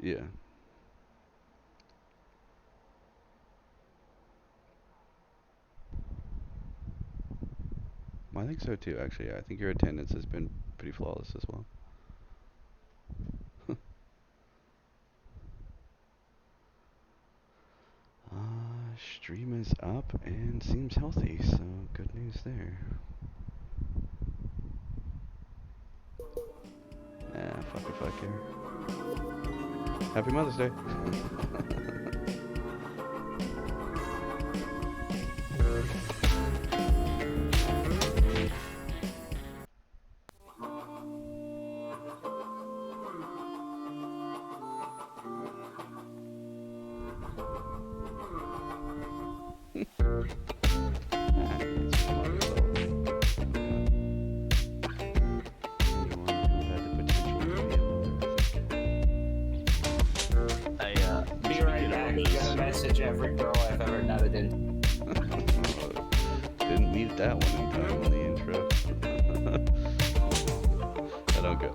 Yeah. Well, I think so too, actually. Yeah, I think your attendance has been pretty flawless as well. Stream is up and seems healthy, so good news there. Ah, fuck if I care. Happy Mother's Day! Ah, it's Mother's Day. Anyone who had the potential to be a mother, I Be right back. Gonna message every girl I've ever nutted in. Didn't mute that one in time on the intro. I don't go.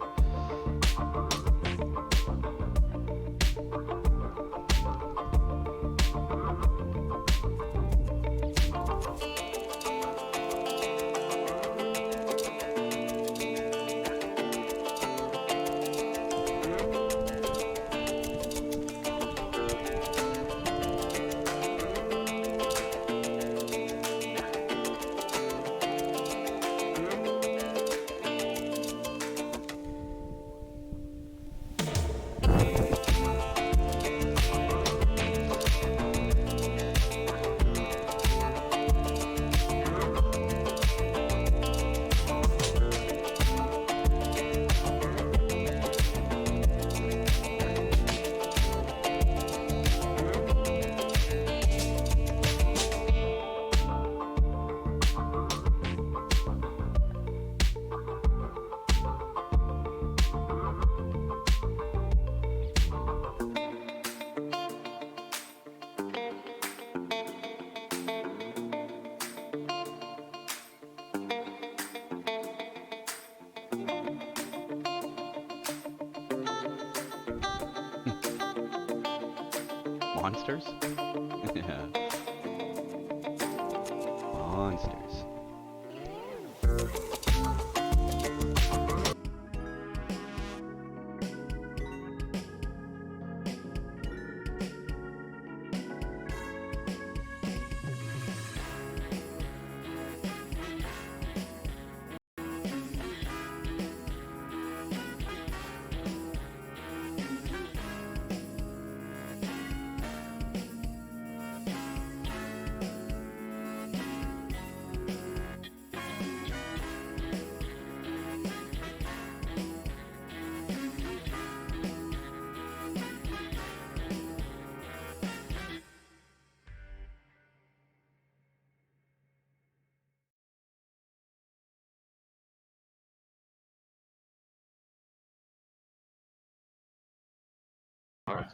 Monsters? Yeah. Monsters.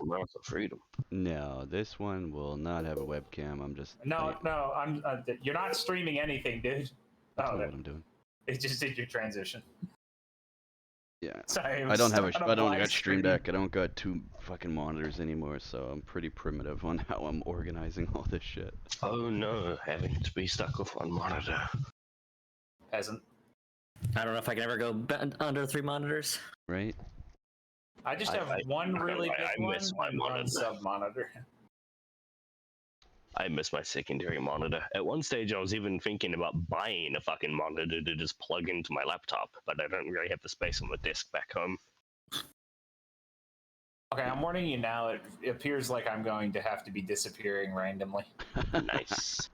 America freedom. No, this one will not have a webcam. I'm just. No, I'm. You're not streaming anything, dude. That's Oh, not what I'm doing. it just did your transition. Yeah. Sorry, I don't have a. I don't live got Stream stream. Deck. I don't got two fucking monitors anymore, so I'm pretty primitive on how I'm organizing all this shit. Oh no, having to be stuck with one monitor. Hasn't. I don't know if I can ever go under 3 monitors. Right? I just have one really big one miss my and one monitor. sub monitor. I miss my secondary monitor. At one stage, I was even thinking about buying a fucking monitor to just plug into my laptop, but I don't really have the space on the desk back home. Okay, I'm warning you now. It appears like I'm going to have to be disappearing randomly. Nice.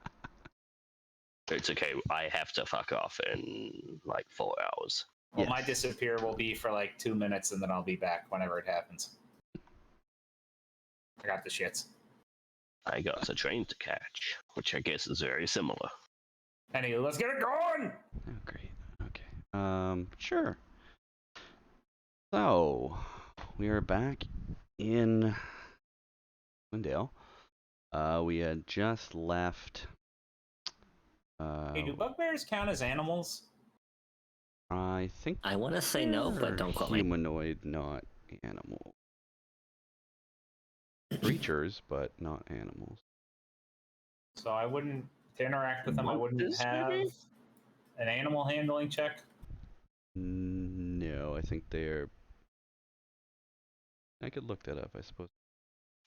It's okay. I have to fuck off in like 4 hours. Well, my disappear will be for like 2 minutes, and then I'll be back whenever it happens. I got the shits. I got a train to catch, which I guess is very similar. Anyway, let's get it going! Oh, great. Okay. Sure. So, we are back in Glendale. We had just left. Hey, do bugbears count as animals? I think I want to say no, but don't quote me. humanoid, not animal. creatures, but not animals. So I wouldn't, to interact with them, I wouldn't Monsters, have maybe? an animal handling check. No, I think they're. I could look that up, I suppose.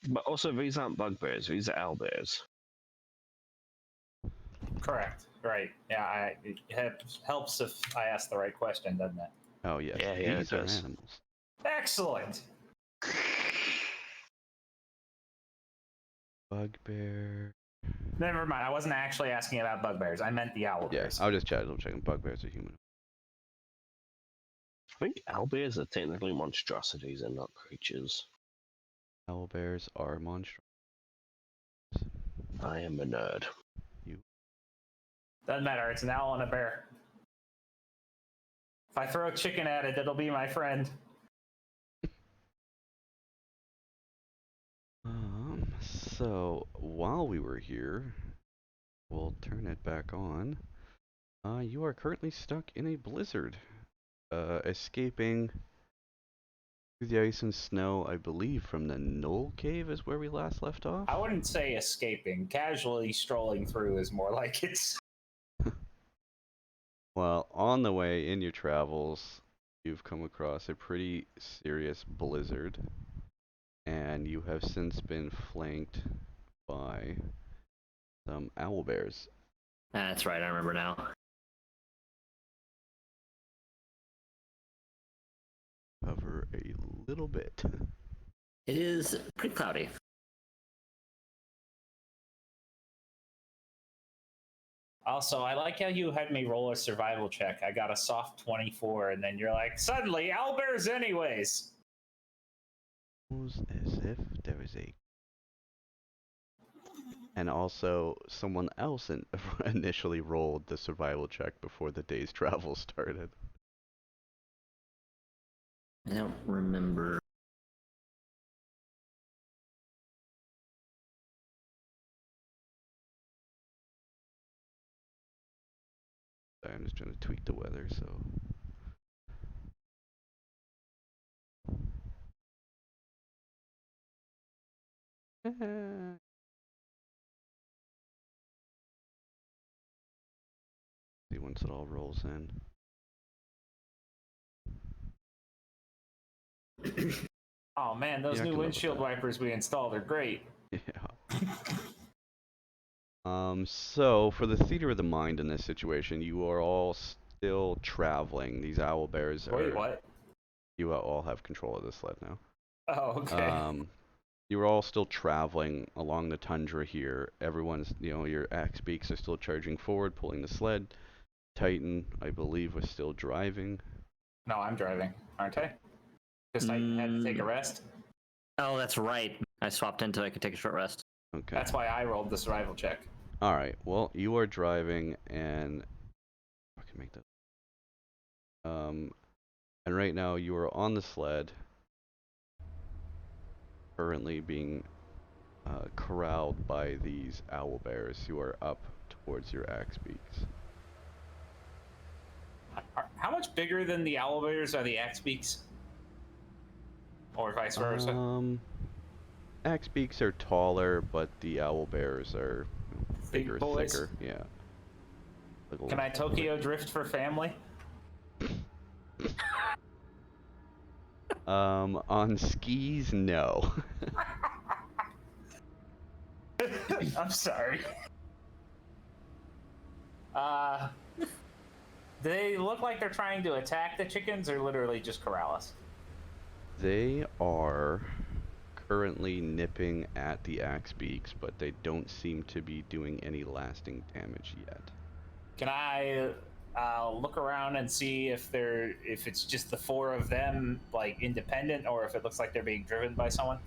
But also, these aren't bugbears, these are owlbears. Correct. Right. Yeah. It helps if I ask the right question, doesn't it? Oh yes, Yeah, it these are does. animals. Excellent. Bugbear. Never mind. I wasn't actually asking about bugbears. I meant the owl Yeah, bears. I was just checking. Bugbears are human. I think owlbears are technically monstrosities and not creatures. Owlbears are monstrous. I am a nerd. Doesn't matter. It's an owl and a bear. If I throw a chicken at it, it'll be my friend. So while we were here, we'll turn it back on. You are currently stuck in a blizzard. Escaping through the ice and snow, I believe, from the Knoll Cave is where we last left off. I wouldn't say escaping. Casually strolling through is more like it's. Well, on the way in your travels, you've come across a pretty serious blizzard, and you have since been flanked by some owlbears. That's right, I remember now. Cover a little bit. It is pretty cloudy. Also, I like how you had me roll a survival check. I got a soft 24, and then you're like, suddenly, owlbears anyways. As if there is a. And also, someone else initially rolled the survival check before the day's travel started. I don't remember. I'm just trying to tweak the weather, so. See once it all rolls in. Oh man, those Yeah, I new can live with windshield that. wipers we installed are great. Yeah. So for the theater of the mind in this situation, you are all still traveling. These owlbears Wait, are. what? You all have control of the sled now. Oh, okay. You are all still traveling along the tundra here. Everyone's, your axe beaks are still charging forward, pulling the sled. Titan, I believe, was still driving. No, I'm driving, aren't I? Because Titan had to take a rest. Oh, that's right. I swapped in so I could take a short rest. Okay. That's why I rolled the survival check. All right. Well, you are driving, and I can make that. And right now you are on the sled, currently being corralled by these owlbears who are up towards your axe beaks. How much bigger than the owlbears are the axe beaks? Or vice versa? Axe beaks are taller, but the owlbears are Big bigger, boys? thicker. Yeah. Like Can I Tokyo drift for family? On skis, no. I'm sorry. Do they look like they're trying to attack the chickens or literally just corral us? They are currently nipping at the axe beaks, but they don't seem to be doing any lasting damage yet. Can I look around and see if it's just the four of them, like independent, or if it looks like they're being driven by someone?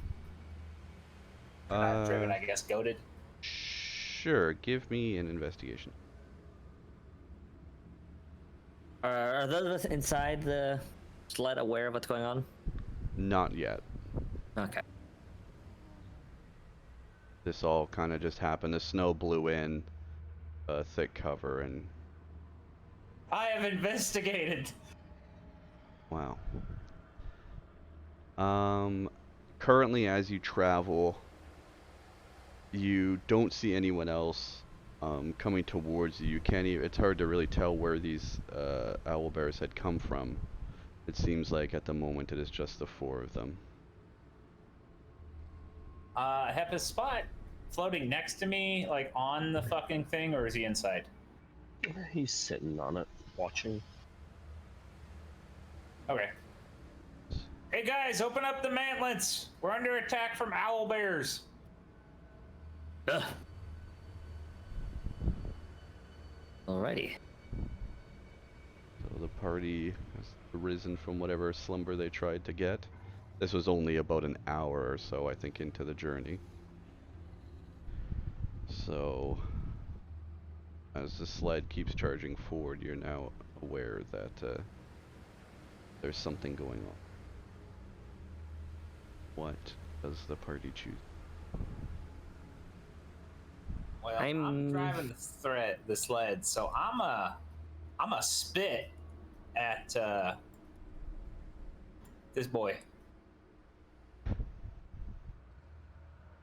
Not driven, I guess, goaded. Sure, give me an investigation. Are those of us inside the sled aware of what's going on? Not yet. Okay. This all kind of just happened. The snow blew in a thick cover, and I have investigated. wow. currently, as you travel, you don't see anyone else coming towards you. You can't even, it's hard to really tell where these owl bears had come from. It seems like at the moment it is just the 4 of them. Have his spot floating next to me, like on the fucking thing, or is he inside? He's sitting on it, watching. Okay. Hey guys, open up the mantlets. We're under attack from owl bears. Ugh. Alrighty. So the party has risen from whatever slumber they tried to get. This was only about an hour or so, I think, into the journey. So, as the sled keeps charging forward, you're now aware that there's something going on. What does the party choose? Well, I'm driving the sled, so I'm a spit at this boy.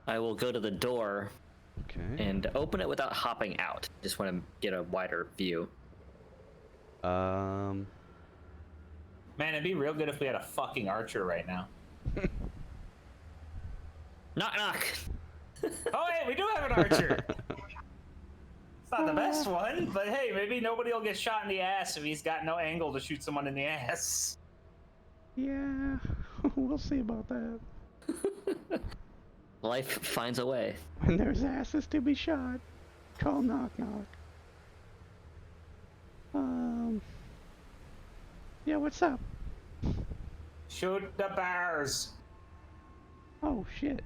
I will go to the door Okay. and open it without hopping out. Just want to get a wider view. Man, it'd be real good if we had a fucking archer right now. Knock, knock. Oh, hey, we do have an archer. It's not the best one, but hey, maybe nobody will get shot in the ass if he's got no angle to shoot someone in the ass. Yeah, we'll see about that. Life finds a way. When there's asses to be shot, call knock knock. Yeah, what's up? Shoot the bears. Oh shit,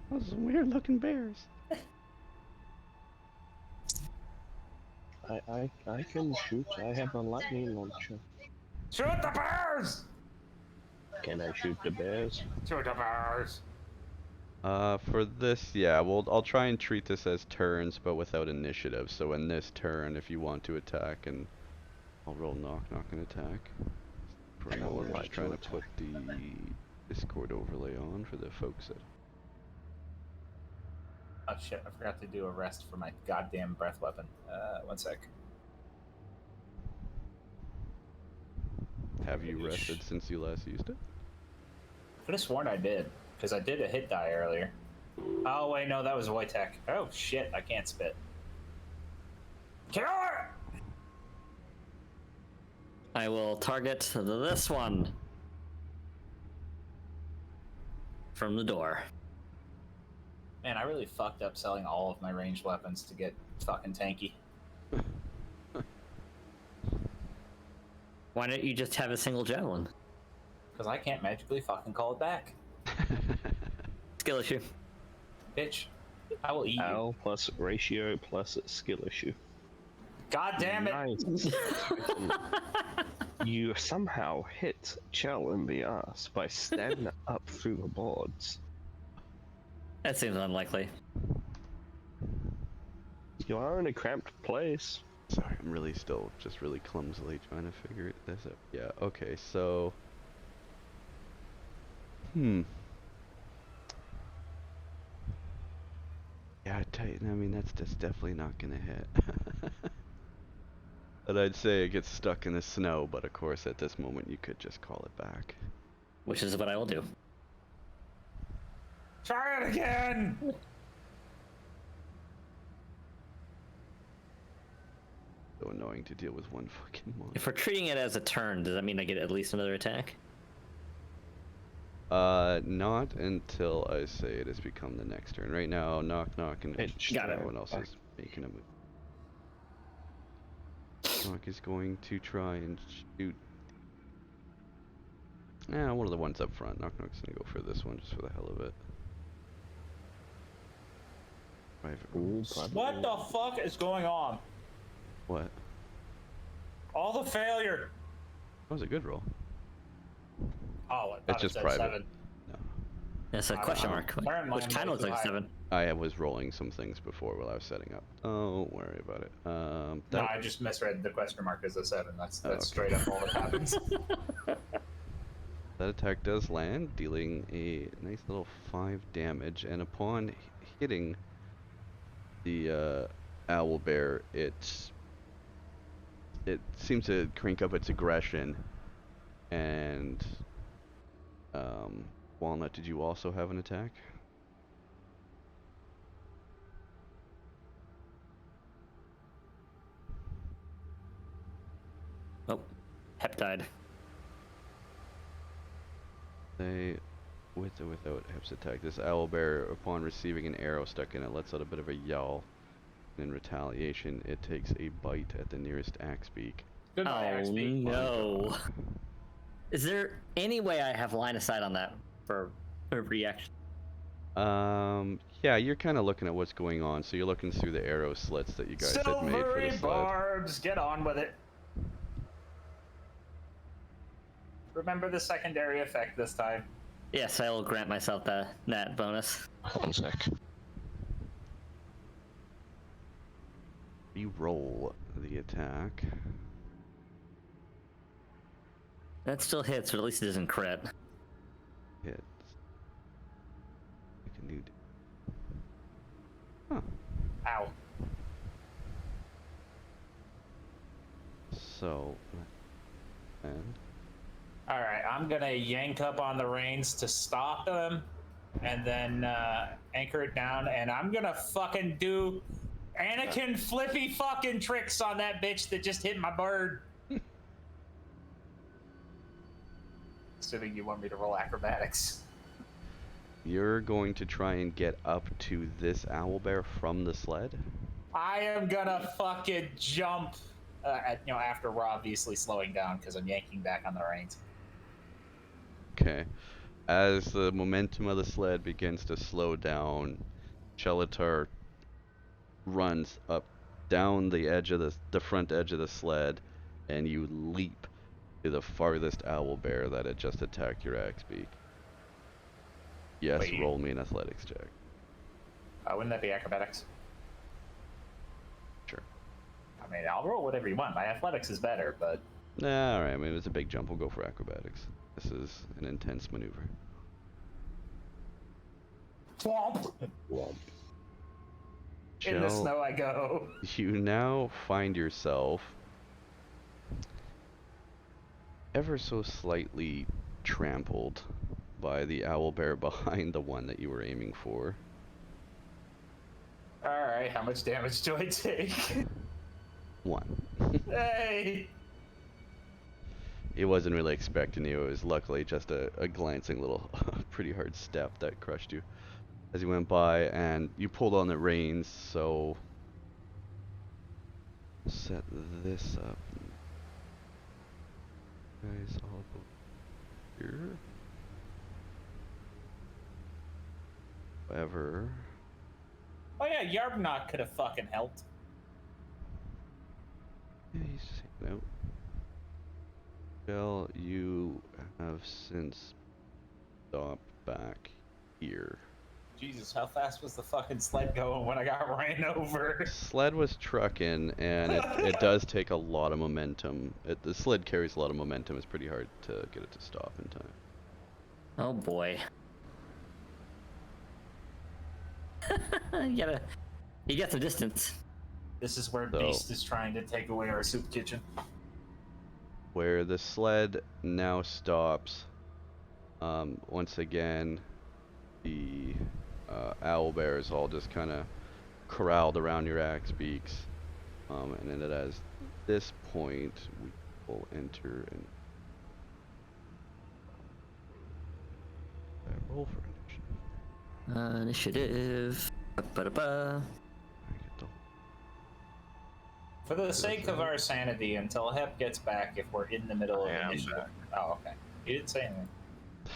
those are weird looking bears. I can shoot. I have a lightning launcher. Shoot the bears. Can I shoot the bears? Shoot the bears. For this, yeah, I'll try and treat this as turns, but without initiative. So in this turn, if you want to attack, and I'll roll knock knock and attack. For now, I'm just trying to put the Discord overlay on for the folks that. Oh shit, I forgot to do a rest for my goddamn breath weapon. 1 sec. Have you rested since you last used it? I could have sworn I did, because I did a hit die earlier. Oh wait, no, that was Wojtek. Oh shit, I can't spit. Killer! I will target this one from the door. Man, I really fucked up selling all of my ranged weapons to get fucking tanky. Why don't you just have a single javelin? Because I can't magically fucking call it back. Skill issue. Bitch, I will eat you. Owl plus ratio plus skill issue. God damn it! Nice. You somehow hit Chell in the ass by standing up through the boards. That seems unlikely. You are in a cramped place. Sorry, I'm really still just really clumsily trying to figure this out. Yeah, okay, so. Yeah, Titan, I mean, that's just definitely not gonna hit. But I'd say it gets stuck in the snow, but of course at this moment you could just call it back. Which is what I will do. Try it again! So annoying to deal with one fucking monster. If we're treating it as a turn, does that mean I get at least another attack? Not until I say it has become the next turn. Right now, knock knock and Got it. everyone else is making a move. Knock is going to try and shoot. Yeah, one of the ones up front. Knock knock's gonna go for this one just for the hell of it. What the fuck is going on? What? All the failure. That was a good roll. Oh, I It's thought it just said private. 7. No. That's a I question don't mark, know. Learn which mine kind of was looks like high. 7. I was rolling some things before while I was setting up. Don't worry about it. No, That, I just misread the question mark as a 7. That's okay. straight up all that happens. That attack does land, dealing a nice little 5 damage, and upon hitting the owlbear, it seems to crank up its aggression. And Walnut, did you also have an attack? Oh, Hep died. With or without Hep's attack, this owlbear, upon receiving an arrow stuck in it, lets out a bit of a yowl. And in retaliation, it takes a bite at the nearest axe beak. Goodbye, Oh RXP. no. Is there any way I have line of sight on that for a reaction? Yeah, you're kind of looking at what's going on, so you're looking through the arrow slits that you guys had made for Silvery the sled. barbs, get on with it. Remember the secondary effect this time. Yes, I will grant myself that bonus. 1 sec. Reroll the attack. That still hits, but at least it doesn't crit. Hits. Make a new. Huh. Ow. So, and Alright, I'm gonna yank up on the reins to stop them, and then anchor it down, and I'm gonna fucking do Anakin flippy fucking tricks on that bitch that just hit my bird. Assuming you want me to roll acrobatics. you're going to try and get up to this owlbear from the sled? I am gonna fucking jump, after we're obviously slowing down because I'm yanking back on the reins. Okay. As the momentum of the sled begins to slow down, Chelatar runs up down the edge of the front edge of the sled, and you leap to the farthest owlbear that had just attacked your axe beak. Yes, Wait. roll me an athletics check. Wouldn't that be acrobatics? Sure. I mean, I'll roll whatever you want. My athletics is better, but Nah, alright, I mean, it was a big jump. We'll go for acrobatics. This is an intense maneuver. Swamp. Womp. In the Chell, snow I go. you now find yourself ever so slightly trampled by the owlbear behind the one that you were aiming for. Alright, how much damage do I take? 1. Hey! It wasn't really expecting you. It was luckily just a glancing little pretty hard step that crushed you as you went by, and you pulled on the reins, so set this up. Guys, all go here. However, Oh yeah, Yarbnock could have fucking helped. yeah, he's just hanging out. Well, you have since stopped back here. Jesus, how fast was the fucking sled going when I got ran over? Sled was trucking, and it does take a lot of momentum. The sled carries a lot of momentum. It's pretty hard to get it to stop in time. Oh boy. You got some distance. This is where So- Beast is trying to take away our soup kitchen. Where the sled now stops, once again, the owlbear is all just kind of corralled around your axe beaks. And then at this point, we will enter and roll for initiative. Initiative. Ba-da-ba. I get the For the sake of our sanity, until Hep gets back, if we're in the middle of I am initiative. back. Oh, okay. You didn't say anything.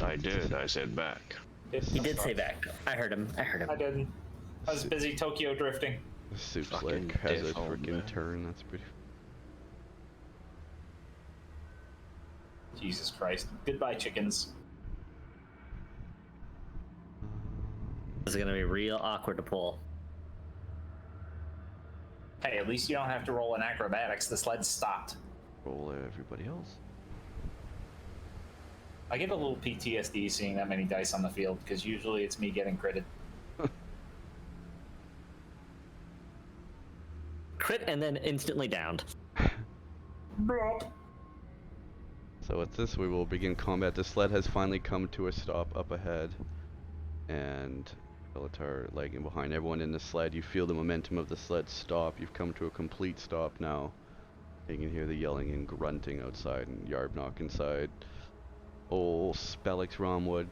I did. I said back. He did say back. I heard him. I didn't. I was busy Tokyo drifting. soup Fucking slick has a default, freaking man. turn. That's pretty. Jesus Christ. Goodbye, chickens. This is gonna be real awkward to pull. Hey, at least you don't have to roll in acrobatics. The sled stopped. Roll everybody else. I get a little PTSD seeing that many dice on the field because usually it's me getting critted. Crit and then instantly downed. So at this, we will begin combat. The sled has finally come to a stop up ahead, and Bellatar lagging behind. Everyone in the sled, you feel the momentum of the sled stop. You've come to a complete stop now. You can hear the yelling and grunting outside, and Yarbnock inside. Oh, Spellix Romwood.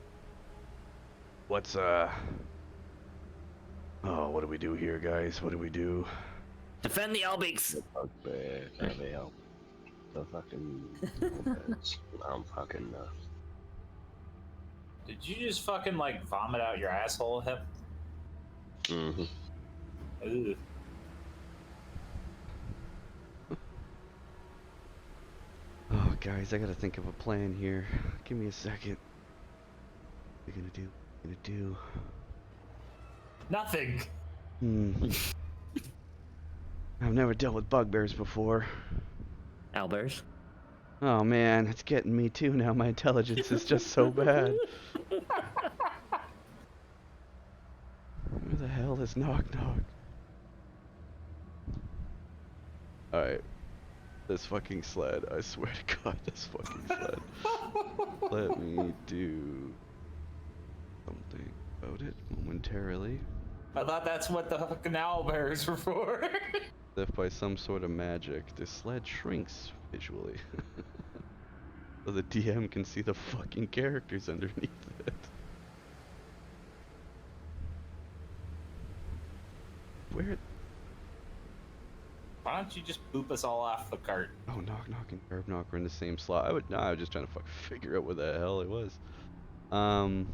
What's Oh, what do we do here, guys? What do we do? Defend the Albeaks! Bugbear, there they are. The fucking. I'm fucking. Did you just fucking like vomit out your asshole, Hip? Mm-hmm. Ooh. Oh, guys, I gotta think of a plan here. Give me a second. What are you gonna do? What are you gonna do? Nothing. I've never dealt with bugbears before. Owlbears. Oh man, it's getting me too now. My intelligence is just so bad. Where the hell is Knock Knock? Alright. This fucking sled. I swear to God, this fucking sled. Let me do something about it momentarily. I thought that's what the fucking owlbears were for. If by some sort of magic, the sled shrinks visually. So the DM can see the fucking characters underneath it. Where? Why don't you just boop us all off the cart? Oh, Knock Knock and Herb Knock are in the same slot. I was just trying to figure out what the hell it was. So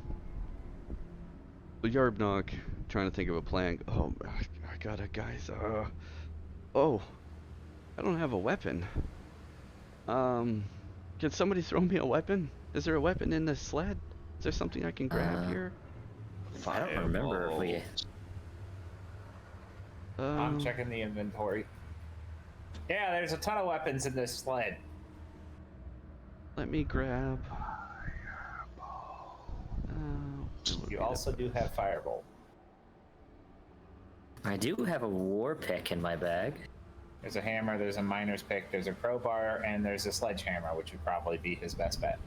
Yarb Knock, trying to think of a plan. Oh, I got it, guys. Oh, I don't have a weapon. Can somebody throw me a weapon? Is there a weapon in the sled? Is there something I can grab here? I don't remember if we... I'm checking the inventory. Yeah, there's a ton of weapons in this sled. Let me grab. You also do have Firebolt. I do have a war pick in my bag. There's a hammer, there's a miner's pick, there's a crowbar, and there's a sledgehammer, which would probably be his best bet.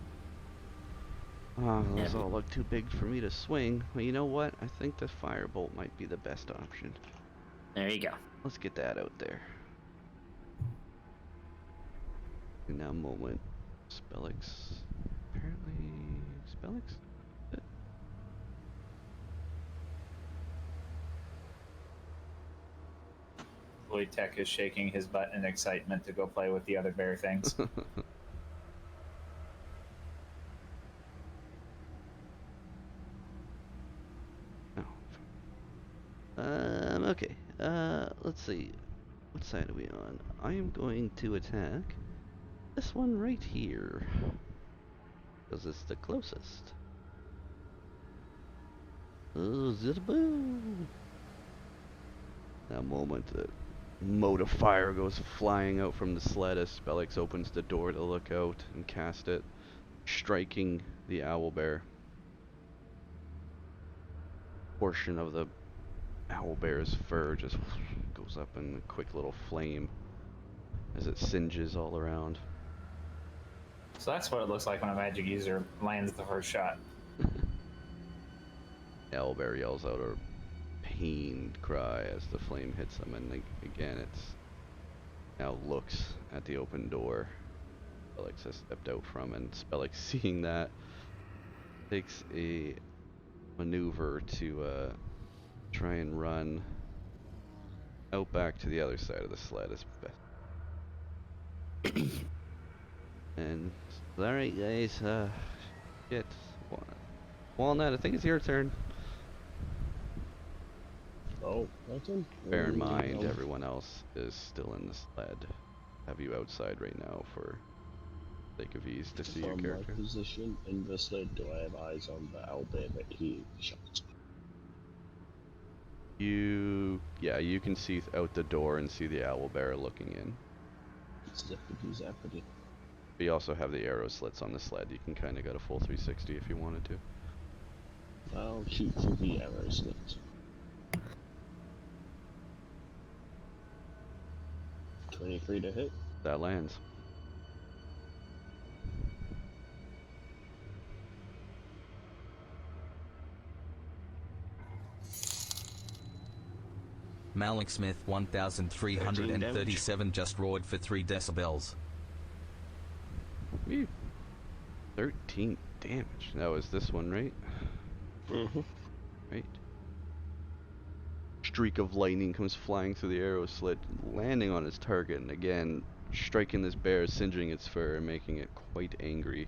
Those all look too big for me to swing. Well, you know what? I think the firebolt might be the best option. There you go. Let's get that out there. In that moment, Spellix. Apparently, Spellix? Lloyd Tech is shaking his butt in excitement to go play with the other bear things. Okay. Let's see. What side are we on? I am going to attack this one right here. Because it's the closest. Oh, zit-a-boo! That moment, the mote of fire goes flying out from the sled as Spellix opens the door to look out and cast it, striking the owlbear. Portion of the owlbear's fur just goes up in a quick little flame as it singes all around. So that's what it looks like when a magic user lands the first shot. The owlbear yells out a pained cry as the flame hits him, and again it's now looks at the open door Spellix has stepped out from, and Spellix, seeing that, takes a maneuver to try and run out back to the other side of the sled as best. And alright guys, shit. Walnut, I think it's your turn. Oh, nothing? Bear in mind, everyone else is still in the sled. Have you outside right now for sake of ease to see your From character? my position in the sled, do I have eyes on the owlbear that he shot? Yeah, you can see out the door and see the owlbear looking in. Zippity zappity. But you also have the arrow slits on the sled. You can kind of go to full 360 if you wanted to. I'll shoot for the arrow slits. 23 to hit. That lands. Malik Smith 1337 just roared for 3 decibels. Whew. 13 damage. That was this one, right? Mm-hmm. Right. Streak of lightning comes flying through the arrow slit, landing on its target, and again, striking this bear, singeing its fur, and making it quite angry.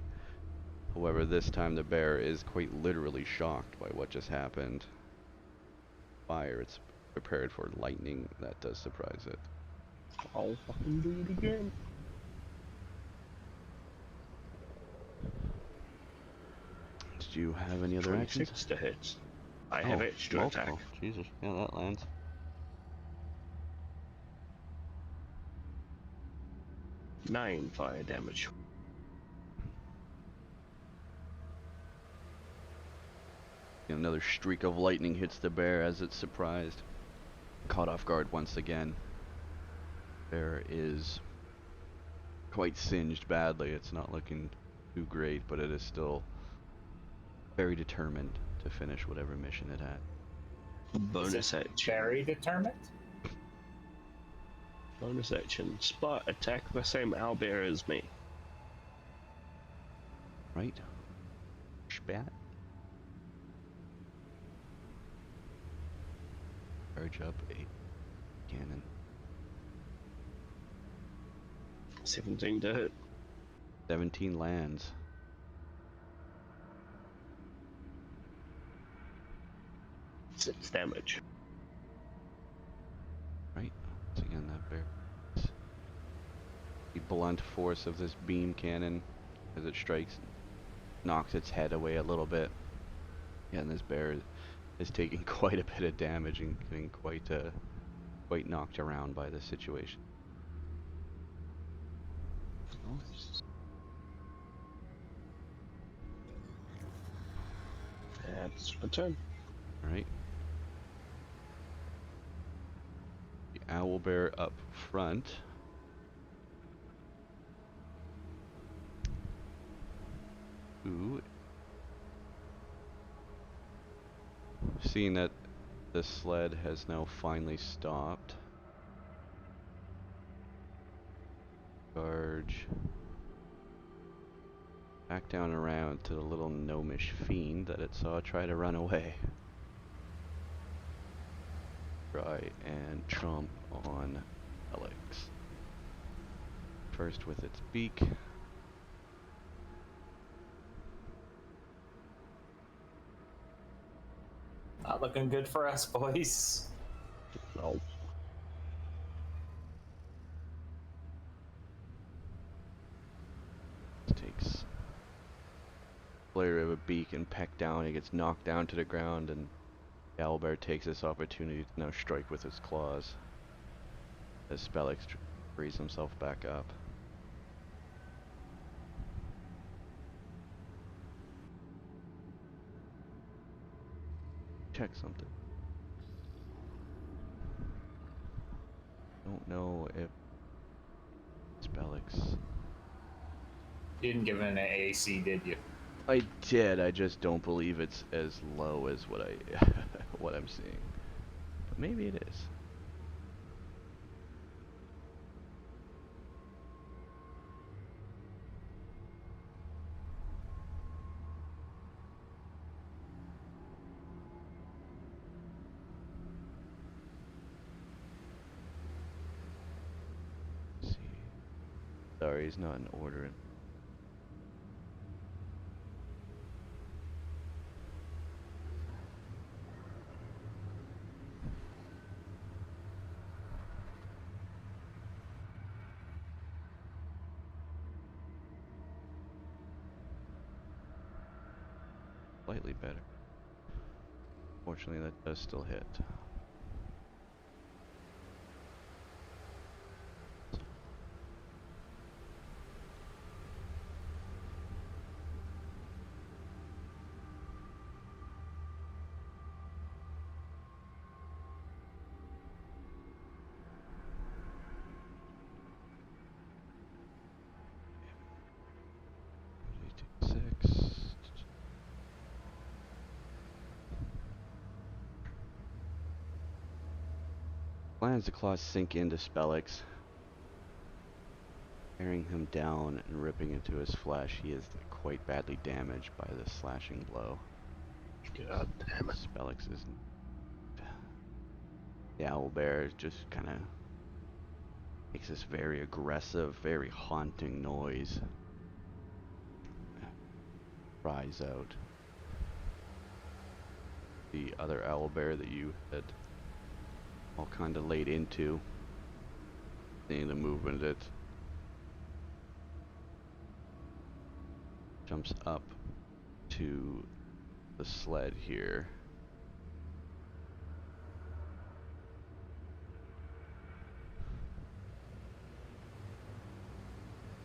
However, this time the bear is quite literally shocked by what just happened. Fire, it's prepared for lightning. That does surprise it. I'll fucking do it again. Did you have any other actions? 26 to hit. I have extra attack. multiple. Jesus, yeah, that lands. Nine fire damage. Another streak of lightning hits the bear as it's surprised. Caught off guard once again. Bear is quite singed badly. It's not looking too great, but it is still very determined to finish whatever mission it had. Bonus action. Very determined. Bonus action. Spot attack the same owlbear as me. Right? Spat. Charge up a cannon. 17 to hit. 17 lands. Six damage. Right? Once again, that bear. The blunt force of this beam cannon as it strikes knocks its head away a little bit. Yeah, and this bear is taking quite a bit of damage and getting quite knocked around by this situation. That's my turn. Alright. The owlbear up front. Ooh. Seeing that the sled has now finally stopped. Charge. Back down around to the little gnomish fiend that it saw try to run away. Try and chomp on Alex. First with its beak. Not looking good for us, boys. No. Takes flare of a beak and peck down. He gets knocked down to the ground, and the owlbear takes this opportunity to now strike with his claws as Spellix frees himself back up. Check something. Don't know if Spellix. You didn't give it an AC, did you? I did. I just don't believe it's as low as what what I'm seeing. But maybe it is. Let's see. Sorry, he's not in order. Slightly better. Fortunately, that does still hit. as the claws sink into Spellix, tearing him down and ripping into his flesh, he is quite badly damaged by the slashing blow. God damn it. Spellix is... The owlbear just kind of makes this very aggressive, very haunting noise. Cries out. The other owlbear that you had all kind of laid into, seeing the movement, it jumps up to the sled here.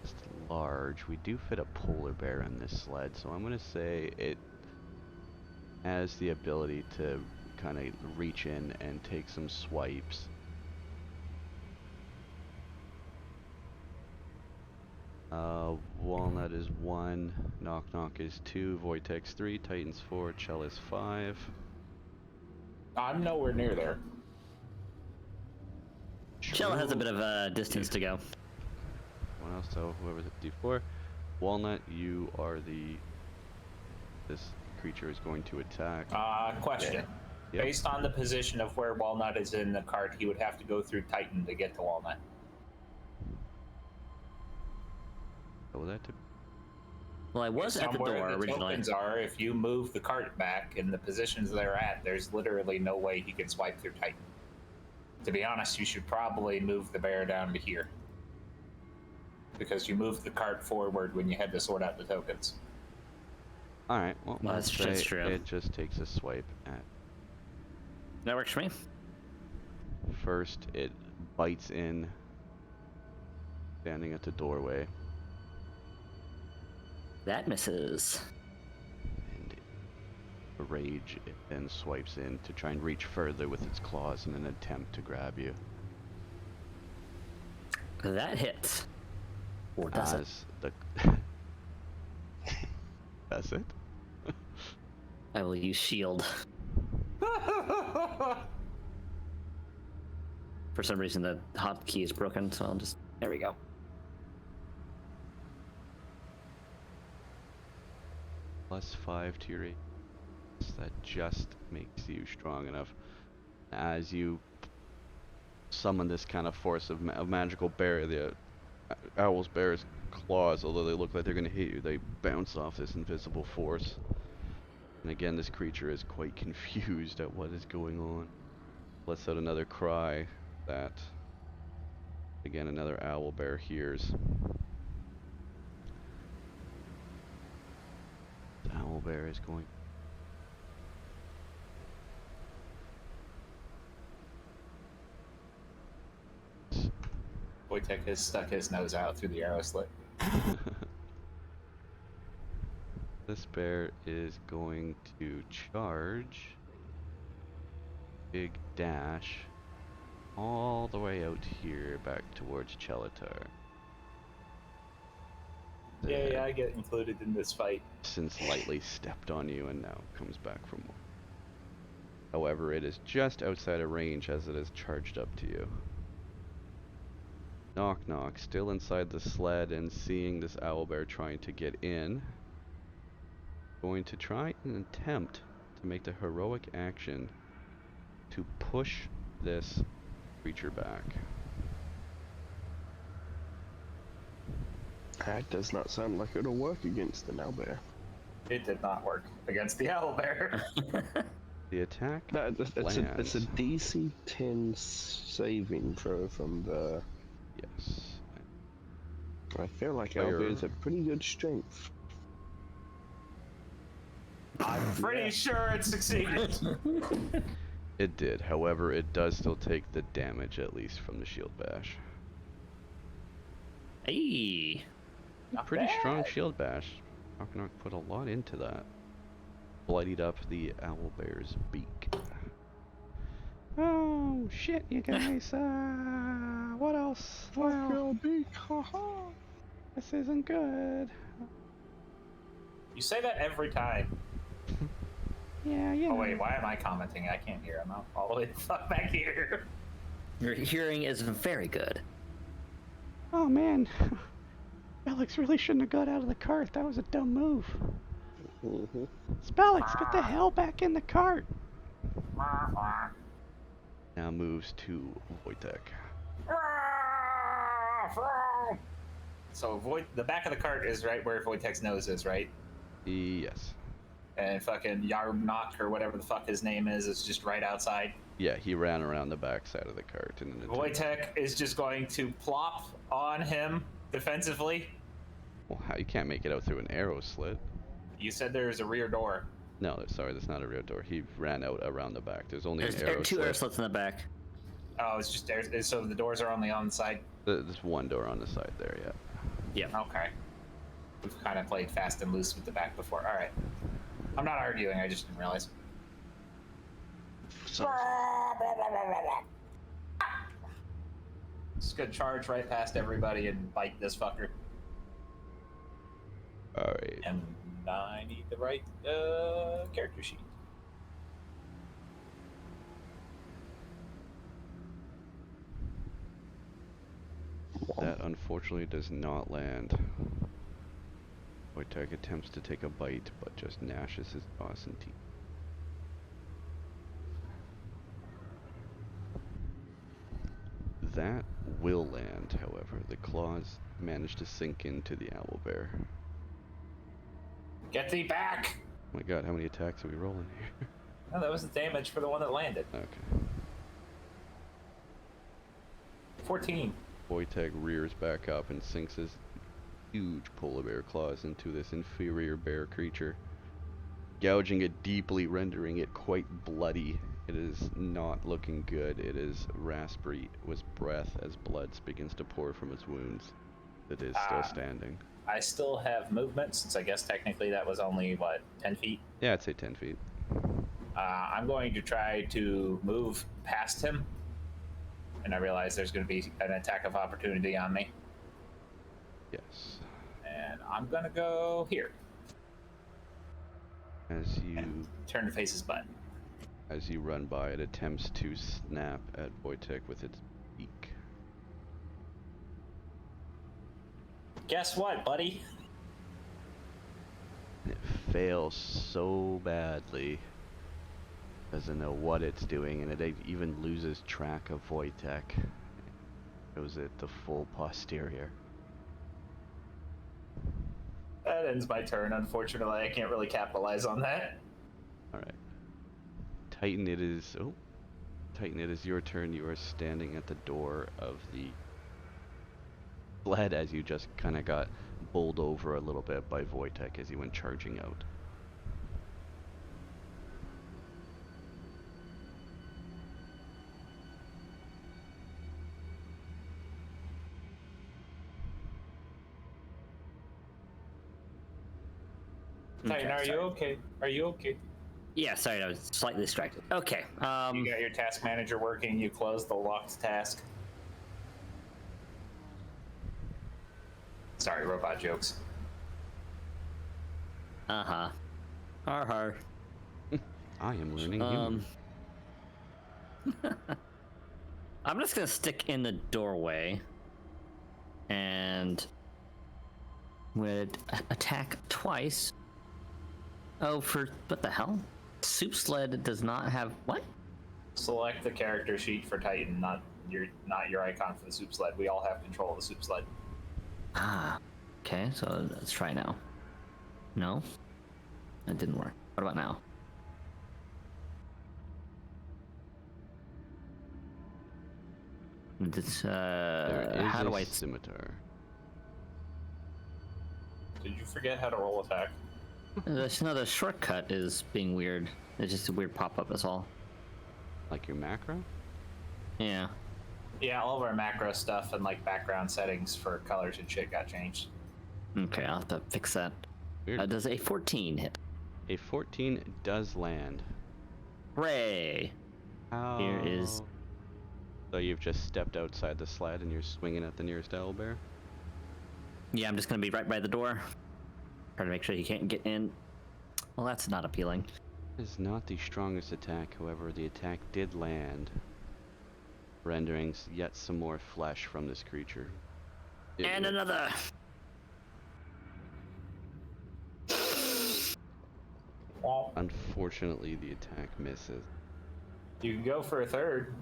It's large. We do fit a polar bear in this sled, so I'm going to say it has the ability to kind of reach in and take some swipes. Walnut is 1, Knock Knock is 2, Vortex 3, Titans 4, Chell is 5. I'm nowhere near there. Chella has a bit of a distance to go. One else, so whoever's at D4. Walnut, you are this creature is going to attack. Question. Yep. Based on the position of where Walnut is in the cart, he would have to go through Titan to get to Walnut. So that to Well, I was at the Somewhere door the originally. tokens are, if you move the cart back in the positions they're at, there's literally no way he can swipe through Titan. To be honest, you should probably move the bear down to here. Because you moved the cart forward when you had to sort out the tokens. Alright, well, Well, let's that's say true. it just takes a swipe at That works for me. first. It bites in, standing at the doorway, That misses. and a rage, it then swipes in to try and reach further with its claws in an attempt to grab you. That hits. Or does it? As the Does it? I will use shield. For some reason, the hotkey is broken, so I'll just... There we go. +5 to your AC. That just makes you strong enough. As you summon this kind of force of magical bear, the owl's bear's claws, although they look like they're going to hit you, they bounce off this invisible force. And again, this creature is quite confused at what is going on. Lets out another cry that, again, another owl bear hears. The owl bear is going... Wojtek has stuck his nose out through the arrow slit. This bear is going to charge. Big dash. All the way out here back towards Chelatar. Yeah, I get included in this fight. Since lightly stepped on you and now comes back for more. However, it is just outside of range as it is charged up to you. Knock Knock, still inside the sled and seeing this owlbear trying to get in. Going to try and attempt to make the heroic action to push this creature back. That does not sound like it'll work against an owlbear. It did not work against the owl bear. The attack No, it's a lands. DC 10 saving throw from the... Yes. I feel like Player- owlbears have pretty good strength. I'm pretty sure it succeeded. It did. However, it does still take the damage at least from the shield bash. Hey! Not Pretty strong bad. shield bash. Knock Knock put a lot into that. Bloodied up the owlbear's beak. Oh shit, you guys! What else? Fuck your beak, haha! This isn't good. You say that every time. Yeah, yeah. Oh wait, why am I commenting? I can't hear. I'm all the way the fuck back here. Your hearing is very good. Oh man, Alex really shouldn't have got out of the cart. That was a dumb move. Mm-hmm. Spellix, get the hell back in the cart! Now moves to Wojtek. So the back of the cart is right where Wojtek's nose is, right? Yes. And fucking Yarbnock or whatever the fuck his name is just right outside. Yeah, he ran around the back side of the cart in an attempt. Wojtek is just going to plop on him defensively. Well, how you can't make it out through an arrow slit? You said there's a rear door. No, sorry, that's not a rear door. He ran out around the back. There's only There's an arrow two slit. air slits in the back. Oh, it's just there. So the doors are only on the side. There's one door on the side there, yeah. Yeah. Okay. We've kind of played fast and loose with the back before. All right. I'm not arguing. I just didn't realize. So, Just gonna charge right past everybody and bite this fucker. Alright. And I need the right character sheet. That unfortunately does not land. Wojtek attempts to take a bite, but just gnashes his jaws and teeth. That will land, however. The claws manage to sink into the owlbear. Get thee back! Oh my god, how many attacks are we rolling here? No, that was the damage for the one that landed. Okay. 14. Wojtek rears back up and sinks his huge polar bear claws into this inferior bear creature, gouging it deeply, rendering it quite bloody. It is not looking good. It is raspberry with breath as blood begins to pour from its wounds. It is still standing. I still have movement, since I guess technically that was only, what, 10 feet? Yeah, I'd say 10 feet. I'm going to try to move past him. And I realize there's going to be an attack of opportunity on me. Yes. And I'm going to go here. As you And turn to face his butt. As you run by, it attempts to snap at Wojtek with its beak. Guess what, buddy? It fails so badly. Doesn't know what it's doing, and it even loses track of Wojtek. Shows it the full posterior. That ends my turn, unfortunately. I can't really capitalize on that. Alright. Titan, it is... Oh. Titan, it is your turn. You are standing at the door of the sled as you just kind of got bowled over a little bit by Wojtek as he went charging out. Titan, are you okay? Are you okay? Yeah, sorry, I was slightly distracted. Okay. You got your task manager working. You closed the locked task. Sorry, robot jokes. Uh-huh. Har. I am learning human. I'm just gonna stick in the doorway and would attack twice. Oh, for what the hell? Soup sled does not have what? Select the character sheet for Titan, not your icon for the soup sled. We all have control of the soup sled. Ah, okay. So let's try now. No, that didn't work. What about now? It's There is how do a I? scimitar. Did you forget how to roll attack? The shortcut is being weird. It's just a weird pop-up. That's all. Like your macro? Yeah. Yeah, all of our macro stuff and like background settings for colors and shit got changed. Okay, I'll have to fix that. Weird. Does a 14 hit? A 14 does land. Hooray! How? Here is- So you've just stepped outside the sled and you're swinging at the nearest owlbear? Yeah, I'm just gonna be right by the door. Try to make sure he can't get in. Well, that's not appealing. Is not the strongest attack, however, the attack did land. rendering yet some more flesh from this creature. And another. Well, Unfortunately, the attack misses. you can go for a third.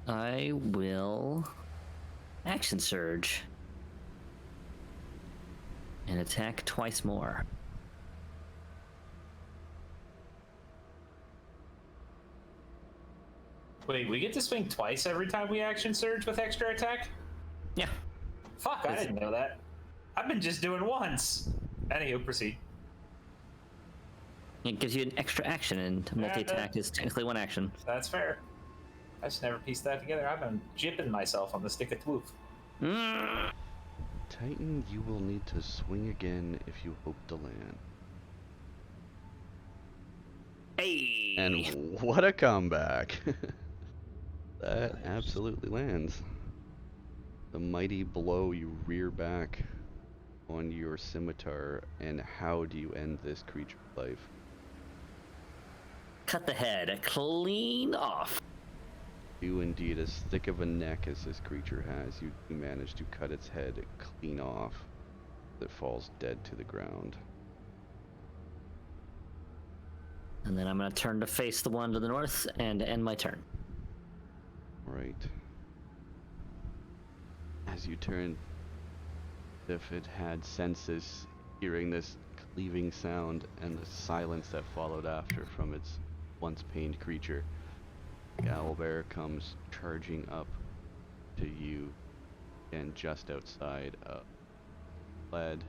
I will action surge and attack twice more. Wait, we get to swing twice every time we action surge with extra attack? Yeah. Fuck, I didn't know that. I've been just doing once. Anywho, proceed. It gives you an extra action, and multi-attack is technically one action. That's fair. I just never pieced that together. I've been jipping myself on the stick of twoof. Titan, you will need to swing again if you hope to land. Hey! And what a comeback! That absolutely lands. The mighty blow, you rear back on your scimitar, and how do you end this creature's life? Cut the head clean off. You indeed, as thick of a neck as this creature has, you manage to cut its head clean off. It falls dead to the ground. And then I'm going to turn to face the one to the north and end my turn. Right. As you turn, if it had senses, hearing this cleaving sound and the silence that followed after from its once pained creature, the owlbear comes charging up to you, and just outside of lead,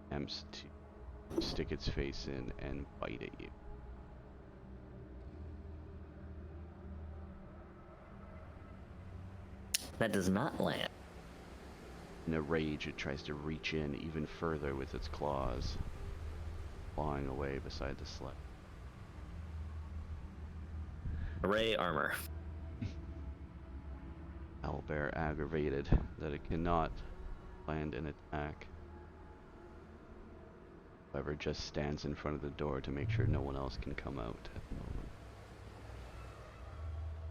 attempts to stick its face in and bite at you. That does not land. In a rage, it tries to reach in even further with its claws, clawing away beside the sled. Array armor. Owlbear, aggravated that it cannot land an attack, however, just stands in front of the door to make sure no one else can come out at the moment.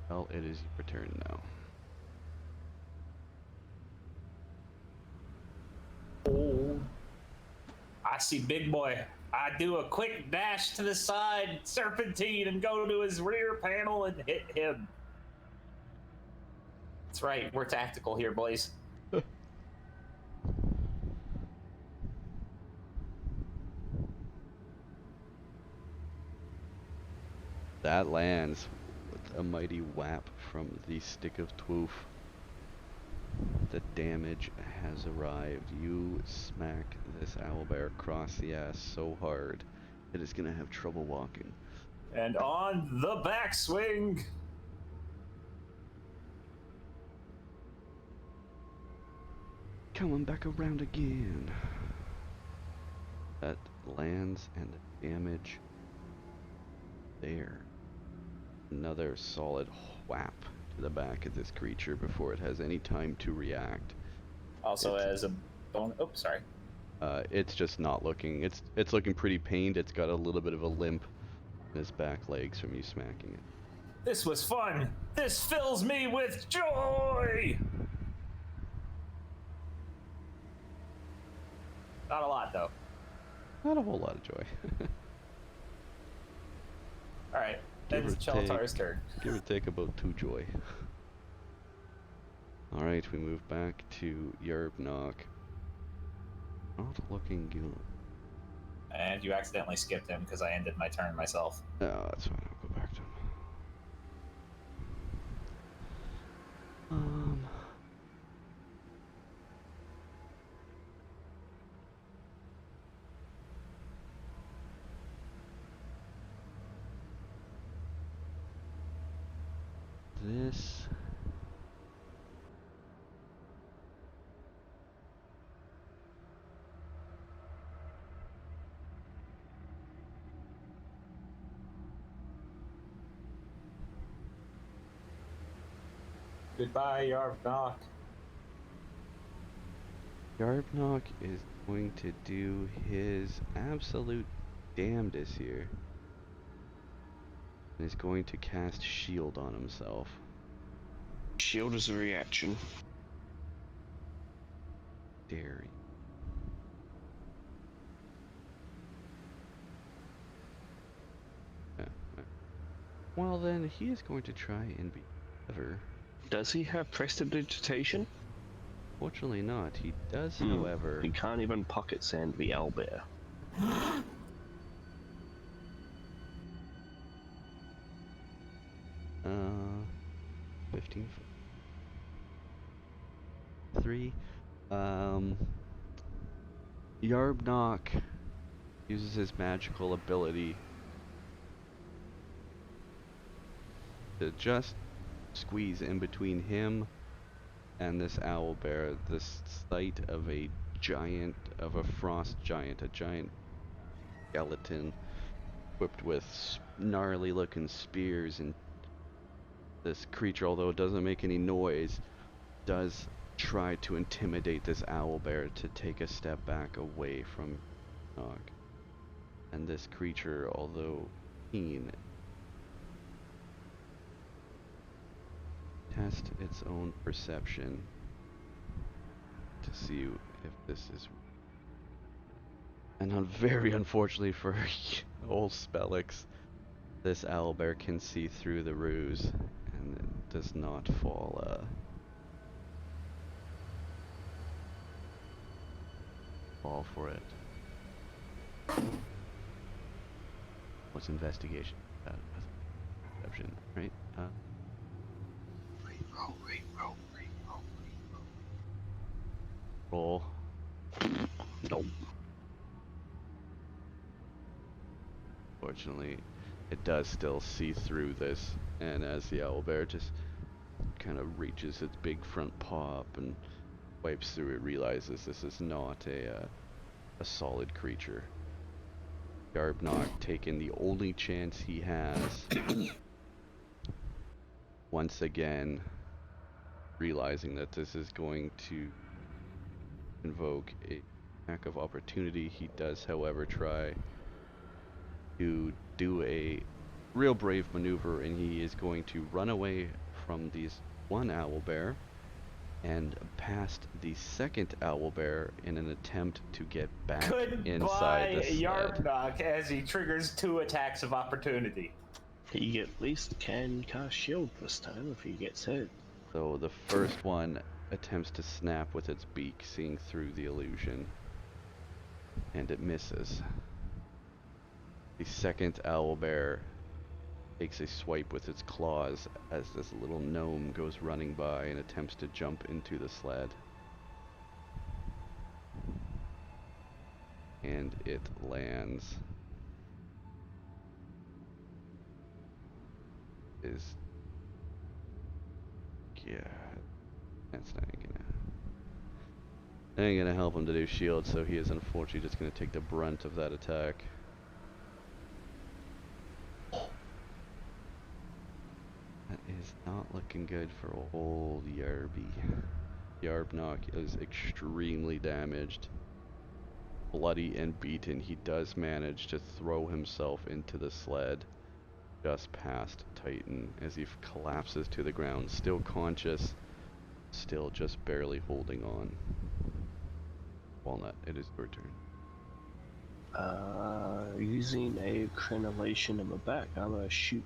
Well, it is your turn now. Oh. I see Big Boy. I do a quick dash to the side, serpentine, and go to his rear panel and hit him. That's right, we're tactical here, boys. That lands with a mighty whap from the stick of twoof. The damage has arrived. You smack this owlbear across the ass so hard that it's gonna have trouble walking. And on the backswing. Coming back around again. That lands, and the damage there. Another solid whap to the back of this creature before it has any time to react. Also, as a bone. Oh, sorry. It's just not looking. It's looking pretty pained. It's got a little bit of a limp in its back legs from you smacking it. This was fun. This fills me with joy. Not a lot, though. Not a whole lot of joy. All right. Give It's or take. Chelatar's turn. Give or take about 2 joy. Alright, we move back to Yerbnock. Not looking good. And you accidentally skipped him because I ended my turn myself. Oh, that's fine. I'll go back to him. This Goodbye, Yarvnock. Yerbnock is going to do his absolute damnedest here He's going to cast shield on himself. Shield is a reaction. Dare you. Well then, he is going to try and be clever. Does he have prestidigitation? Fortunately not. He does, however. He can't even pocket sand the owlbear. 15 foot. 3. Yarbnock uses his magical ability to just squeeze in between him and this owlbear. The sight of a frost giant, a giant skeleton equipped with gnarly looking spears, and this creature, although it doesn't make any noise, does try to intimidate this owlbear to take a step back away from Nog. And this creature, although keen, test its own perception to see if this is. And very unfortunately for old Spellix, this owlbear can see through the ruse and it does not fall for it. What's investigation? Perception, right? Roll. Nope. Fortunately, it does still see through this, and as the owlbear just kind of reaches its big front paw up and wipes through it, realizes this is not a solid creature. Yarbnock taking the only chance he has, once again realizing that this is going to invoke a attack of opportunity. He does, however, try to do a real brave maneuver, and he is going to run away from these one owlbear and past the second owlbear in an attempt to get back inside the sled. Yarbnock as he triggers 2 attacks of opportunity. He at least can cast shield this time if he gets hit. So the first one attempts to snap with its beak, seeing through the illusion, and it misses. The second owlbear takes a swipe with its claws as this little gnome goes running by and attempts to jump into the sled. And it lands. Yeah, that's not gonna help him to do shield, so he is unfortunately just gonna take the brunt of that attack. That is not looking good for old Yarby. Yarbnock is extremely damaged. Bloody and beaten, he does manage to throw himself into the sled just past Titan as he collapses to the ground, still conscious, still just barely holding on. Walnut, it is your turn. Using a crenellation in my back, I'm gonna shoot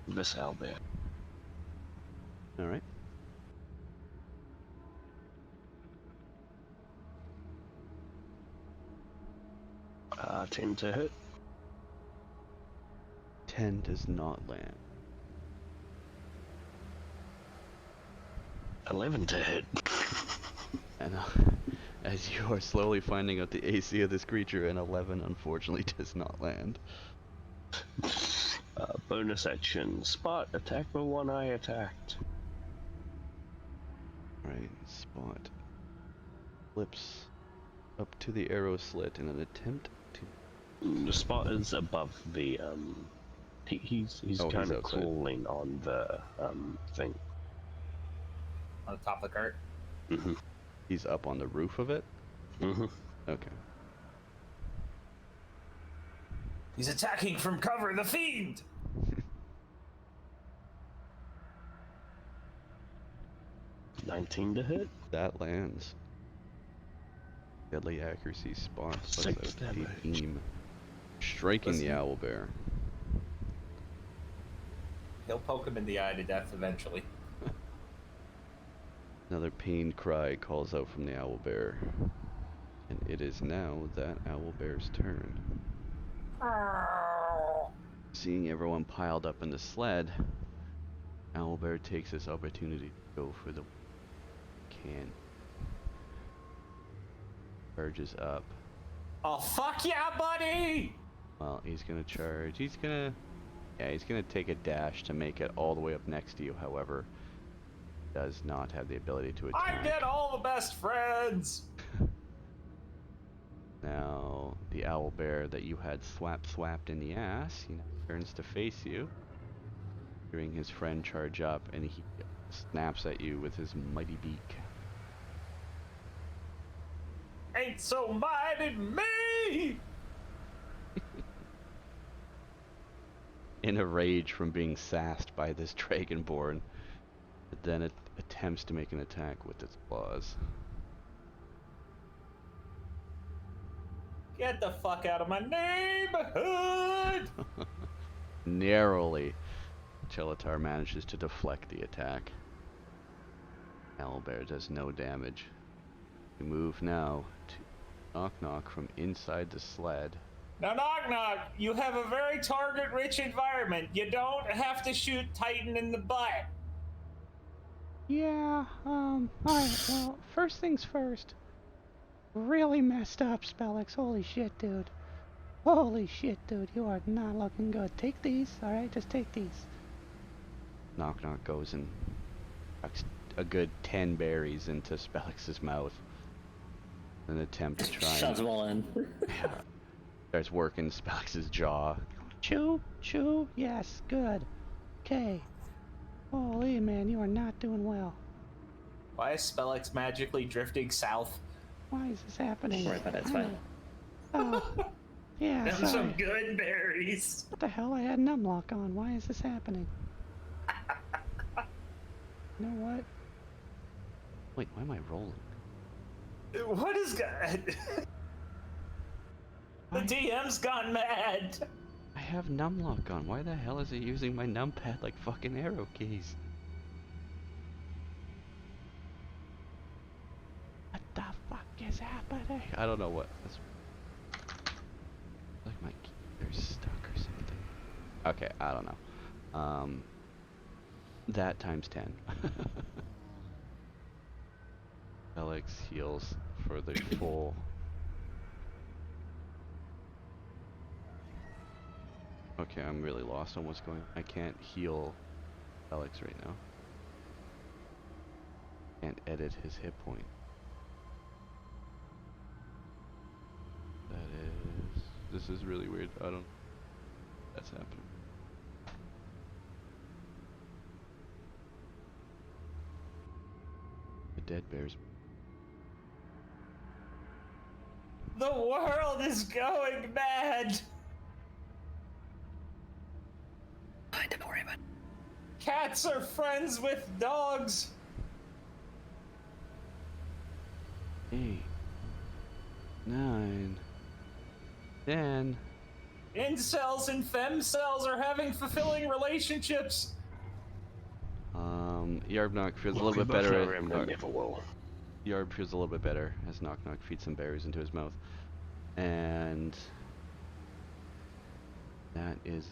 this owlbear. Alright. Uh, 10 to hit. 10 does not land. 11 to hit. And as you are slowly finding out the AC of this creature, an 11 unfortunately does not land. Bonus action. Spot. Attack the one I attacked. Right, Spot flips up to the arrow slit in an attempt to... The spot is above the, he's kind of crawling on the, thing. On the top of the cart? Mm-hmm. He's up on the roof of it? Mm-hmm. Okay. He's attacking from cover, the fiend! 19 to hit. That lands. Deadly accuracy spot plus 6 a damage. beam. Striking the owlbear. He'll poke him in the eye to death eventually. Another pained cry calls out from the owlbear. And it is now that owlbear's turn. Seeing everyone piled up in the sled, owlbear takes this opportunity to go for the can. Charges up. Oh, fuck yeah, buddy! Well, he's gonna charge. He's gonna take a dash to make it all the way up next to you. However, does not have the ability to attack. I get all the best friends! Now, the owlbear that you had swapped in the ass, he now turns to face you, hearing his friend charge up, and he snaps at you with his mighty beak. Ain't so mighty me! In a rage from being sassed by this dragonborn, it then attempts to make an attack with its claws. Get the fuck out of my neighborhood! Narrowly, Chelatar manages to deflect the attack. Owlbear does no damage. We move now to Knock Knock from inside the sled. Now, Knock Knock, you have a very target-rich environment. You don't have to shoot Titan in the butt. Yeah, alright, well, first things first. Really messed up, Spellix. Holy shit, dude. Holy shit, dude. You are not looking good. Take these, alright? Just take these. Knock Knock goes and tucks a good 10 berries into Spellix's mouth. An attempt to try Shoves and them all in. starts working Spellix's jaw. Chew, chew, yes, good. Okay. Holy man, you are not doing well. Why is Spellix magically drifting south? Why is this happening? Don't worry about it, it's fine. Oh, yeah, Them sorry. some good berries. What the hell? I had numlock on. Why is this happening? You know what? Wait, why am I rolling? What is that? The DM's gone mad. I have numlock on. Why the hell is it using my numpad like fucking arrow keys? What the fuck is happening? I don't know what. That's like my keyboard's stuck or something. Okay, I don't know. That times 10. Alex heals for the full. Okay, I'm really lost on what's going on. I can't heal Alex right now. Can't edit his hit point. This is really weird. I don't. That's happening. The dead bears. The world is going mad. Don't worry about it. Cats are friends with dogs. 8, 9, 10. Incels and femcells are having fulfilling relationships. Yarbnock feels a little bit better. Yarb feels a little bit better as Knock Knock feeds some berries into his mouth. And that is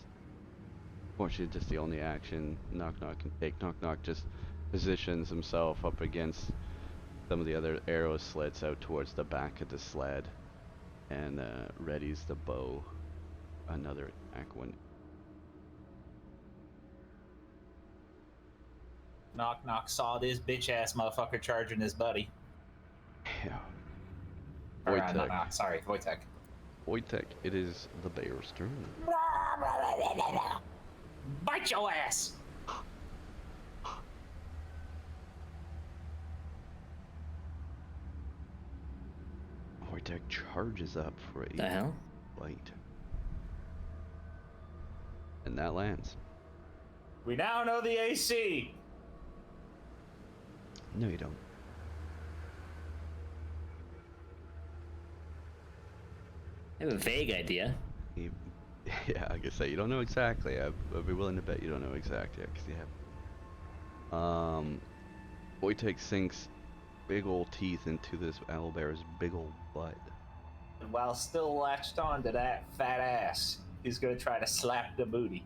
fortunately just the only action Knock Knock can take. Knock Knock just positions himself up against some of the other arrow slits out towards the back of the sled and readies the bow. Another attack one. Knock Knock saw this bitch ass motherfucker charging his buddy. Yeah. Or, Wojtek. Knock Knock, sorry, Wojtek. Wojtek, it is the bear's turn. Bite your ass! Wojtek charges up for a The hell? bite. And that lands. We now know the AC. No, you don't. I have a vague idea. You, yeah, I guess that you don't know exactly. I'd be willing to bet you don't know exactly, because you have. Wojtek sinks big old teeth into this owlbear's big old butt. And while still latched on to that fat ass, he's gonna try to slap the booty.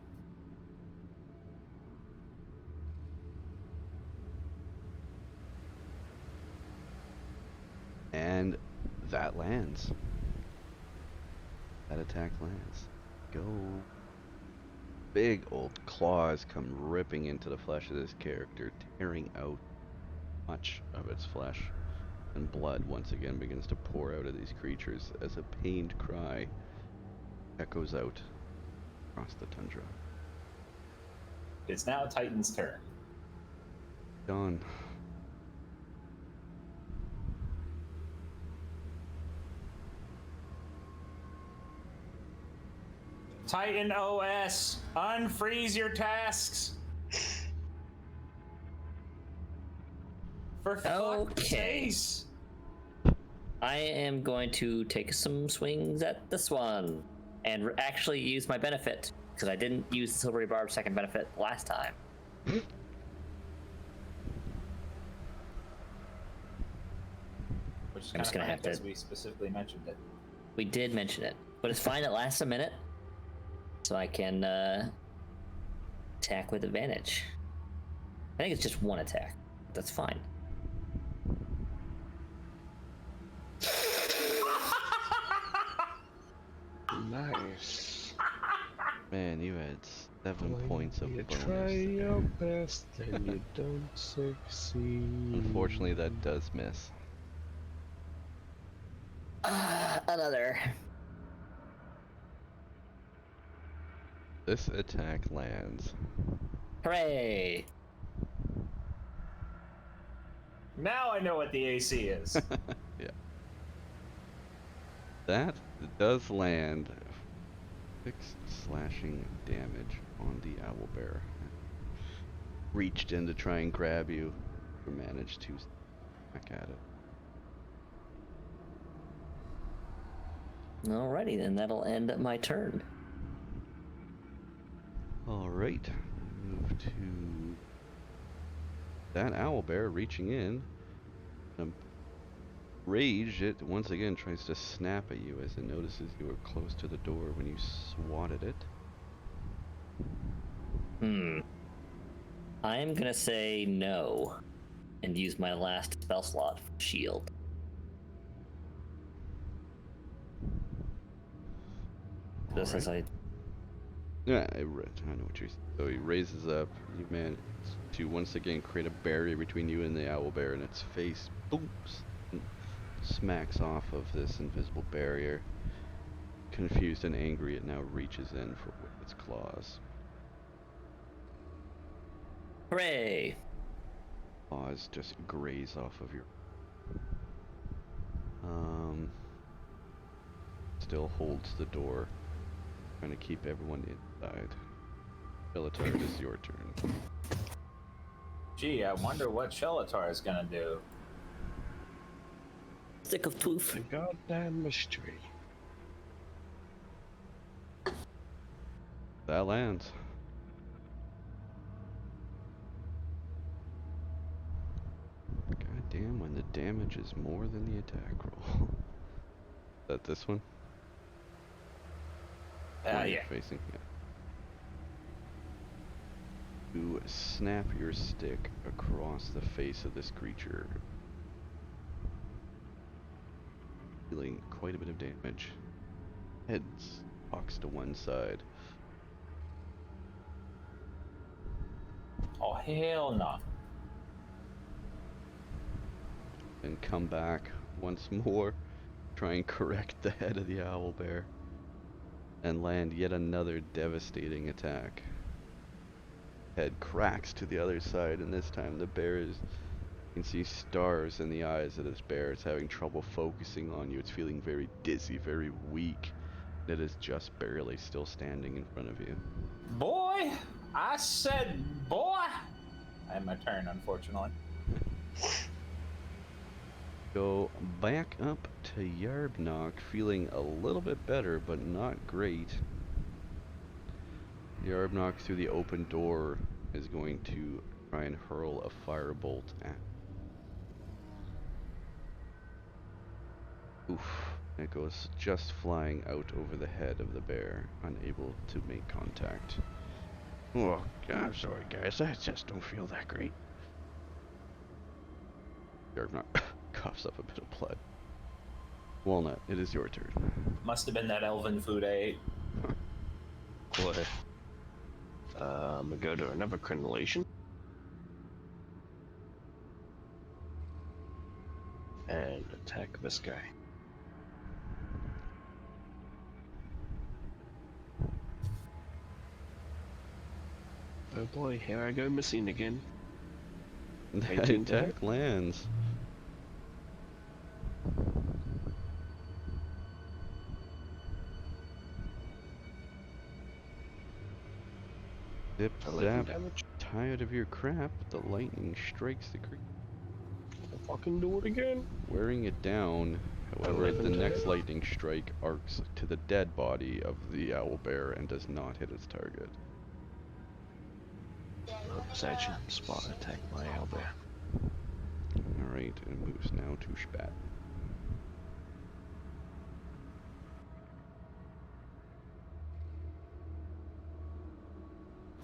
And that lands. That attack lands. Go. Big old claws come ripping into the flesh of this character, tearing out much of its flesh. And blood once again begins to pour out of these creatures as a pained cry echoes out across the tundra. It's now Titan's turn. Dawn. Titan OS, unfreeze your tasks. For fuck's Okay. sakes. I am going to take some swings at this one and actually use my benefit because I didn't use the silvery barb second benefit last time. Which is I'm kind just of gonna funny have to- because we specifically mentioned it. We did mention it, but it's fine. It lasts a minute, so I can attack with advantage. I think it's just one attack. That's fine. Nice. Man, you had 7 points of You bonus. try your there. best and you don't succeed. Unfortunately, that does miss. Another. This attack lands. Hooray! Now I know what the AC is. Yeah. That does land 6 slashing damage on the owlbear. Reached in to try and grab you, but managed to back at it. Alrighty, then that'll end my turn. Alright, move to that owlbear reaching in. Rage, it once again tries to snap at you as it notices you were close to the door when you swatted it. I'm gonna say no and use my last spell slot for shield. Just as I Yeah, I know what you're saying. So he raises up. You manage to once again create a barrier between you and the owlbear, and its face booms, and smacks off of this invisible barrier. Confused and angry, it now reaches in for with its claws. hooray! Claws just graze off of your. Still holds the door, trying to keep everyone inside. Bellatar, it is your turn. Gee, I wonder what Shelatar is gonna do. Stick of truth. The goddamn mystery. That lands. God damn, when the damage is more than the attack roll. Is that this one? One you're Yeah. facing, yeah. You snap your stick across the face of this creature, dealing quite a bit of damage. Head cocks to one side. Oh, hell no. And come back once more, try and correct the head of the owlbear, and land yet another devastating attack. Head cracks to the other side, and this time the bear is, you can see stars in the eyes of this bear. It's having trouble focusing on you. It's feeling very dizzy, very weak. It is just barely still standing in front of you. Boy, I said boy. I had my turn, unfortunately. Go back up to Yarbnock, feeling a little bit better, but not great. Yarbnock through the open door is going to try and hurl a firebolt at. Oof. It goes just flying out over the head of the bear, unable to make contact. Oh, I'm sorry guys, I just don't feel that great. Yarbnock coughs up a bit of blood. Walnut, it is your turn. Must have been that elven food I ate. Boy. I'm gonna go to another crenellation. And attack this guy. Oh boy, here I go missing again. The 18 to hit. attack lands. Zip 11 zap. damage. Tired of your crap, the lightning strikes the creature, I'll fucking do it again. wearing it down. However, 11 the to next hit. lightning strike arcs to the dead body of the owlbear and does not hit its target. Oops, I should spot attack my owlbear. Alright, it moves now to Spat.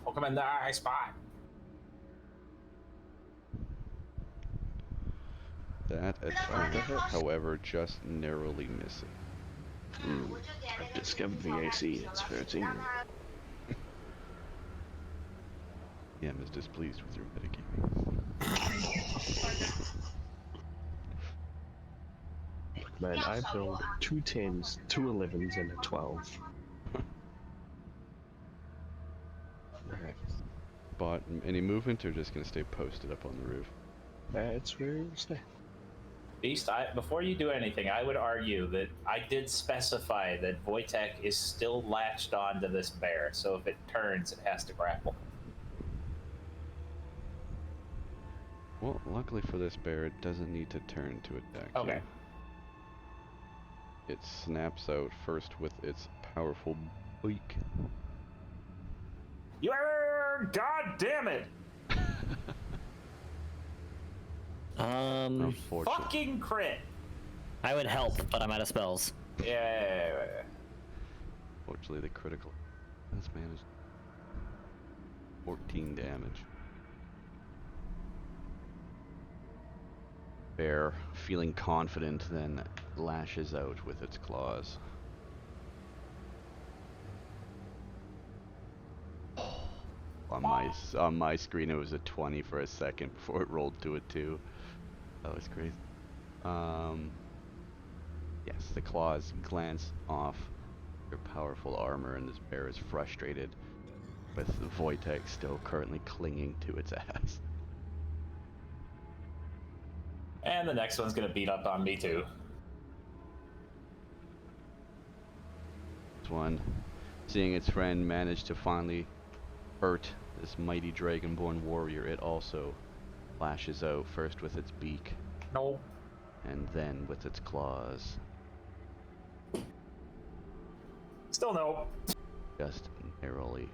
Welcome in the high spot. That attack, however, just narrowly missing. I've discovered the AC, it's 13. DM is displeased with your metagaming. Man, I build 2 10s, 2 11s, and a 12. Alright, Bot any movement or just gonna stay posted up on the roof? that's where it'll stay. Beast, before you do anything, I would argue that I did specify that Wojtek is still latched onto this bear, so if it turns, it has to grapple. Well, luckily for this bear, it doesn't need to turn to attack you. Okay. It snaps out first with its powerful beak. God damn it! Unfortunately. Fucking crit! I would help, but I'm out of spells. Yeah. Fortunately, the critical has managed 14 damage. Bear, feeling confident, then lashes out with its claws. On my screen, it was a 20 for a second before it rolled to a 2. That was crazy. Yes, the claws glance off your powerful armor, and this bear is frustrated, with Wojtek still currently clinging to its ass. And the next one's gonna beat up on me too. This one, seeing its friend manage to finally hurt this mighty dragonborn warrior, it also lashes out, first with its beak, Nope. and then with its claws. Still nope. Just narrowly.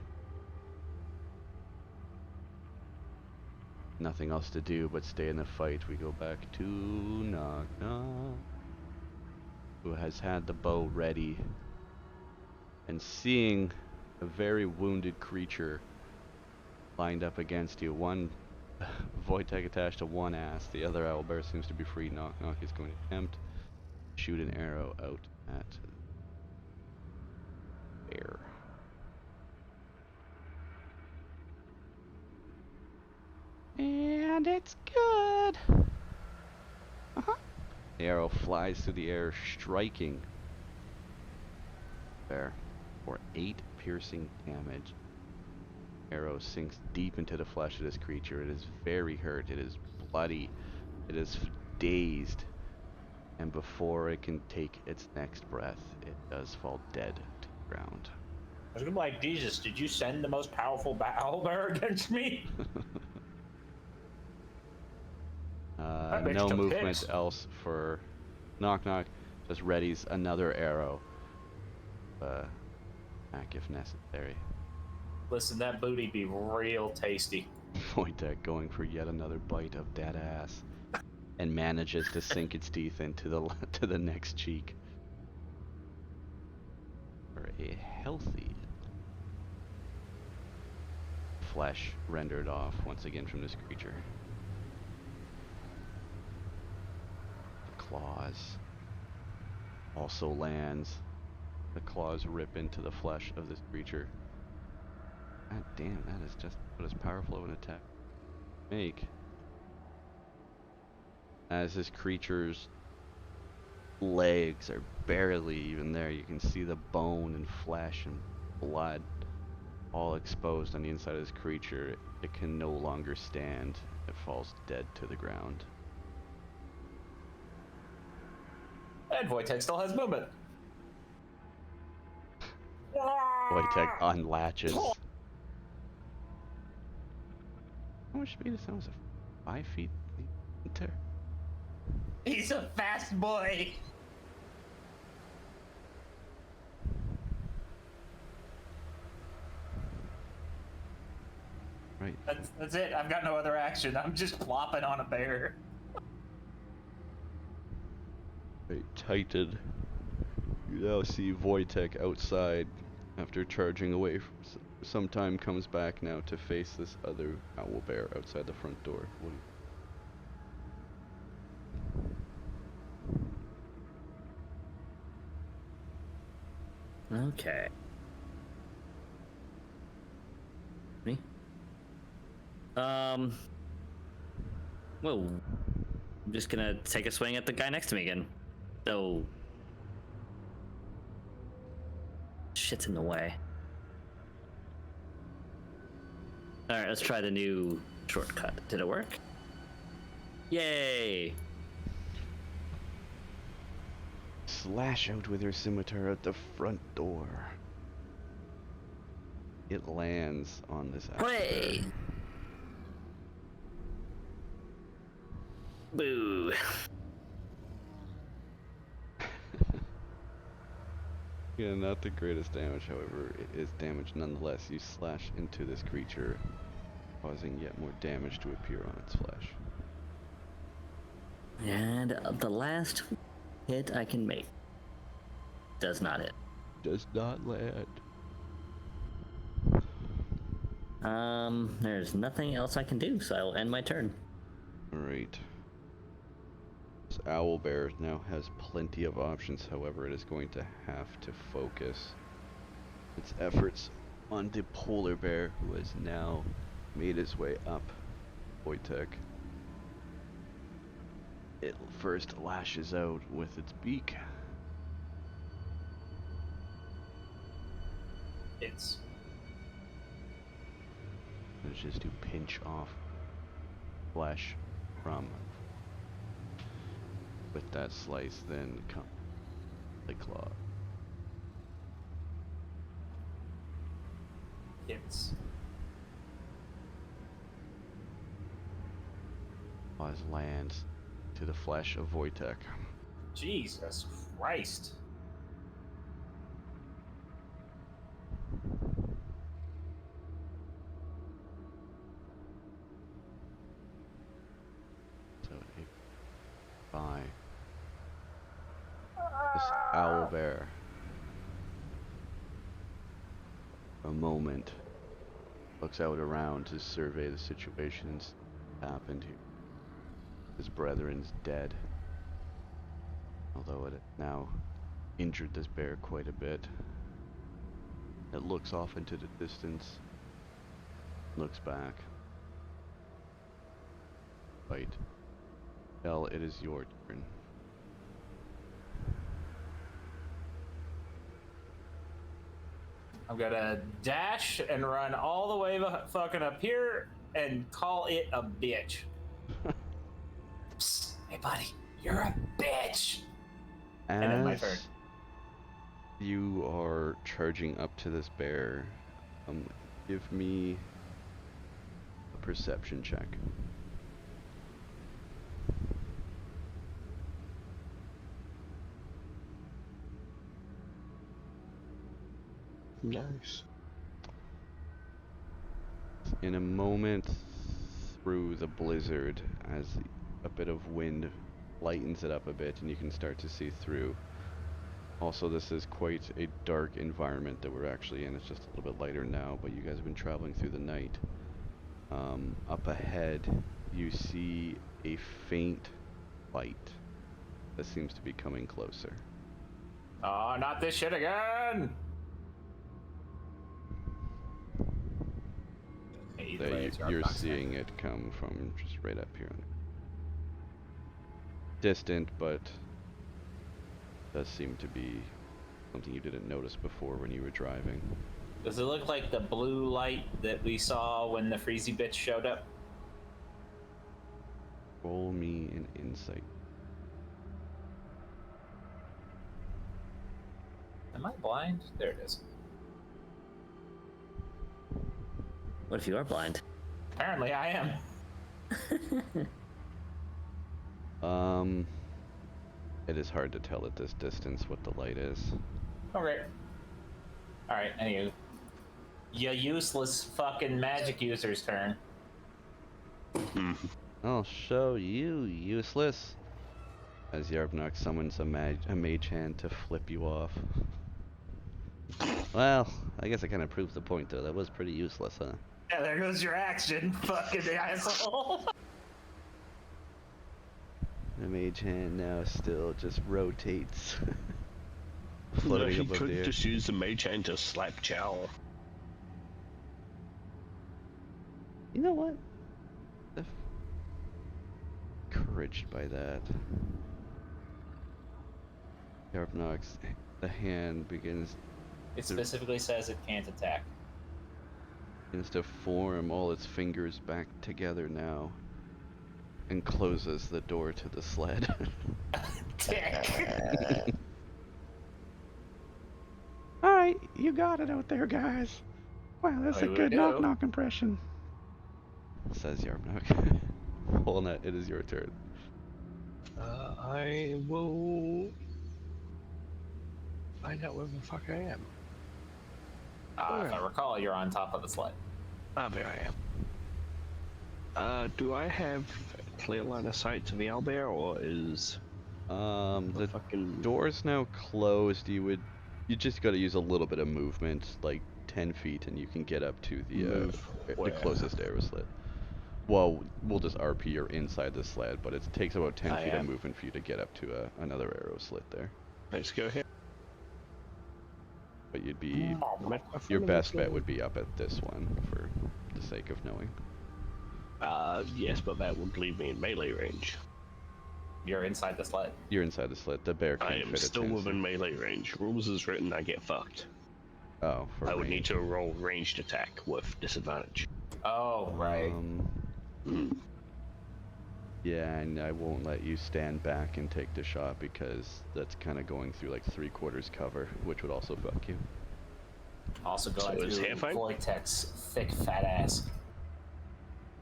Nothing else to do but stay in the fight. We go back to Knock Knock, who has had the bow ready, and seeing a very wounded creature lined up against you. One Wojtek attached to one ass, the other owlbear seems to be free. Knock Knock is going to attempt to shoot an arrow out at bear. And it's good. The arrow flies through the air, striking bear for 8 piercing damage. Arrow sinks deep into the flesh of this creature. It is very hurt. It is bloody. It is dazed. And before it can take its next breath, it does fall dead to the ground. I was gonna be like, Jesus, did you send the most powerful owlbear against me? That bitch no took movement hits. else for Knock Knock. Just readies another arrow. Back if necessary. Listen, that booty be real tasty. Wojtek going for yet another bite of dead ass, and manages to sink its teeth into the to the next cheek for a healthy flesh rendered off once again from this creature. The claws also lands. The claws rip into the flesh of this creature. God damn, that is just about as powerful of an attack make. As this creature's legs are barely even there, you can see the bone and flesh and blood all exposed on the inside of this creature. It can no longer stand. It falls dead to the ground. And Wojtek still has movement. Wojtek unlatches. How much speed is that? Was it 5 feet? There. He's a fast boy. Right. That's it. I've got no other action. I'm just plopping on a bear. Right, tighted. You now see Wojtek outside after charging away for some time, comes back now to face this other owl bear outside the front door. What do you... Okay. Me? Well, I'm just gonna take a swing at the guy next to me again. So, shit's in the way. All right, let's try the new shortcut. Did it work? Yay! Slash out with your scimitar at the front door. It lands on this owl Hooray! bear. Boo! Yeah, not the greatest damage, however, it is damage nonetheless. You slash into this creature, causing yet more damage to appear on its flesh. And the last hit I can make does not hit. Does not land. There's nothing else I can do, so I'll end my turn. Alright. This owl bear now has plenty of options, however, it is going to have to focus its efforts on the polar bear, who has now made his way up Wojtek. It first lashes out with its beak. It's Manages to pinch off flesh from with that slice, then come the claw. it's Claws lands to the flesh of Wojtek. Jesus Christ. So it by this owl bear. A moment looks out around to survey the situation and see what happened here. His brethren's dead, although it had now injured this bear quite a bit. It looks off into the distance, looks back. Right. Bell, it is your turn. I'm gonna dash and run all the way fucking up here and call it a bitch. Psst, hey buddy, you're a bitch. And then my turn. As you are charging up to this bear, give me a perception check. Nice. In a moment through the blizzard, as a bit of wind lightens it up a bit and you can start to see through. Also, this is quite a dark environment that we're actually in. It's just a little bit lighter now, but you guys have been traveling through the night. Up ahead, you see a faint light that seems to be coming closer. Oh, not this shit again! Hey, So you're seeing it come from just right up here. Distant, but does seem to be something you didn't notice before when you were driving. Does it look like the blue light that we saw when the freezy bitch showed up? Roll me an insight. Am I blind? There it is. What if you are blind? Apparently I am. It is hard to tell at this distance what the light is. Okay. Alright, anywho. You useless fucking magic user's turn. I'll show you, useless. As Yarbnock summons a mage hand to flip you off. Well, I guess it kind of proves the point, though. That was pretty useless, huh? Yeah, there goes your action, fucking asshole. The mage hand now still just rotates. No, Floating he above could the air. just use the mage hand to slap Chow. You know what? Encouraged by that. Yarbnock's the hand begins It specifically says it can't attack. to form all its fingers back together now and closes the door to the sled. Dick. Alright, you got it out there, guys. Wow, that's a We good do. knock-knock impression. Says Yarbnock. Walnut, it is your turn. I will find out where the fuck I am. If I recall, you're on top of the sled. Ah, there I am. Do I have clear line of sight to the owlbear, or is The fucking door's now closed. You just gotta use a little bit of movement, like 10 feet, and you can get up to the where? closest arrow slit. Well, we'll just RP you're inside the sled, but it takes about 10 I feet of am. movement for you to get up to another arrow slit there. Let's go here. But you'd be I'm at my your front of best the bet sled. would be up at this one for the sake of knowing. Yes, but that would leave me in melee range. You're inside the sled. You're inside the slit. The bear can't I fit am its still hands within in. melee range. Rules is written, I get fucked. Oh, for I would need range. to roll ranged attack with disadvantage. Oh, right. Yeah, and I won't let you stand back and take the shot because that's kind of going through like 3/4 cover, which would also fuck you. Also So going is through hair fine? Vortex thick fat ass.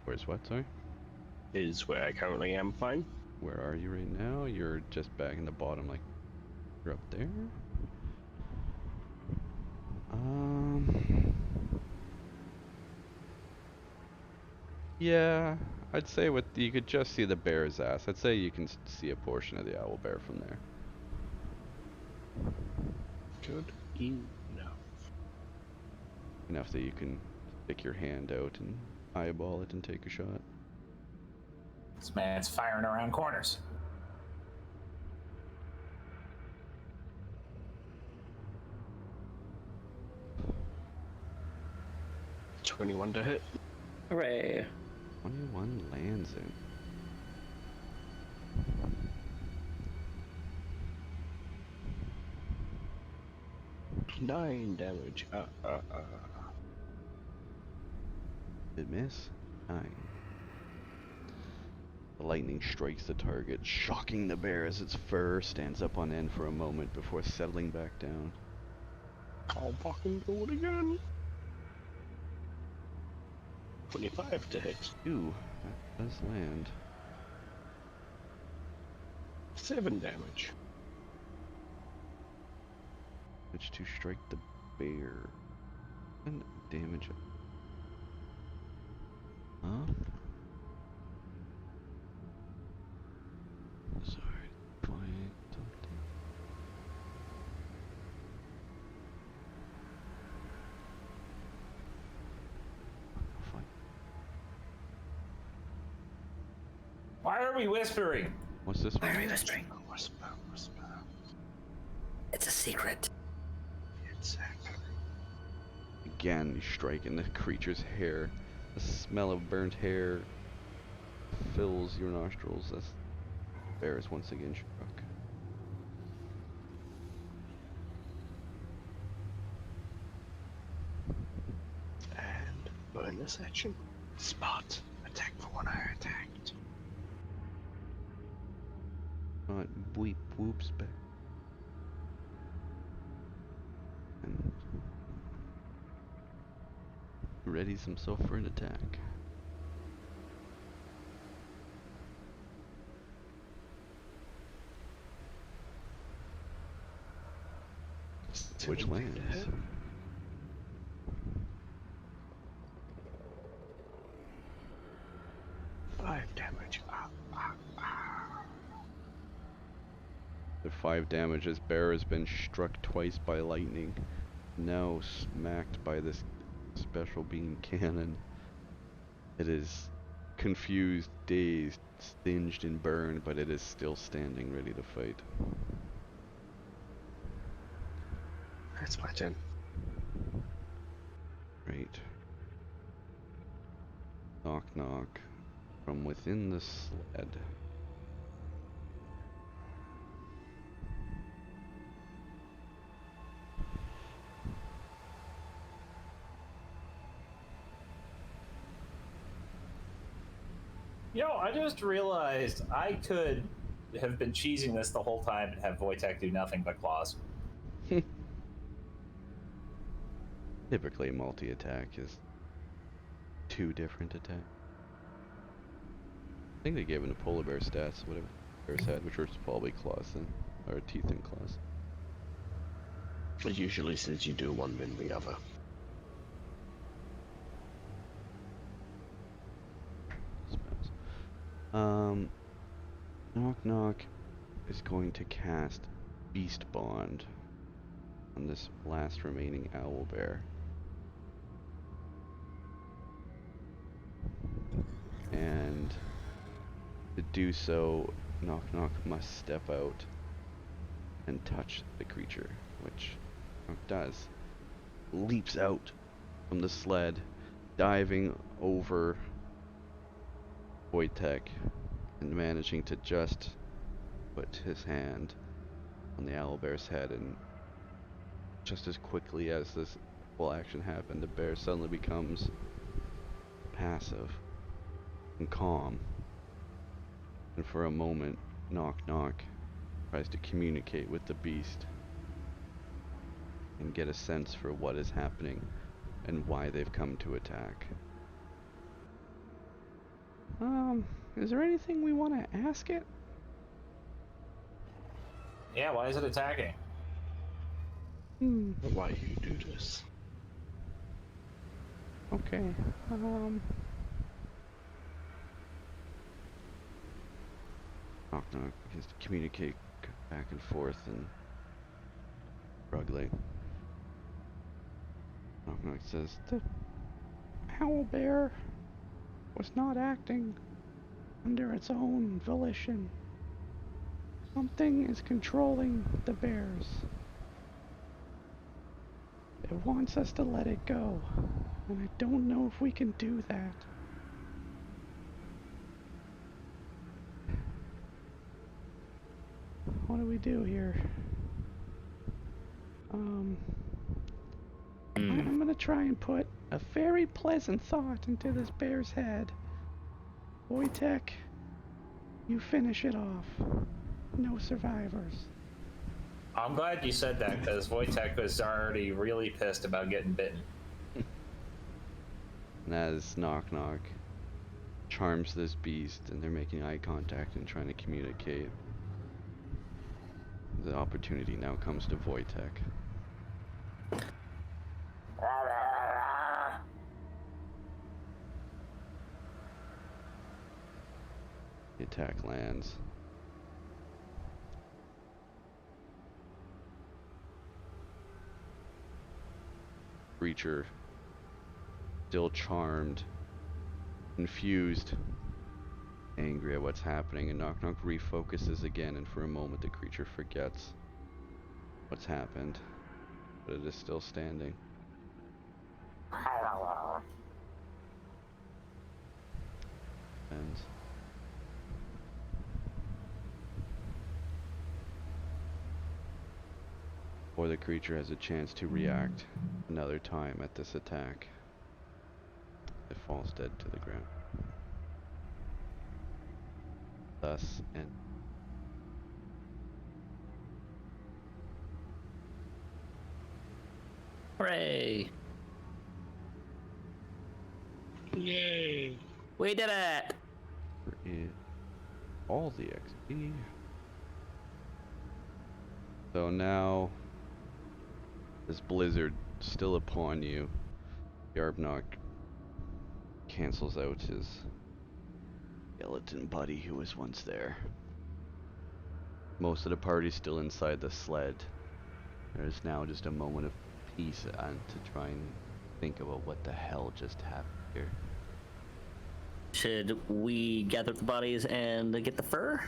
Where's what, sorry? Is where I currently am fine. Where are you right now? You're just back in the bottom, like, you're up there? Yeah, I'd say you could just see the bear's ass. I'd say you can see a portion of the owl bear from there. Good enough. Enough that you can stick your hand out and eyeball it and take a shot. This man's firing around corners. $21 to hit. Hooray. 21 lands in. $9 damage. Did miss? 9. The lightning strikes the target, shocking the bear as its fur stands up on end for a moment before settling back down. I'll fucking do it again. 25 to hit. Ooh, that does land. 7 damage. Which to strike the bear. And damage. Huh? Sorry, point something. Fine. Why are we whispering? What's this one? whispering? Whisper, whisper. It's a secret. Exactly. Again, you strike in the creature's hair. The smell of burnt hair fills your nostrils as the bear is once again struck. And bonus action. Spot. Attack for one I attacked. Weep whoops back. And readies himself for an attack. Which lands. 5 damage. The 5 damage as bear has been struck twice by lightning. Now smacked by this special beam cannon. It is confused, dazed, singed and burned, but it is still standing ready to fight. That's my turn. Right. Knock knock. From within the sled. You know, I just realized I could have been cheesing this the whole time and have Wojtek do nothing but claws. Typically multi-attack is 2 different attacks. I think they gave him the polar bear stats, whatever bears had, which were probably claws then, or teeth and claws. It usually says you do one then the other. Knock knock is going to cast Beast Bond on this last remaining owl bear. And to do so, Knock Knock must step out and touch the creature, which Knock does. Leaps out from the sled, diving over Wojtek and managing to just put his hand on the owlbear's head, and just as quickly as this full action happened, the bear suddenly becomes passive and calm. And for a moment, Knock Knock tries to communicate with the beast and get a sense for what is happening and why they've come to attack. Is there anything we want to ask it? Yeah, why is it attacking? Why you do this? Okay. Knock Knock begins to communicate back and forth and struggling. Knock Knock says, The owl bear was not acting under its own volition. Something is controlling the bears. It wants us to let it go, and I don't know if we can do that. What do we do here? I'm gonna try and put a very pleasant thought into this bear's head. Wojtek, you finish it off. No survivors. I'm glad you said that, because Wojtek was already really pissed about getting bitten. and as Knock Knock charms this beast and they're making eye contact and trying to communicate, the opportunity now comes to Wojtek. The attack lands. Creature, still charmed, confused, angry at what's happening, and Knock Knock refocuses again, and for a moment the creature forgets what's happened, but it is still standing. And or the creature has a chance to react another time at this attack. It falls dead to the ground. Thus, and Hooray! Yay! We did it! all the XP. So now, this blizzard still upon you, Yarbnock cancels out his skeleton buddy who was once there. Most of the party's still inside the sled. There's now just a moment of peace to try and think about what the hell just happened here. Should we gather up the bodies and get the fur?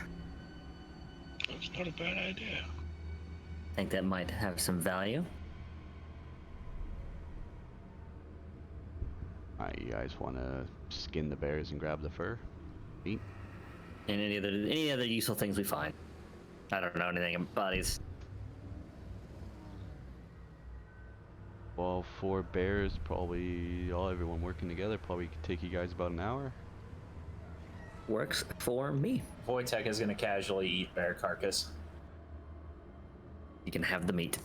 That's not a bad idea. I think that might have some value. You guys want to skin the bears and grab the fur? Meat? And any other useful things we find. I don't know anything about bodies. Well, 4 bears, probably everyone working together, probably could take you guys about an hour. Works for me. Wojtek is gonna casually eat bear carcass. You can have the meat.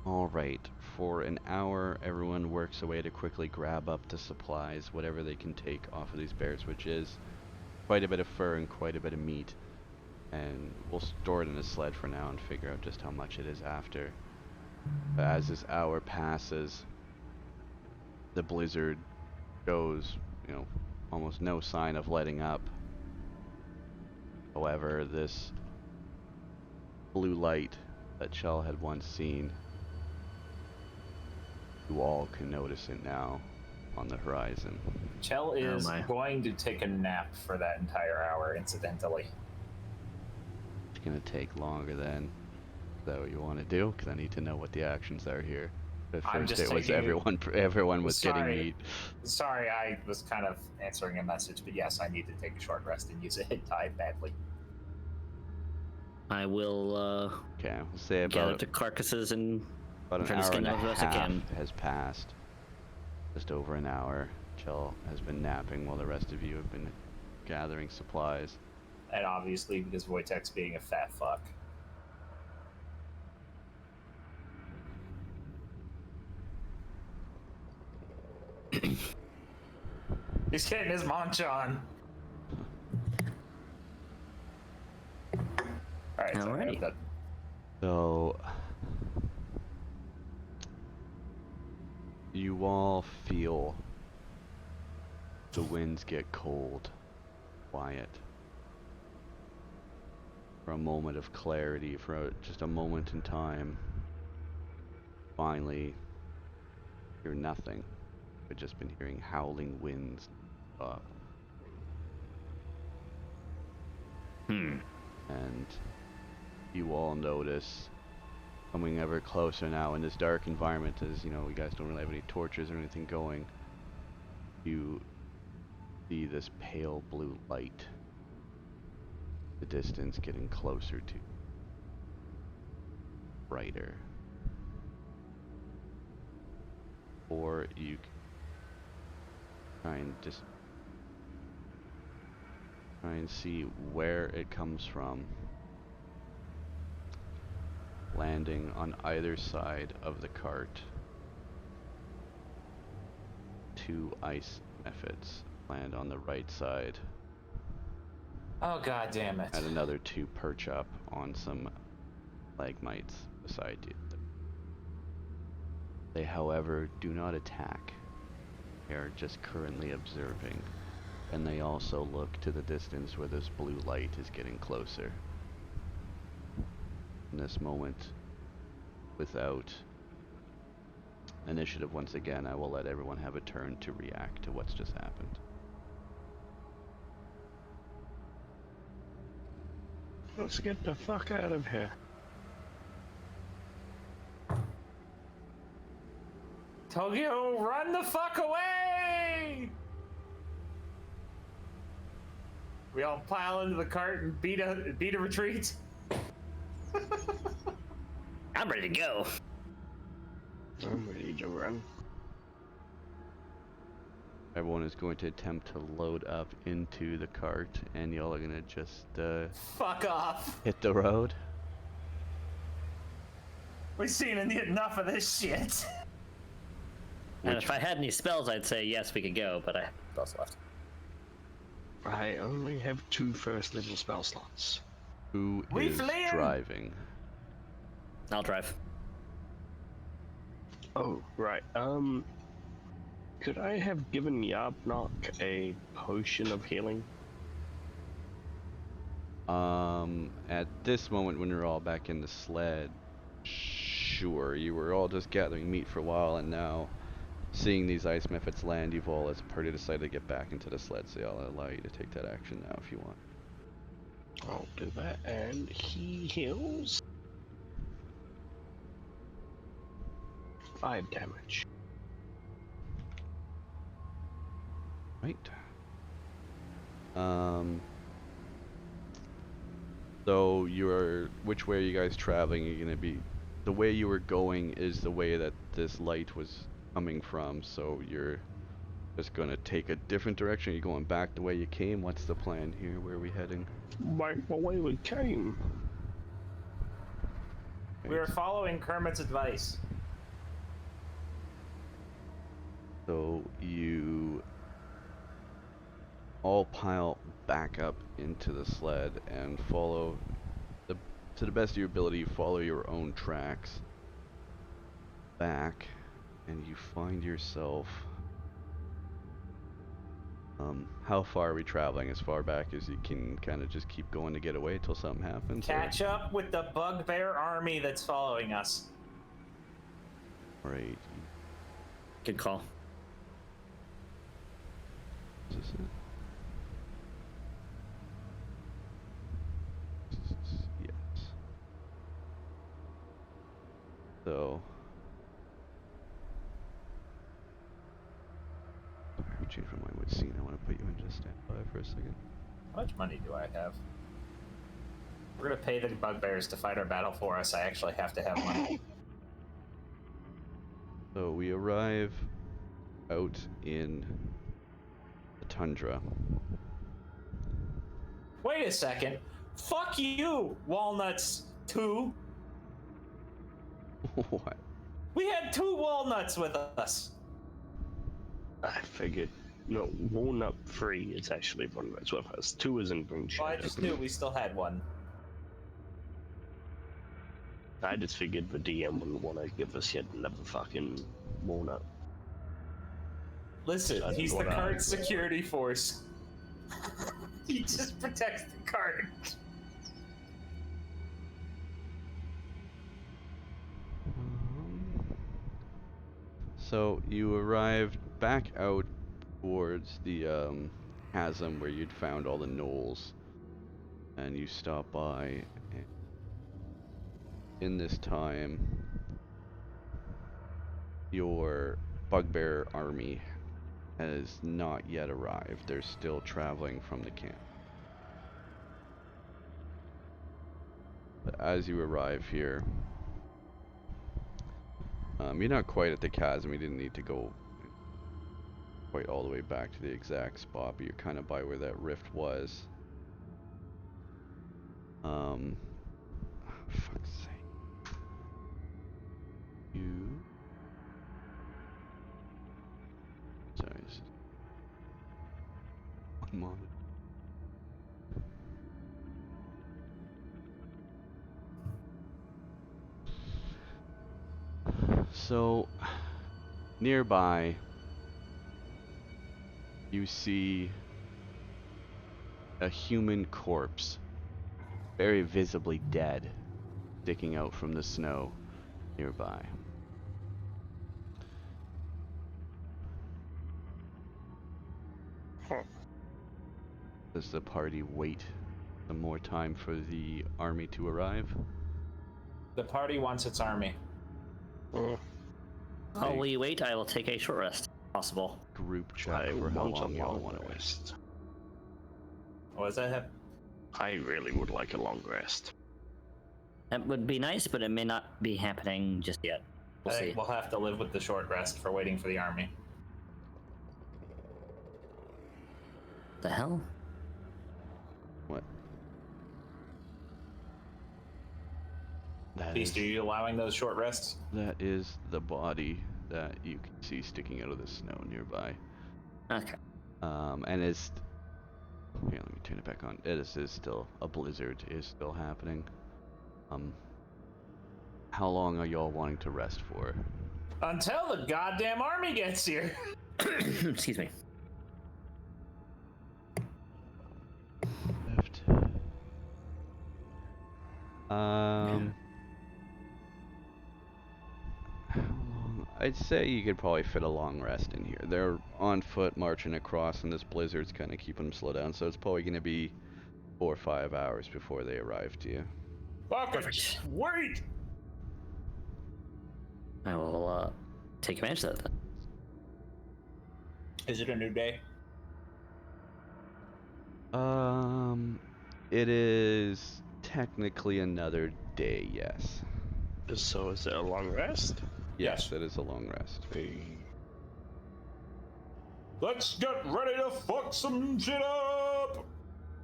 Alright, for an hour, everyone works away to quickly grab up the supplies, whatever they can take off of these bears, which is quite a bit of fur and quite a bit of meat. And we'll store it in a sled for now and figure out just how much it is after. But as this hour passes, the blizzard shows, almost no sign of letting up. However, this blue light that Shell had once seen, you all can notice it now on the horizon. Chell is my. going to take a nap for that entire hour, incidentally. It's gonna take longer then. Is that what you want to do? Because I need to know what the actions are here. At I'm first just it was taking- everyone was getting Sorry. meat. Sorry, I was kind of answering a message, but yes, I need to take a short rest and use a hit die badly. I will Okay, we'll say gather about the carcasses and an try to hour skin and a as best I half can. has passed. Just over an hour. Chell has been napping while the rest of you have been gathering supplies. And obviously, because Wojtek's being a fat fuck. He's getting his munch on. Alright, so Alrighty. that So you all feel the winds get cold, quiet. For a moment of clarity, for just a moment in time, finally hear nothing. We've just been hearing howling winds. And you all notice, coming ever closer now in this dark environment, as you guys don't really have any torches or anything going, you see this pale blue light, the distance getting closer to brighter. Or you can try and see where it comes from, landing on either side of the cart. 2 ice methods land on the right side, Oh, god damn it. and another 2 perch up on some stalagmites beside you. They, however, do not attack. They are just currently observing And they also look to the distance where this blue light is getting closer. In this moment, without initiative once again, I will let everyone have a turn to react to what's just happened. Let's get the fuck out of here. Tokyo, run the fuck away! We all pile into the cart and beat a retreat. I'm ready to go. I'm ready to run. Everyone is going to attempt to load up into the cart, and y'all are gonna just Fuck off. hit the road. We've seen enough of this shit. And if I had any spells, I'd say yes, we could go, but I have spells left. I only have 2 first level spell slots. Who We is fleeing! driving? I'll drive. Oh, right. Could I have given Yabnok a potion of healing? At this moment when you're all back in the sled, sure. You were all just gathering meat for a while, and now seeing these ice methods land, you've all as a party decided to get back into the sled, so I'll allow you to take that action now if you want. I'll do that, and he heals 5 damage. Right. So which way are you guys traveling? You're gonna be, the way you were going is the way that this light was coming from, so you're just gonna take a different direction. Are you going back the way you came? What's the plan here? Where are we heading? Back the way we came. We were following Kermit's advice. So you all pile back up into the sled and follow, to the best of your ability, follow your own tracks back, and you find yourself, how far are we traveling? As far back as you can kind of just keep going to get away till something happens? Catch up with the bugbear army that's following us. Right. Good call. Is this it? Yes. So, sorry, I'm changing my mind with scene. I want to put you in just standby for a second. How much money do I have? We're gonna pay the bugbears to fight our battle for us. I actually have to have money. So we arrive out in the tundra. Wait a second. Fuck you, Walnuts 2. What? We had 2 walnuts with us. I figured, no, walnut 3 is actually one that's with us. 2 is in green Well, I shadow. just knew we still had one. I just figured the DM wouldn't want to give us yet another fucking walnut. Listen, That's he's the what I- cart security force. He just protects the cart. So you arrived back out towards the chasm where you'd found all the gnolls, and you stop by. And in this time, your bugbear army has not yet arrived. They're still traveling from the camp. But as you arrive here, you're not quite at the chasm. You didn't need to go quite all the way back to the exact spot, but you're kind of by where that rift was. Fuck's sake. You. Sorry, this is one moment. So, nearby, you see a human corpse, very visibly dead, sticking out from the snow nearby. Huh. Does the party wait some more time for the army to arrive? The party wants its army. While we wait, I will take a short rest, if possible. Group check I for how want a long y'all long want to wait. rest. What does that have? I really would like a long rest. That would be nice, but it may not be happening just yet. I We'll think see. we'll have to live with the short rest for waiting for the army. The hell? What? Beast, are you allowing those short rests? That is the body that you can see sticking out of the snow nearby. Okay. And it's... Here, let me turn it back on. It is still... A blizzard is still happening. How long are y'all wanting to rest for? Until the goddamn army gets here. Excuse me. Left. How long? I'd say you could probably fit a long rest in here. They're on foot marching across, and this blizzard's kind of keeping them slow down, so it's probably going to be 4 or 5 hours before they arrive to you. Fucking Perfect. wait! I will take advantage of that then. Is it a new day? It is technically another day, yes. So is it a long rest? Yes, Yes. it is a long rest. Let's get ready to fuck some shit up!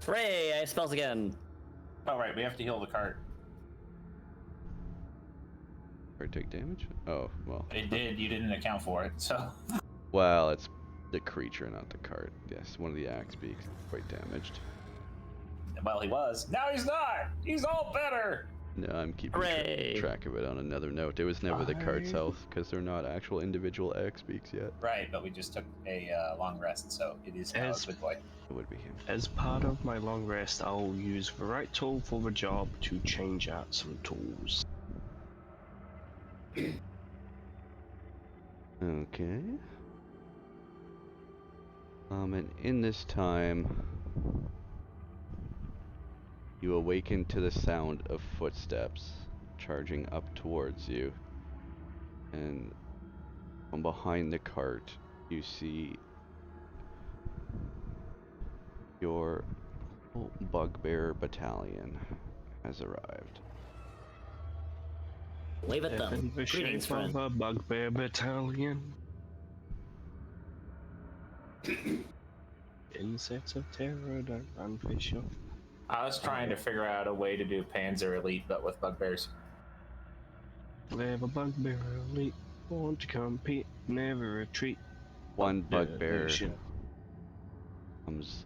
Hooray! I have spells again. Oh, right, we have to heal the cart. Or take damage? Oh, well. It did, you didn't account for it, so. Well, it's the creature, not the cart. Yes, one of the axe beaks quite damaged. Well, he was. Now he's not! He's all better! No, I'm keeping Hooray! track of it on another note. It was never the cart's health, because they're not actual individual axe beaks yet. Right, but we just took a long rest, so it is now a As- good boy. It would be him. As part of my long rest, I'll use the right tool for the job to change out some tools. Okay. And in this time, you awaken to the sound of footsteps charging up towards you. And from behind the cart, you see your bugbear battalion has arrived. Wave at them. In the Greetings, shape of friend. a bugbear battalion. Insects of terror don't run for sure. I was trying to figure out a way to do Panzer Elite, but with bugbears. They're a bugbear elite, want to compete, never retreat. One bugbear Division. comes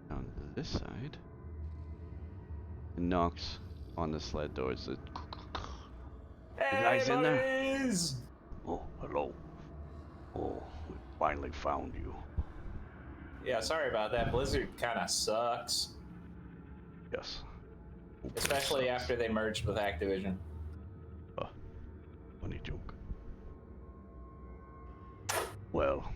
down to this side and knocks on the sled door. It's a Hey, guys in there? buddies! oh, hello. Oh, we finally found you. Yeah, sorry about that. Blizzard kind of sucks. Yes. Especially after they merged with Activision. Funny joke. Well,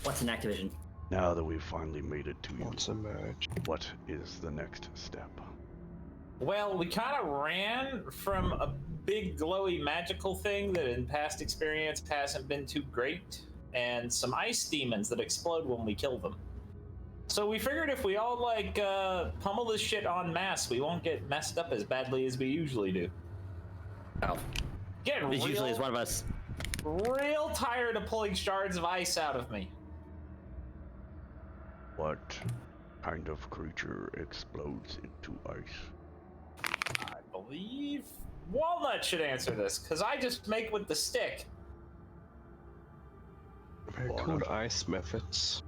What's an Activision? now that we've finally made it to you, Wants a merge. what is the next step? Well, we kind of ran from a big glowy magical thing that in past experience hasn't been too great, and some ice demons that explode when we kill them. So we figured if we all pummel this shit en masse, we won't get messed up as badly as we usually do. Oh, Getting this usually is real, one of us. real tired of pulling shards of ice out of me. What kind of creature explodes into ice? I believe Walnut should answer this, because I just make with the stick. They're called ice methods.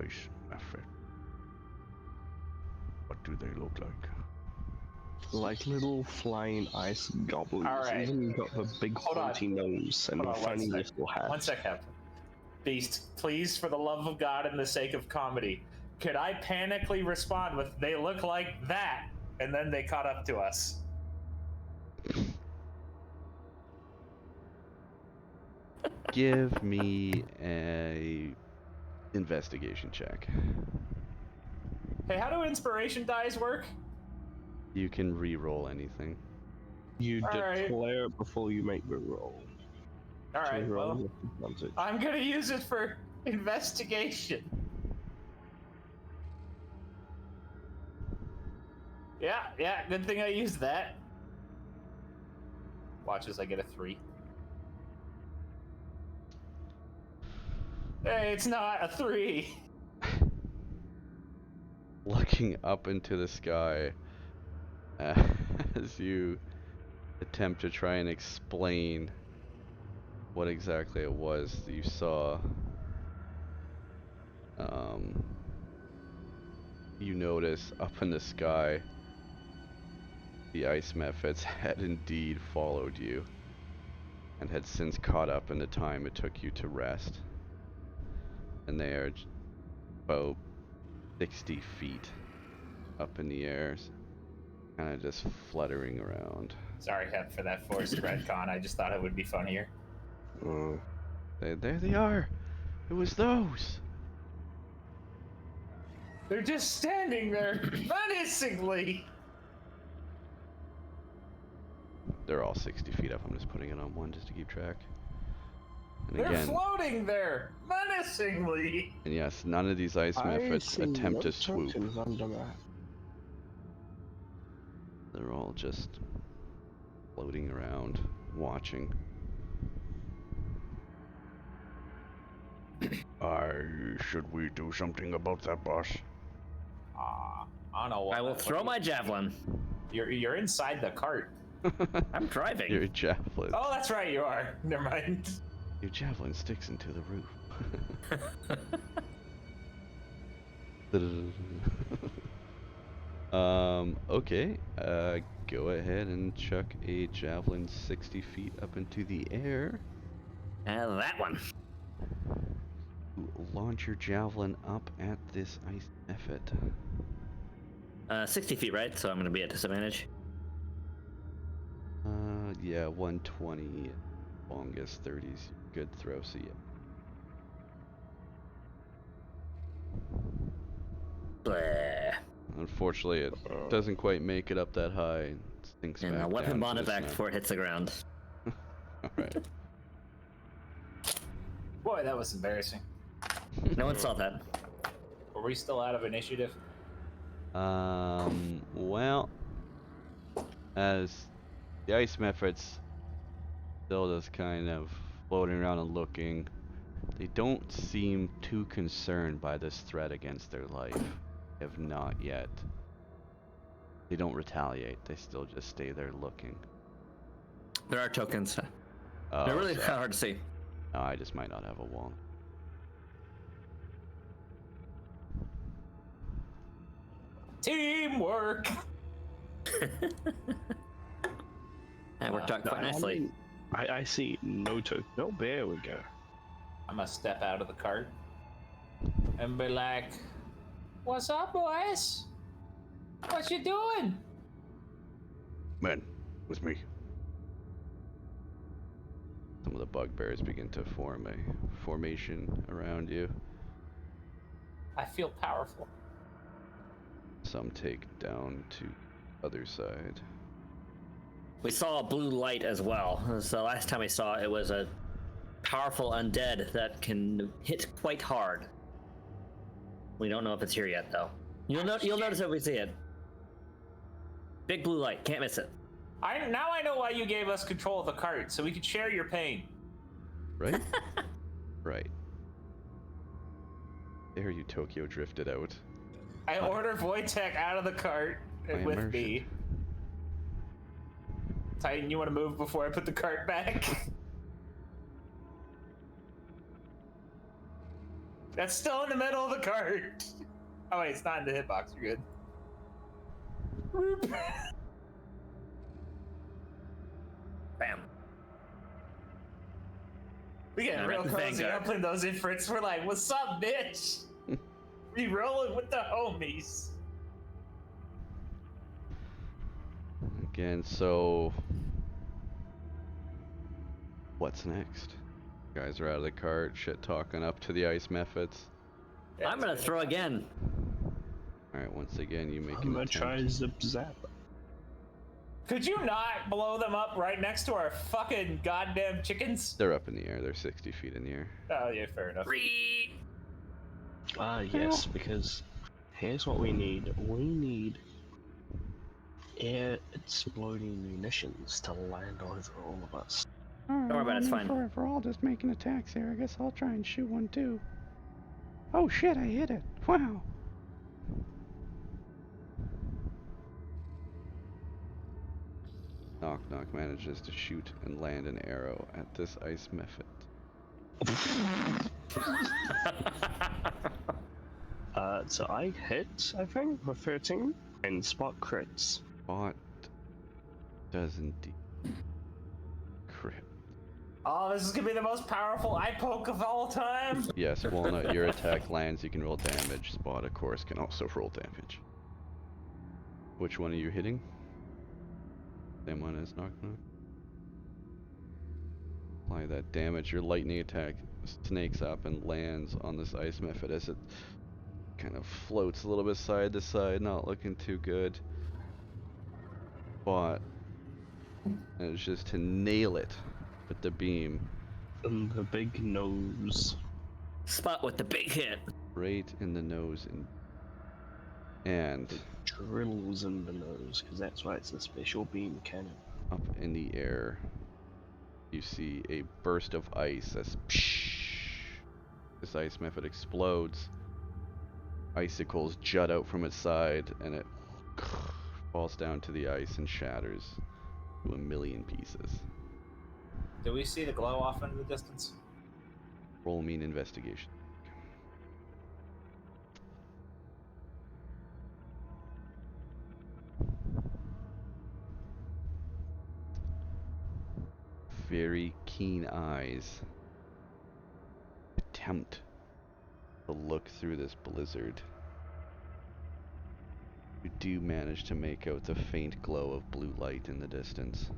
Ice method. What do they look like? Like little flying ice goblins. Alright. Even got the big Hold on. pointy nose and Hold the on, one funny sec. little hat. 1 sec, Captain. Beast, please, for the love of God and the sake of comedy, could I panically respond with, they look like that, and then they caught up to us? Give me a investigation check. Hey, how do inspiration dice work? You can re-roll anything. You All right. declare it before you make the roll. All right, Roll well, with advantage. I'm gonna use it for investigation. Yeah, good thing I used that. Watch as I get a 3. Hey, it's not a 3. Looking up into the sky as you attempt to try and explain what exactly it was that you saw. You notice up in the sky the ice mephits had indeed followed you and had since caught up in the time it took you to rest. And they are about 60 feet up in the air, kind of just fluttering around. Sorry, Hep, for that forced retcon. I just thought it would be funnier. There they are! It was those! They're just standing there menacingly. They're all 60 feet up. I'm just putting it on one just to keep track. And They're again, floating there menacingly. and yes, none of these ice mephits attempt to swoop. They're all just floating around, watching. Should we do something about that, boss? I don't know. I will throw my javelin. You're inside the cart. I'm driving. Your javelin. Oh, that's right, you are. Never mind. Your javelin sticks into the roof. Okay. Go ahead and chuck a javelin 60 feet up into the air. And that one. Launch your javelin up at this ice mephit. 60 feet, right? So I'm going to be at disadvantage. Yeah, 120 longest 30s. Good throw, so yeah. Bleh. Unfortunately, it doesn't quite make it up that high. It sinks And back I'll weapon down bond to it the back snow. before it hits the ground. Alright. Boy, that was embarrassing. No one saw that. Are we still out of initiative? Well, as the ice mephits still just kind of floating around and looking, they don't seem too concerned by this threat against their life. If not yet. They don't retaliate, they still just stay there looking. There are tokens. Oh, They're really so- kind of hard to see. No, I just might not have a wall. Teamwork. That worked out quite nicely. I see no token. No, there we go. I'm gonna step out of the cart and be like, "What's up, boys? What you doing?" Man, with me. Some of the bugbears begin to form a formation around you. I feel powerful. Some take down to the other side. We saw a blue light as well. So last time we saw it was a powerful undead that can hit quite hard. We don't know if it's here yet, though. You'll notice if we see it. Big blue light, can't miss it. Now I know why you gave us control of the cart, so we could share your pain. Right? Right. There you Tokyo drifted out. I order Wojtek out of the cart My with immersion. me. Titan, you want to move before I put the cart back? That's still in the middle of the cart. Oh wait, it's not in the hitbox. You're good. Bam. We get All real right, cozy Vanguard. opening those inferts. We're like, "What's up, bitch?" We rolling with the homies. Again, so what's next? You guys are out of the cart, shit talking up to the ice methods. I'm gonna throw again. Alright, once again, you make I'm an gonna attempt. try zip zap. Could you not blow them up right next to our fucking goddamn chickens? They're up in the air. They're 60 feet in the air. Oh yeah, fair enough. Yes, because here's what we need. We need air exploding munitions to land over all of us. Alright, Don't worry about it, it's I mean, fine. if we're all just making attacks here, I guess I'll try and shoot one too. Oh shit, I hit it. Wow. Knock Knock manages to shoot and land an arrow at this ice method. So I hit, I think, for 13, and spot crits. Spot does indeed crit. Oh, this is gonna be the most powerful eye poke of all time. Yes, Walnut, your attack lands, you can roll damage. Spot, of course, can also roll damage. Which one are you hitting? Same one as Knock Knock. Apply that damage. Your lightning attack snakes up and lands on this ice method as it kind of floats a little bit side to side, not looking too good. Spot. And it's just to nail it with the beam. And the big nose. Spot with the big hit. Right in the nose and Drills in the nose, because that's why it's a special beam cannon. up in the air. You see a burst of ice as this ice method explodes. Icicles jut out from its side and it falls down to the ice and shatters to a million pieces. Do we see the glow off into the distance? Roll me an investigation. Very keen eyes attempt to look through this blizzard. You do manage to make out the faint glow of blue light in the distance.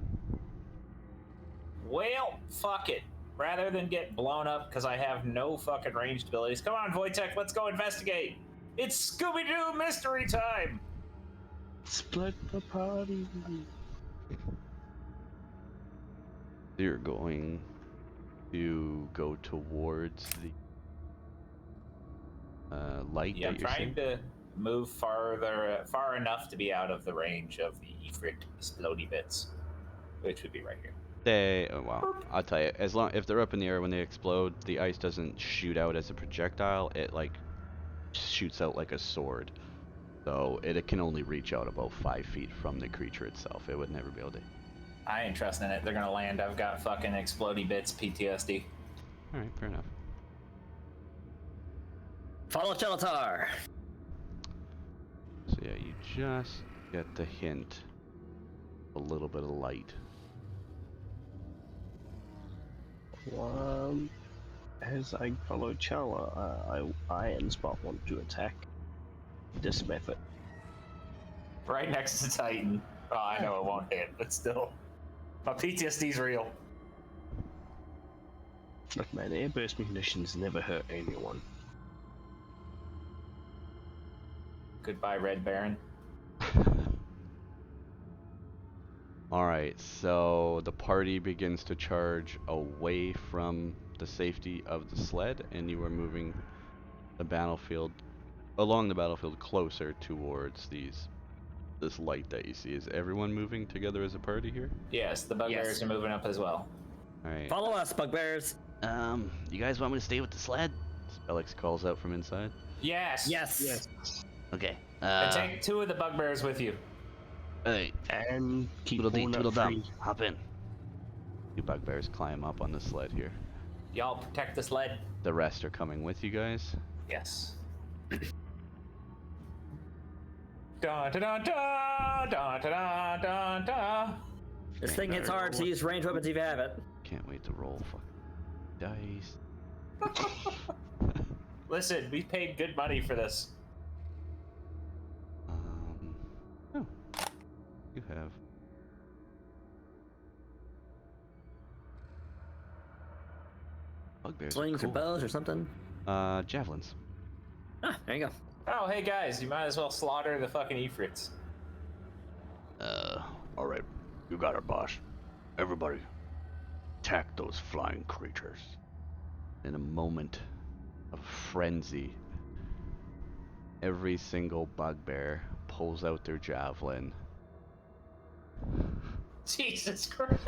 Well, fuck it. Rather than get blown up because I have no fucking ranged abilities, come on, Wojtek, let's go investigate. It's Scooby-Doo mystery time. Split the party. You're going to go towards the light Yeah, that I'm you're trying seeing? to move far enough to be out of the range of the Ifrit explodey bits, which would be right here. Well, I'll tell you, if they're up in the air when they explode, the ice doesn't shoot out as a projectile, it like shoots out like a sword. So it can only reach out about 5 feet from the creature itself. It would never be able to. I ain't trusting it. They're gonna land. I've got fucking explodey bits PTSD. Alright, fair enough. Follow Chelatar. So yeah, you just get the hint. A little bit of light. As I follow Chala, I and Spot want to attack this method. Right next to Titan. Oh, I know it won't hit, but still. My PTSD's real. Look, man, airburst munitions never hurt anyone. Goodbye, Red Baron. Alright, so the party begins to charge away from the safety of the sled, and you are moving along the battlefield closer towards this light that you see. Is everyone moving together as a party here? Yes, the bugbears are moving up as well. Alright. Follow us, bugbears. You guys want me to stay with the sled? Spellix calls out from inside. Yes. Yes. Okay. And take 2 of the bugbears with you. Alright. And keep Tweedledee, Walnut Tweedledum, free. hop in. 2 bugbears climb up on the sled here. Y'all protect the sled. The rest are coming with you guys. Yes. Da da da da da da da da. This thing hits hard, so use ranged weapons if you have it. Can't wait to roll fucking dice. Listen, we paid good money for this. Oh, you have. Bugbears. Slings Cool. or bows or something. Javelins. Ah, there you go. Oh, hey guys, you might as well slaughter the fucking Ifrits. Alright. You got it, boss. Everybody, attack those flying creatures. In a moment of frenzy, every single bugbear pulls out their javelin Jesus Christ!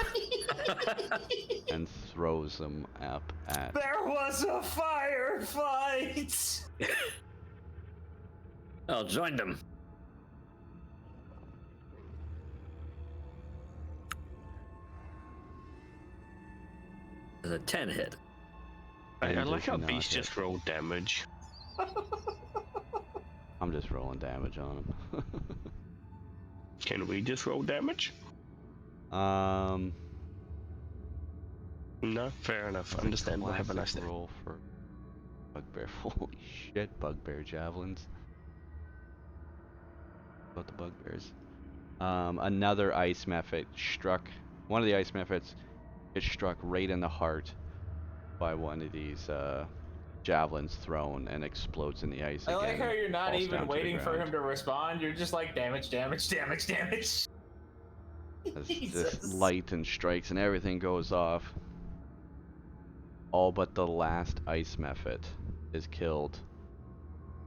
and throws them up at. There was a firefight! Oh, join them. There's a 10 hit. I And like does how not Beast hit. just rolled damage. I'm just rolling damage on him. Can we just roll damage? Um, No, fair enough. Understandable. Have a nice classic day. roll for bugbear. Holy shit, bugbear javelins. About the bugbears. Another ice method struck. One of the ice methods, it struck right in the heart by one of these javelins thrown and explodes in the ice I again. like how and you're not falls even down to the waiting for ground. him to respond. You're just like damage, damage, damage, damage. As Jesus. this light and strikes and everything goes off. All but the last ice method is killed.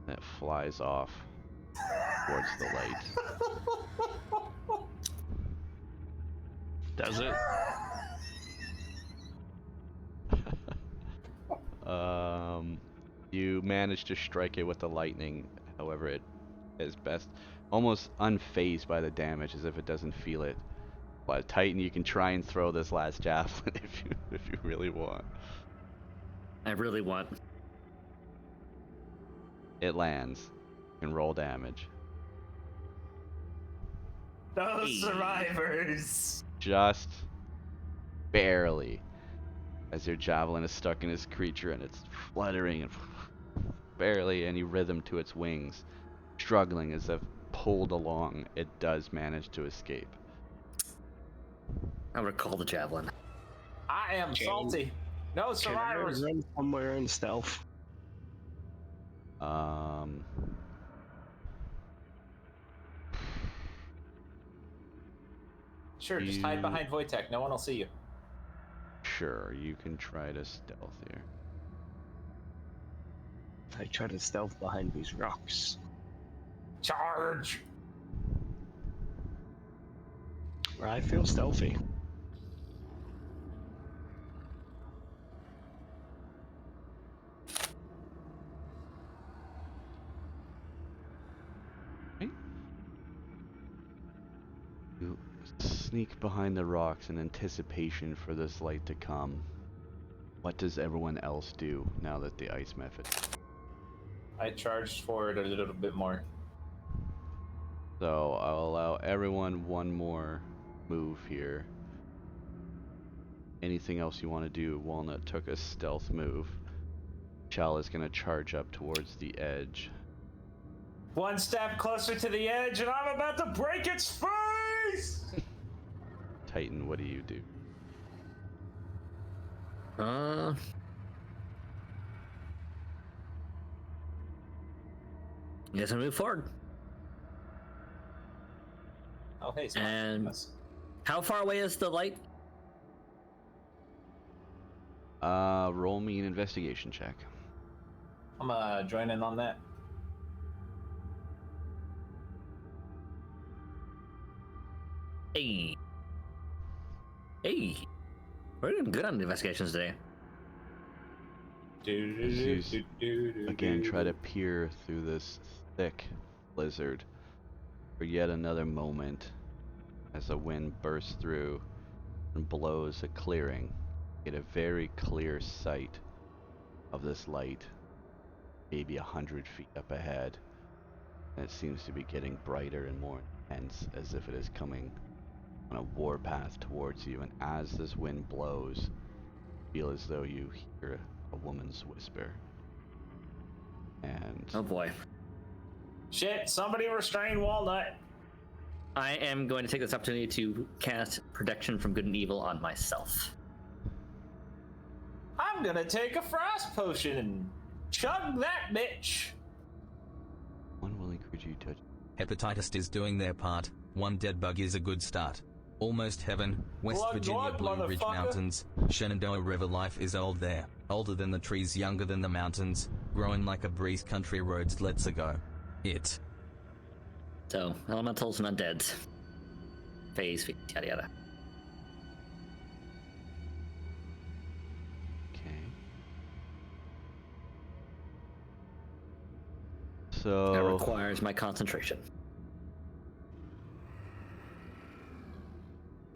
And it flies off towards the light. Does it? You manage to strike it with the lightning. However, it is best almost unfazed by the damage, as if it doesn't feel it. But Titan, you can try and throw this last javelin if you really want. I really want. It lands. You can roll damage. Those survivors. Just barely, as your javelin is stuck in this creature and it's fluttering and barely any rhythm to its wings, struggling as if pulled along. It does manage to escape. I recall the javelin. I am salty. No Can I survivors. run somewhere in stealth? Sure, just hide behind Wojtek. No one will see you. Sure, you can try to stealth here. I try to stealth behind these rocks. Charge. I feel stealthy. You sneak behind the rocks in anticipation for this light to come. What does everyone else do now that the ice method? I charged forward a little bit more. So I'll allow everyone one more move here. Anything else you want to do? Walnut took a stealth move. Chal is going to charge up towards the edge. One step closer to the edge, and I'm about to break its face! Titan, what do you do? Guess I move forward. Oh, hey, Scott. And how far away is the light? Roll me an investigation check. I'm join in on that. Hey. Hey. We're doing good on the investigations today. Again, try to peer through this thick blizzard for yet another moment as the wind bursts through and blows a clearing. Get a very clear sight of this light, maybe 100 feet up ahead, and it seems to be getting brighter and more intense, as if it is coming on a warpath towards you. And as this wind blows, you feel as though you hear a woman's whisper. And Oh boy. Shit, somebody restrain Walnut. I am going to take this opportunity to cast Protection from Good and Evil on myself. I'm gonna take a frost potion and chug that bitch. one willing creature you touch. Hepatitis is doing their part. One dead bug is a good start. Almost heaven, West Glug, Virginia, glug, Blue Ridge motherfucker. Mountains, Shenandoah River. Life is old there. Older than the trees, younger than the mountains. Growing like a breeze, country roads, let's go. It. So, elementals and undeads. Phase, yada yada. Okay. That So requires my concentration.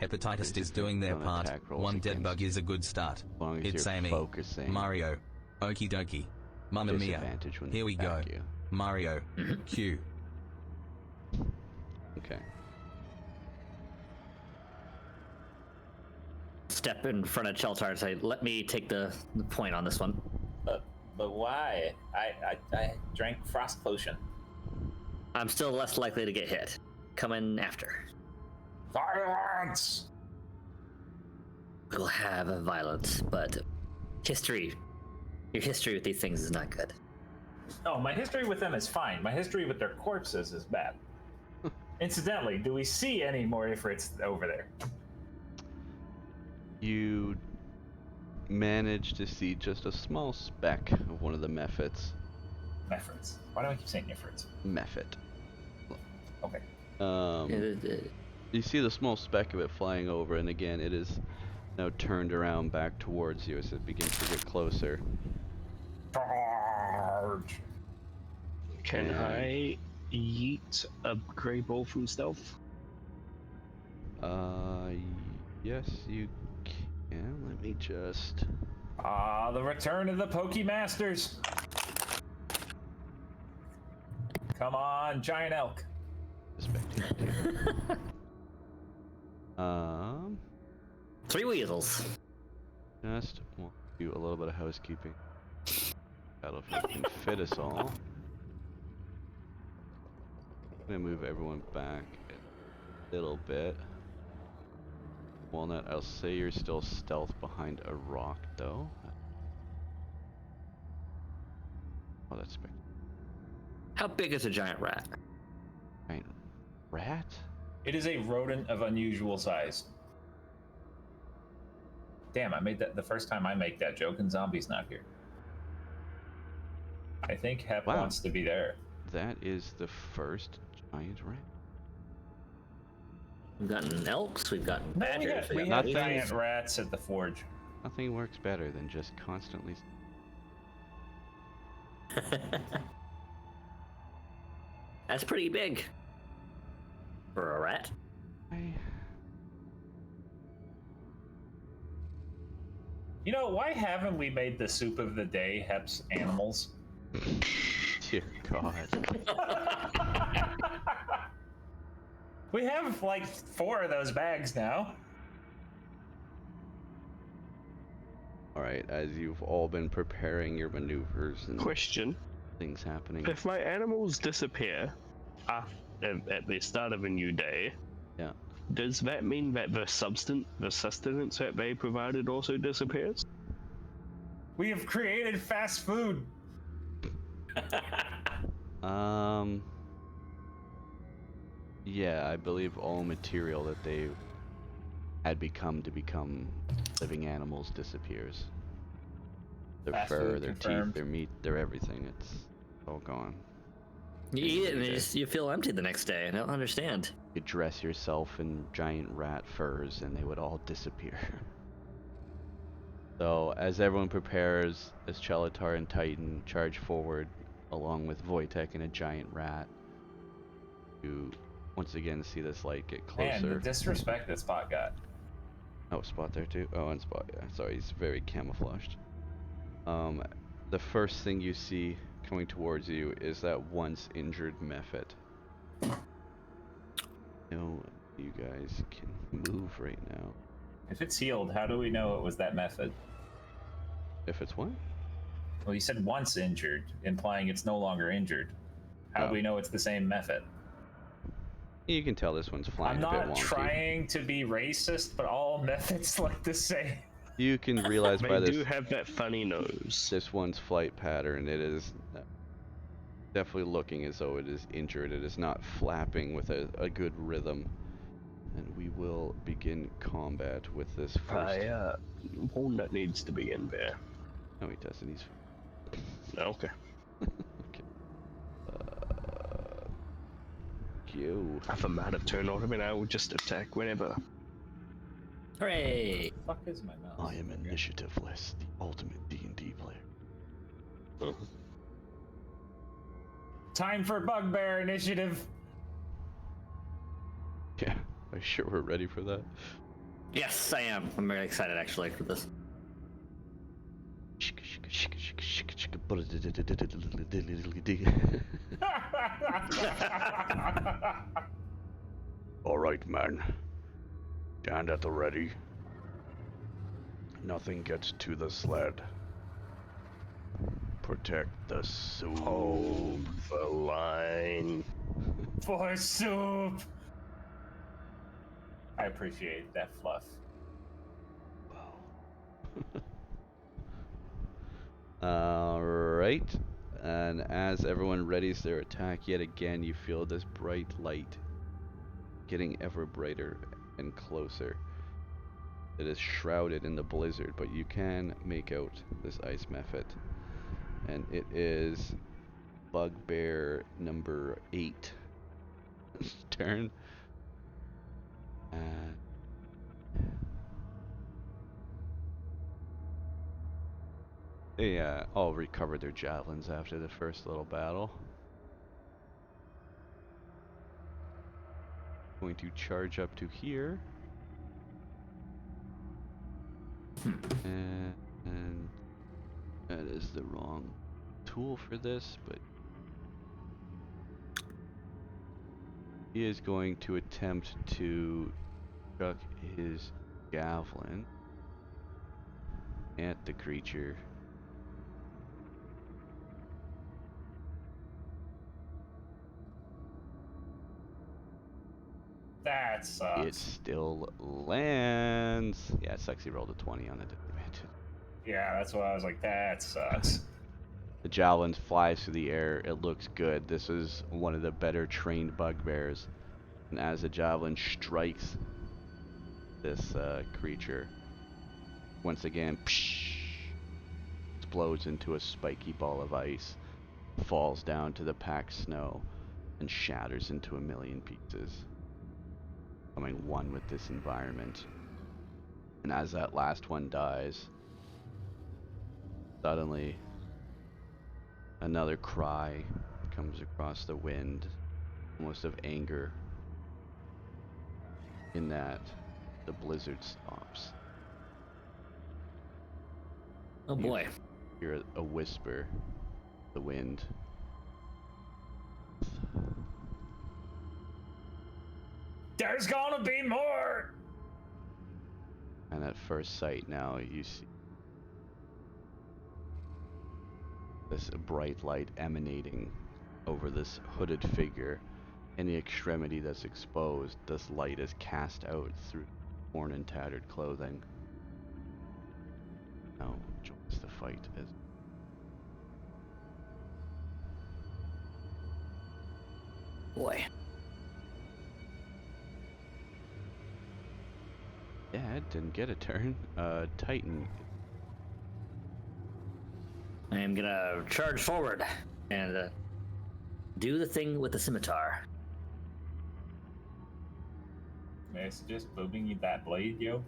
Hepatitis is doing their Don't part. attack rolls One dead against- bug is a good start. as long as It's you're Amy. focusing, Mario. Okie dokie. Mamma mia. disadvantage when Here they we go. attack you. Mario. Q. Okay. Step in front of Cheltar and say, let me take the point on this one. But why? I drank frost potion. I'm still less likely to get hit. Coming after. Violence! We'll have a violence, but history. Your history with these things is not good. Oh, my history with them is fine. My history with their corpses is bad. Incidentally, do we see any more ifrits over there? You manage to see just a small speck of one of the mephits. Ifrits. Why do I keep saying ifrits? Mephit. Okay. You see the small speck of it flying over, and again, it is now turned around back towards you as it begins to get closer. Charge! Can I yeet a grey ball from stealth? Yes, you can. Let me just. Ah, the return of the Pokemasters! Come on, giant elk. Spectate. 3 weasels. Just want to do a little bit of housekeeping. Battlefield can fit us all. I'm gonna move everyone back a little bit. Walnut, I'll say you're still stealth behind a rock, though. Oh, that's big. How big is a giant rat? Giant rat? It is a rodent of unusual size. Damn, I made that the first time I make that joke and Zombie's not here. I think Hep Wow. wants to be there. That is the first giant rat. We've gotten elks, we've gotten No, badgers, we we've have nothing. giant rats at the forge. Nothing works better than just constantly. That's pretty big. For a rat. You know, why haven't we made the soup of the day Hep's animals? Dear God. We have like 4 of those bags now. Alright, as you've all been preparing your maneuvers and Question. things happening. If my animals disappear at the start of a new day, Yeah. does that mean that the sustenance that they provided also disappears? We have created fast food. Yeah, I believe all material that they had become to become living animals disappears. Their Fast fur, food their confirmed. teeth, their meat, their everything. It's all gone. You eat it and you feel empty the next day. I don't understand. You could dress yourself in giant rat furs and they would all disappear. So, as everyone prepares, as Chelatar and Titan charge forward, along with Wojtek and a giant rat, you once again see this light get Man, the closer. disrespect that Spot got. Oh, Spot there too? Oh, and Spot, yeah. Sorry, he's very camouflaged. The first thing you see coming towards you is that once injured Mephit. No, you guys can move right now. If it's healed, how do we know it was that method? If it's what? Well, you said once injured, implying it's no longer injured. How Oh. do we know it's the same method? You can tell this one's flying I'm a bit not wonky. trying to be racist, but all methods look the same. You can realize by They do this have that funny nose. this one's flight pattern, it is definitely looking as though it is injured. It is not flapping with a good rhythm. And we will begin combat with this first. Walnut needs to be in there. No, he doesn't. He's Okay. okay. You. If I'm out of turn order, I will just attack whenever. Hooray! Fuck is my mouse? I am initiativeless, the ultimate D&D player. Mhm. Time for bugbear initiative. Yeah, are you sure we're ready for that? Yes, I am. I'm very excited actually for this. All right, man. Stand at the ready. Nothing gets to the sled. Protect the soup. Hold the line. For soup. I appreciate that fluff. Alright. And as everyone readies their attack yet again, you feel this bright light getting ever brighter and closer. It is shrouded in the blizzard, but you can make out this ice method. And it is bugbear number 8 turn. They all recovered their javelins after the first little battle. Going to charge up to here. And that is the wrong tool for this, but he is going to attempt to chuck his javelin at the creature. That sucks. It still lands. Yeah, it sucks. He rolled a 20 on the disadvantage. Yeah, that's why I was like, that sucks. The javelin flies through the air. It looks good. This is one of the better trained bugbears. And as the javelin strikes this creature, once again, explodes into a spiky ball of ice, falls down to the packed snow, and shatters into a million pieces, becoming one with this environment. And as that last one dies, suddenly another cry comes across the wind, almost of anger, in that the blizzard stops. Oh boy. You hear a whisper, the wind. There's gonna be more! And at first sight now you see this bright light emanating over this hooded figure. In the extremity that's exposed, this light is cast out through torn and tattered clothing. Now joins the fight as Boy. Dad didn't get a turn. Titan. I am gonna charge forward and do the thing with the scimitar. May I suggest booming you that blade, yo?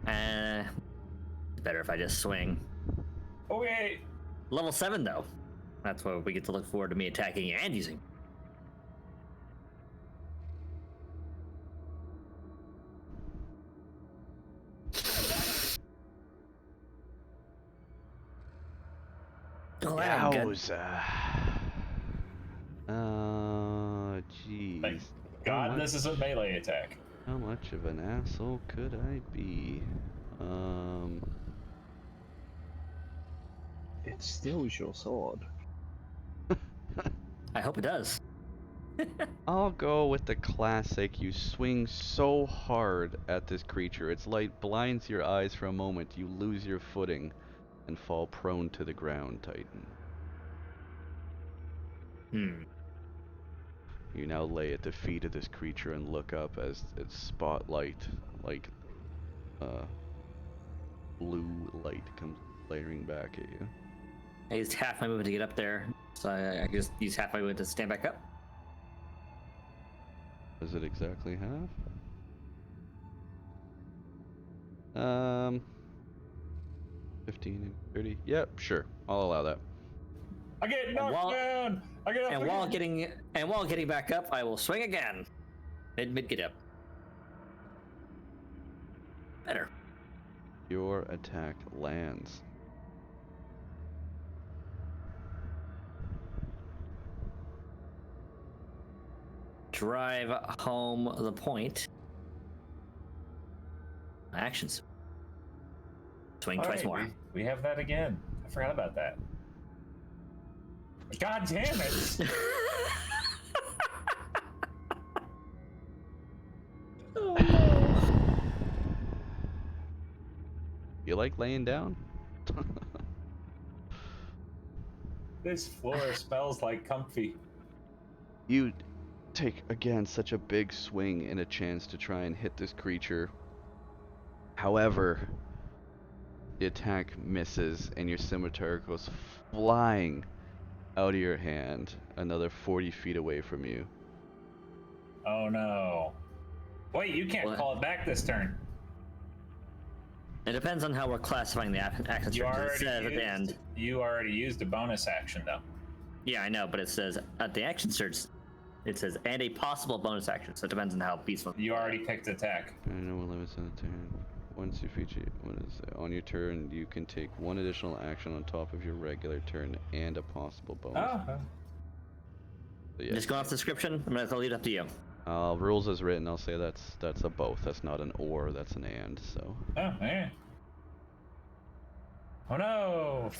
It's better if I just swing. Okay. Level 7 though. That's what we get to look forward to me attacking and using. Oh, I'm good. Yowza. Jeez. Thank God this is a melee attack. How much of an asshole could I be? it steals your sword. I hope it does. I'll go with the classic. You swing so hard at this creature, its light blinds your eyes for a moment. You lose your footing and fall prone to the ground, Titan. Hmm. You now lay at the feet of this creature and look up as its spotlight, like blue light, comes layering back at you. I used half my movement to get up there, so I just use half my movement to stand back up. Does it exactly have? 15 and 30. Yep, sure. I'll allow that. I get knocked down. I get up And again. while getting back up, I will swing again. Mid get up. Better. Your attack lands. Drive home the point. Actions. Swing twice Alright, more. We have that again. I forgot about that. God damn it! Oh no. You like laying down? This floor smells like comfy. You take again such a big swing and a chance to try and hit this creature. However, the attack misses and your scimitar goes flying out of your hand another 40 feet away from you. Oh no. Wait, you can't What? call it back this turn. It depends on how we're classifying the action You surge. It says at the end. You already used a bonus action though. Yeah, I know, but it says at the action surge, it says and a possible bonus action. So it depends on how peaceful. You already picked attack. I know what limits on the turn. Once you feature, what is it? On your turn, you can take one additional action on top of your regular turn and a possible bonus. Oh. So yeah, Just going off the description, I'm gonna leave it up to you. rules as written, I'll say that's a both. That's not an or, that's an and. So. Oh, yeah. Oh no!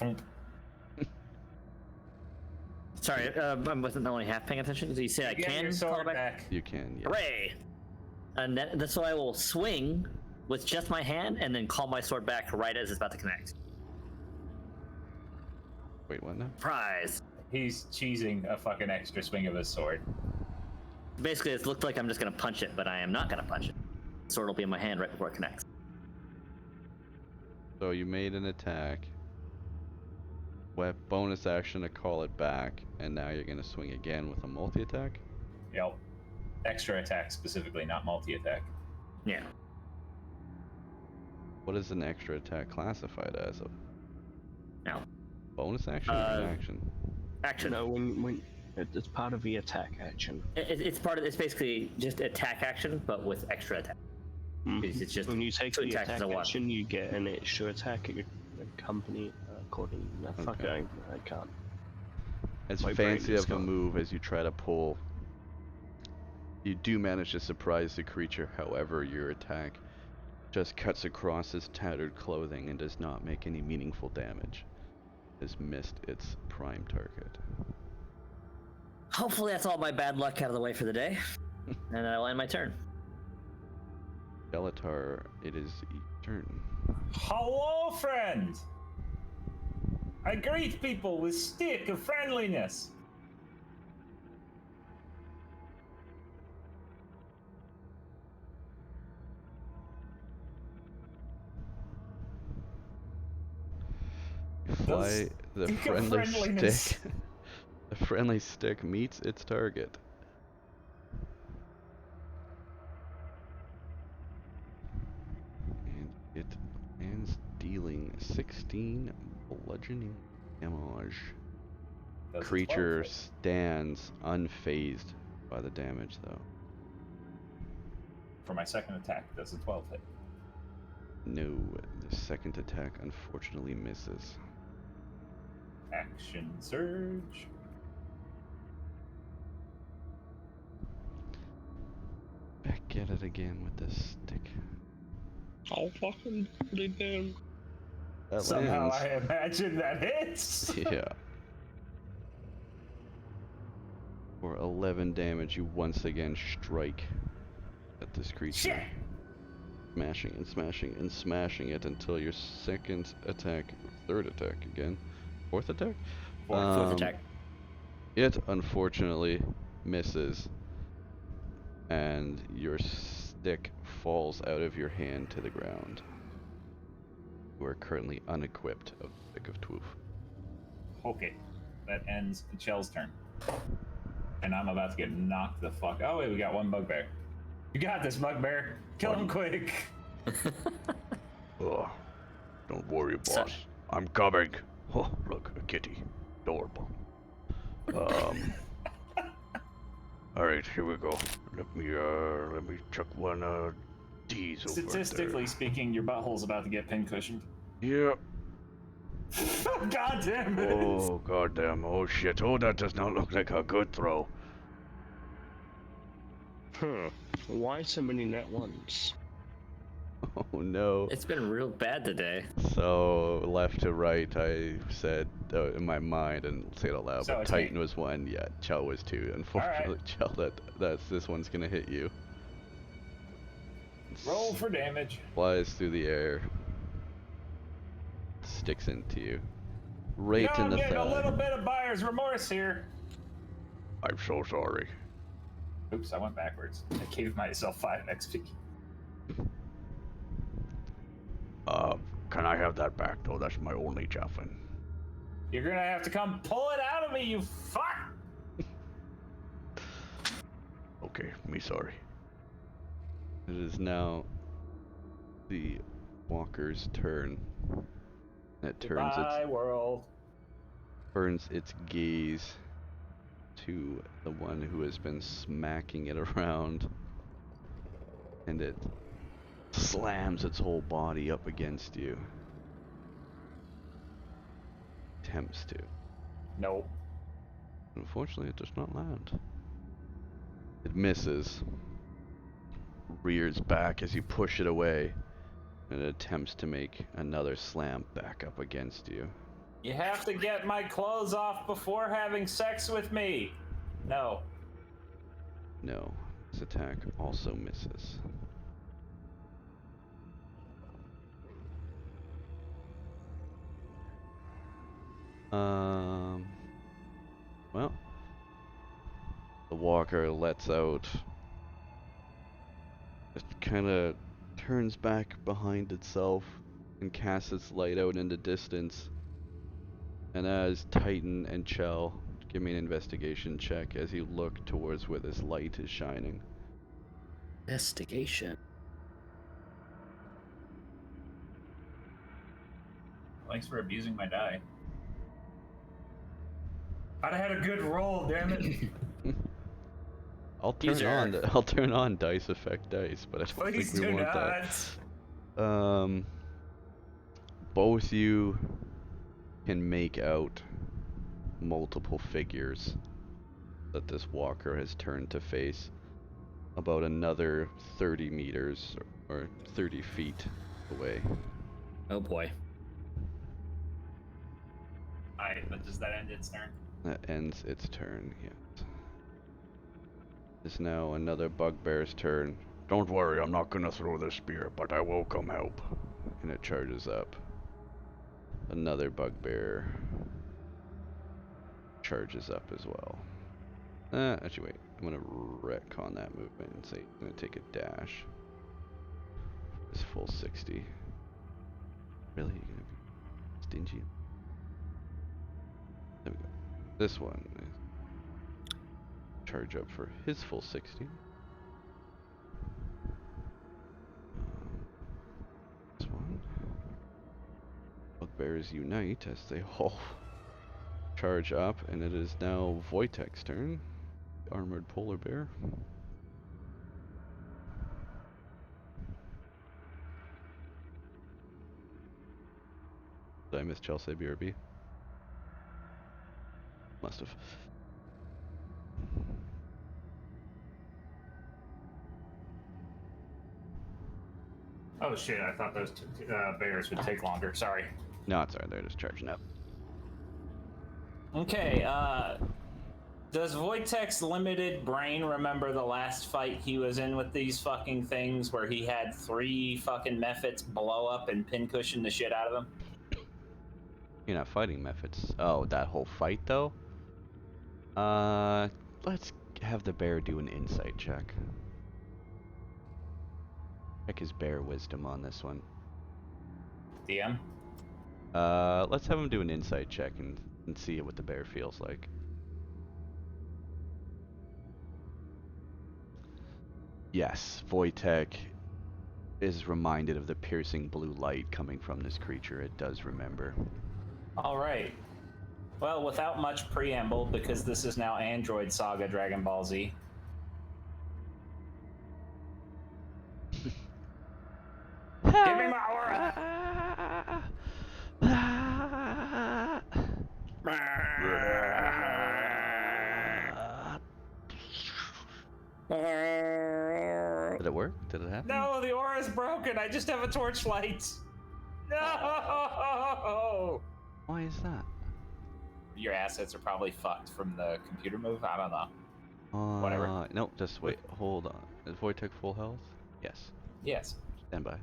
Sorry, I wasn't only half paying attention. So you say I Get can your call sword it back? back. You can, yeah. Hooray! And that's why I will swing with just my hand and then call my sword back right as it's about to connect. Wait, what now? Prize. He's cheesing a fucking extra swing of his sword. Basically, it looked like I'm just gonna punch it, but I am not gonna punch it. The sword will be in my hand right before it connects. So you made an attack. Bonus action to call it back, and now you're gonna swing again with a multi-attack? Yep. Extra attack specifically, not multi-attack. Yeah. What is an extra attack classified as? A No. bonus action or an action? Action. No, when it's part of the attack action. It's part of. It's basically just attack action, but with extra attack. It's just When you take two the attacks attack as a one. action, you get an extra attack at your company. According, no, fuck Okay. it, I can't. As My brain fancy is of a gone. move as you try to pull, you do manage to surprise the creature. However, your attack just cuts across his tattered clothing and does not make any meaningful damage. Has missed its prime target. Hopefully, that's all my bad luck out of the way for the day, and I'll end my turn. Bellatar, it is your turn. Hello, friend! I greet people with stick of friendliness. Fly the Stick of friendly friendliness. stick. The friendly stick meets its target. And it ends dealing 16 bludgeoning damage. Does a 12 Creature hit? stands unfazed by the damage, though. For my second attack, does a 12 hit? No, the second attack unfortunately misses. Action surge. Back at it again with the stick. I'll fucking put it down. That Somehow lands. I imagine that hits. Yeah. For 11 damage, you once again strike at this creature. Shit. Smashing and smashing and smashing it until your second attack, third attack again, fourth attack? Fourth attack. It unfortunately misses, and your stick falls out of your hand to the ground. You are currently unequipped of the Stick of Twoof. Okay, that ends Michelle's turn. And I'm about to get knocked the fuck. Oh wait, we got one bugbear. You got this, bugbear. Kill him quick. Oh, don't worry, boss. So- I'm coming. Oh, look, a kitty. Adorable. Alright, here we go. Let me chuck one, D's over Statistically speaking, your butthole's about to get pincushioned. there. God damn Yeah. it. Oh, goddamn. Oh, shit. Oh, that does not look like a good throw. Why so many net ones? Oh no. It's been real bad today. So, left to right, I said in my mind and say it aloud, So but it's Titan me. was 1, yeah, Chell was 2. Unfortunately, Chell, this one's gonna hit you. Roll for damage. Flies through the air. Sticks into you. Right You know, in I'm the getting a thigh. little bit of buyer's remorse here. I'm so sorry. Oops, I went backwards. I gave myself 5 XP. Can I have that back, though? That's my only javelin. You're gonna have to come pull it out of me, you fuck! Okay, me sorry. It is now the walker's turn. It Goodbye, world. turns its gaze to the one who has been smacking it around, and it slams its whole body up against you. Attempts to. Nope. Unfortunately, it does not land. It misses. Rears back as you push it away, and it attempts to make another slam back up against you. You have to get my clothes off before having sex with me. No. No, this attack also misses. Well, the walker lets out. It kind of turns back behind itself and casts its light out into distance. And as Titan and Chell, give me an investigation check as you look towards where this light is shining. Investigation. Thanks for abusing my die. I'd have had a good roll, damn it. I'll These turn on dice affect dice, but I don't Please think we do want not. that. Both you can make out multiple figures that this walker has turned to face about another 30 meters or 30 feet away. Oh boy. Alright, but does that end its turn? That ends its turn, yes. It's now another bugbear's turn, Don't worry, I'm not gonna throw the spear, but I will come help. and it charges up. Another bugbear charges up as well. Actually wait, I'm gonna retcon that movement and say it's gonna take a dash. It's full 60. Really, you're gonna be stingy? There we go. This one is charge up for his full 60. This one. Bugbears unite as they all charge up, and it is now Wojtek's turn. The armored polar bear. Did I miss Chelsea BRB? Must have. Oh shit, I thought those two, bears would take longer. Sorry. No, it's alright. They're just charging up. Okay, does Wojtek's limited brain remember the last fight he was in with these fucking things where he had 3 fucking methods blow up and pincushion the shit out of them? You're not fighting methods. Oh, that whole fight though? Let's have the bear do an insight check. Check his bear wisdom on this one. DM? Let's have him do an insight check and see what the bear feels like. Yes, Wojtek is reminded of the piercing blue light coming from this creature. It does remember. Alright. Well, without much preamble, because this is now Android Saga Dragon Ball Z. Give me my aura! Did it work? Did it happen? No, the aura's broken. I just have a torchlight. No! Why is that? Your assets are probably fucked from the computer move. I don't know. Whatever. Nope, just wait. Hold on. Is Wojtek full health? Yes. Yes. Stand by.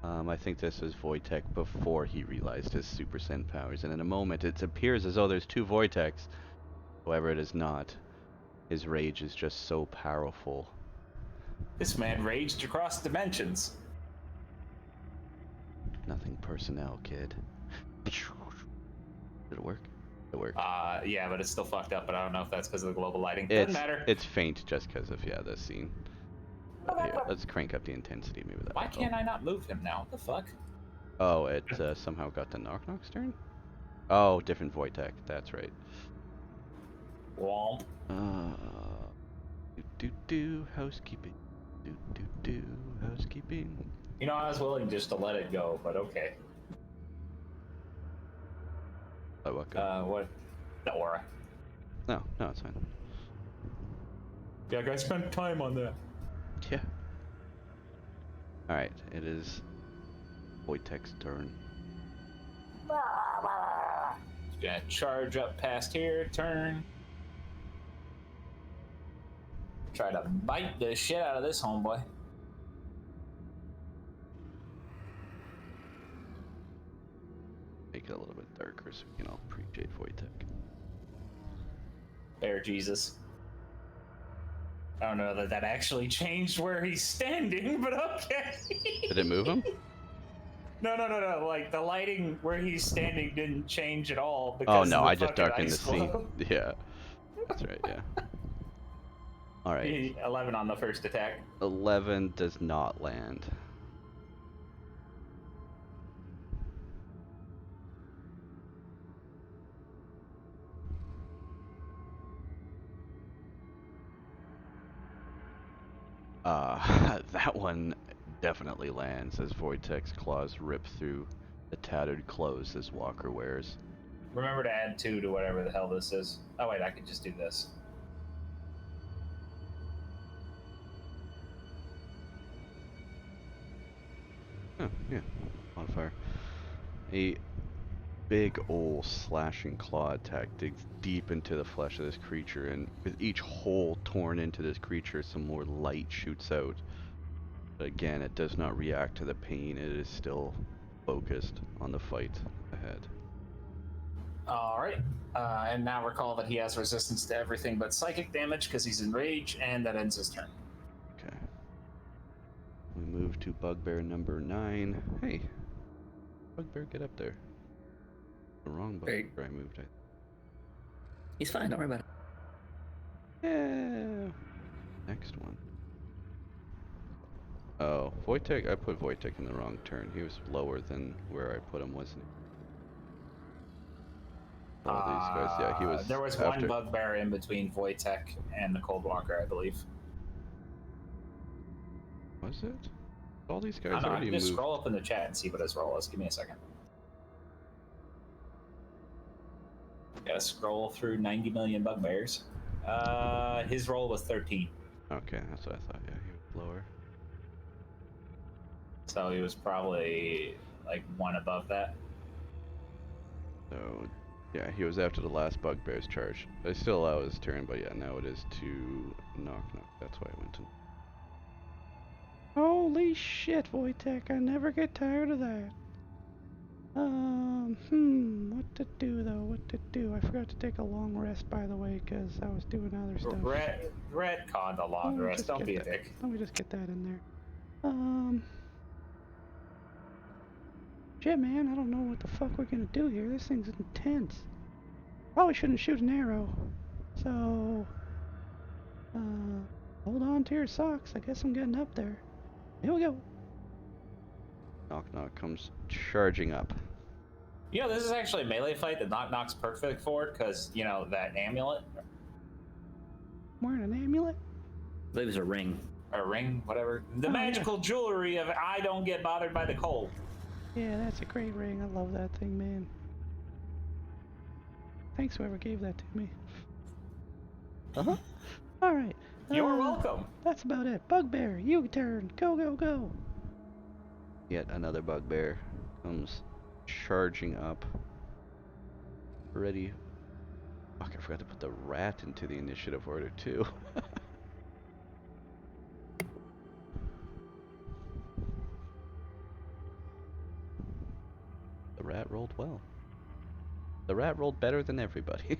I think this is Wojtek before he realized his Super Saiyan powers, and in a moment it appears as though there's 2 Wojteks. However, it is not. His rage is just so powerful. This man raged across dimensions. Nothing personnel, kid. Did it work? It worked. Yeah, but it's still fucked up, but I don't know if that's because of the global lighting. Doesn't matter. It's faint just because of, yeah, this scene. Here, let's crank up the intensity, maybe that. Why can't I not move him now? What the fuck? Oh, it somehow got the Knock's turn? Oh, different Wojtek, that's right. Womp. Housekeeping. Housekeeping. You know, I was willing just to let it go, but okay. Oh, what go? What? The aura. No, it's fine. Yeah, guys spent time on that. Yeah. Alright, it is Wojtek's turn. Gonna charge up past here, turn. Try to bite the shit out of this homeboy. Make it a little bit darker so we can all appreciate Wojtek. Bear Jesus. I don't know that actually changed where he's standing, but okay. Did it move him? No. Like, the lighting where he's standing didn't change at all. Oh Because no, of the I just fucking darkened the ice scene. flow. Yeah. That's right, yeah. Alright. 11 on the first attack. 11 does not land. That one definitely lands as Wojtek's claws rip through the tattered clothes his walker wears. Remember to add 2 to whatever the hell this is. Oh wait, I could just do this. Oh, yeah. Modifier. A big ol' slashing claw attack digs deep into the flesh of this creature, and with each hole torn into this creature, some more light shoots out. But again, it does not react to the pain. It is still focused on the fight ahead. Alright. And now recall that he has resistance to everything but psychic damage because he's in rage, and that ends his turn. Okay. We move to bugbear number 9. Hey, bugbear, get up there. The wrong bugbear I moved. He's fine, don't worry about it. Yeah. Next one. Oh, Wojtek, I put Wojtek in the wrong turn. He was lower than where I put him, wasn't he? All these guys, yeah, he was. There was after... one bugbear in between Wojtek and the Cold Walker, I believe. Was it? All these guys I don't know, I already can just moved. scroll up in the chat and see what his roll is. Give me a second. Gotta scroll through 90 million bugbears. His roll was 13. Okay, that's what I thought. Yeah, he was lower. So he was probably like 1 above that. So, yeah, he was after the last bugbear's charge. I still allow his turn, but yeah, now it is to knock knock. That's why I went to. Holy shit, Wojtek, I never get tired of that. What to do though? What to do? I forgot to take a long rest, by the way, because I was doing other stuff. Retcon the long Let me rest. just Don't get be a that. dick. Let me just get that in there. Shit, man, I don't know what the fuck we're gonna do here. This thing's intense. Probably shouldn't shoot an arrow. So, hold on to your socks. I guess I'm getting up there. Here we go. Knock knock comes charging up. You know, this is actually a melee fight that Knock Knock's perfect for, because, you know, that amulet, I'm wearing an amulet. I believe it's a ring. or ring, whatever. The Oh, magical jewelry of I don't get bothered by the cold. Yeah, that's a great ring. I love that thing, man. Thanks, whoever gave that to me. Uh-huh. Alright. You're welcome. That's about it. Bugbear, you turn. Go, go, go. Yet another bugbear comes charging up. Ready. Fuck, I forgot to put the rat into the initiative order, too. The rat rolled well. The rat rolled better than everybody.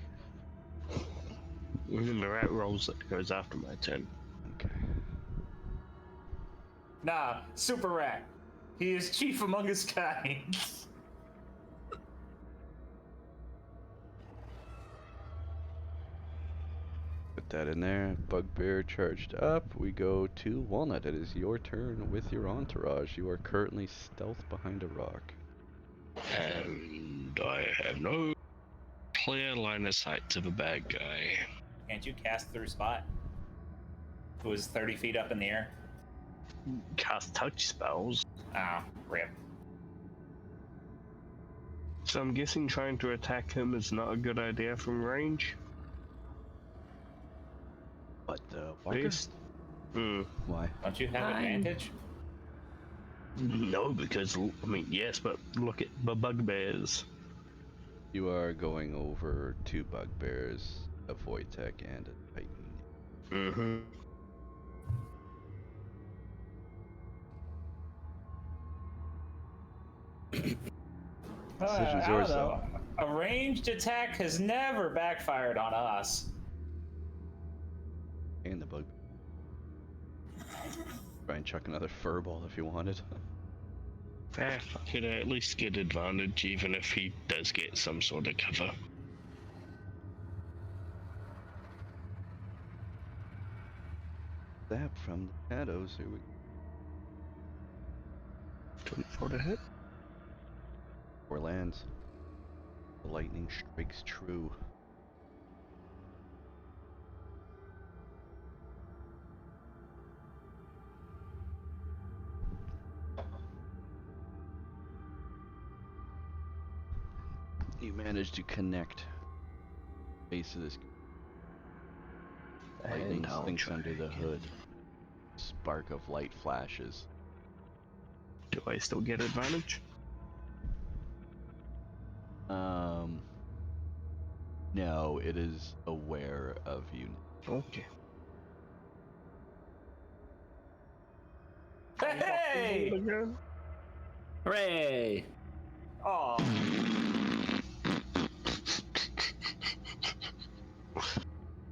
Even the rat rolls that goes after my turn. Okay. Nah, Super Rat. He is chief among his kind. Put that in there. Bugbear charged up. We go to Walnut. It is your turn with your entourage. You are currently stealth behind a rock. And I have no clear line of sight to the bad guy. Can't you cast through spot? Who was 30 feet up in the air? Cast touch spells. Ah, rip. So I'm guessing trying to attack him is not a good idea from range. But Walker? Best. Why? Don't you have advantage? No, because I mean yes, but look at the bugbears. You are going over two bugbears, a Wojtek and a Titan. Mm-hmm. Decision's I yours, don't though. know. A ranged attack has never backfired on us. And the bug. Try and chuck another furball if you wanted. I could at least get advantage even if he does get some sort of cover. Zap from the shadows. Here we go. 24 to hit. 4 lands. The lightning strikes true. You managed to connect base of this. Lightning And I'll slinks try under the again. hood. Spark of light flashes. Do I still get advantage? No, it is aware of you. Okay. Hey! Hooray! Oh,